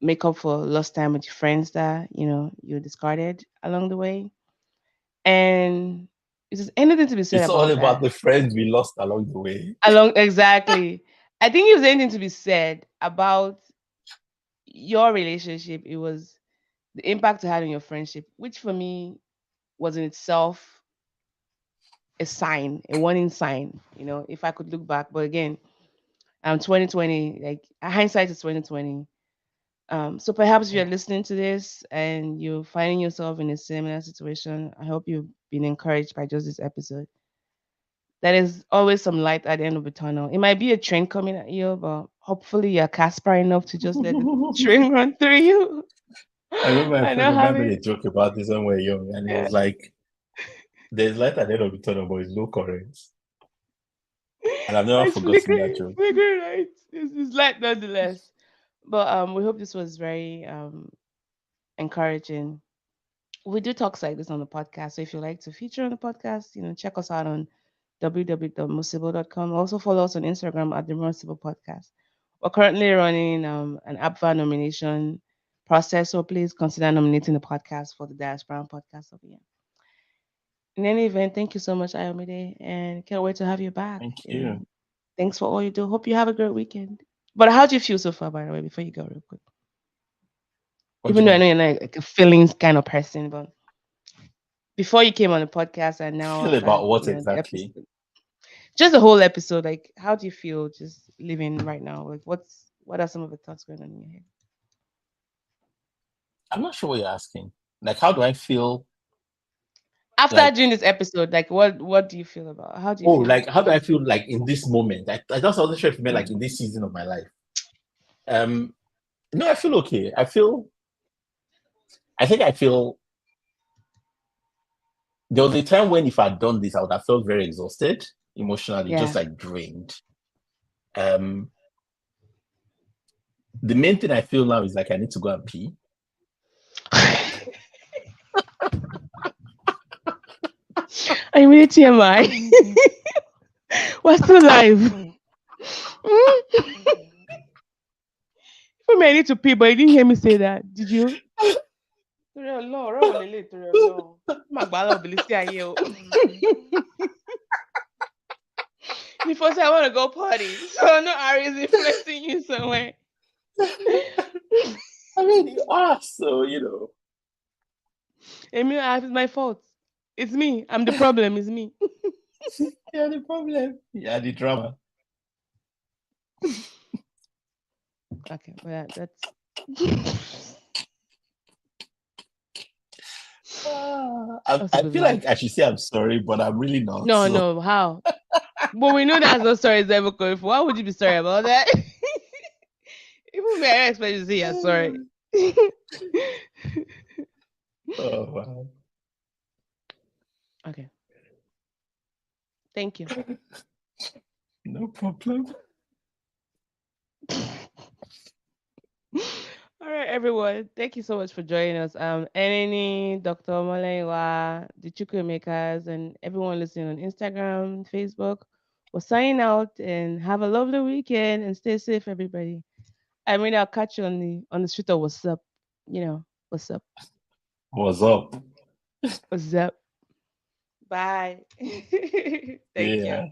make up for lost time with your friends that you discarded along the way. And is there anything to be said It's all about about that? the friends we lost along the way. Along exactly. I think if there's anything to be said about your relationship, it was the impact it had on your friendship, which for me was in itself a sign, a warning sign. If I could look back, but again, 2020, like hindsight is 2020. So perhaps if you're listening to this and you're finding yourself in a similar situation, I hope you've been encouraged by just this episode. There is always some light at the end of the tunnel. It might be a train coming at you, but hopefully you're Casper enough to just let the train run through you. I remember my I friend know of mine how made it. a joke about this when we were young, and it Yeah. was like, there's light at the end of the tunnel, but it's no current. And I've never It's forgotten that flickering, joke. flickering, right? It's light nonetheless. But we hope this was very encouraging. We do talks like this on the podcast. So if you like to feature on the podcast, check us out on www.musible.com. Also follow us on Instagram at the Musible Podcast. We're currently running an APVA nomination process, so please consider nominating the podcast for the Diaspora Podcast of the year. In any event, thank you so much, Ayomide, and can't wait to have you back. Thank you. And thanks for all you do. Hope you have a great weekend. But how do you feel so far, by the way, before you go, real quick? What do Even you though I mean? know you're not like a feelings kind of person, but before you came on the podcast and now Feel after about what the exactly? episode, just the whole episode, like how do you feel just living right now? Like what are some of the thoughts going on in your head I'm not sure what you're asking. Like, how do I feel? after Like, doing this episode? Like what do you feel about? How do you oh, feel like, about how do I everything? feel like in this moment? I just wasn't sure if you meant Yeah. like in this season of my life. Um, no, I feel okay. I think I feel there was a time when if I'd done this, I would have felt very exhausted emotionally, just Yeah. like drained. Um, the main thing I feel now is like I need to go and pee. I mean, TMI. We're still live. Mm. For me, I need to pee, but you didn't hear me say that. Did you? Torí Ọlọ́run, ọ̀rọ̀ wo lélẹ̀ torí Ọlọ́run? Má gbà á lọ́wọ́ bìlí sí ayé o. Before say I want to go party, so no Ari is influencing you somewhere. I mean, you are, so, you know. I mean, it's my fault. It's me. I'm the problem. It's me. Yeah, the problem. Yeah, the drama. Okay, well, that's. I feel like I should say I'm sorry, but I'm really not. No, So. no, how? But we know that's no stories ever going for. Why would you be sorry about that? Even me, I don't expect you to say you're sorry. Oh, wow. Okay. Thank you. No problem. All right, everyone. Thank you so much for joining us. Eneni, Dr. Molewa, the Chukwu Makers, and everyone listening on Instagram, Facebook. We're signing out and have a lovely weekend and stay safe, everybody. I mean, I'll catch you on the street of what's up. You know, what's up? What's up? What's up? Bye. Thank you. Yeah.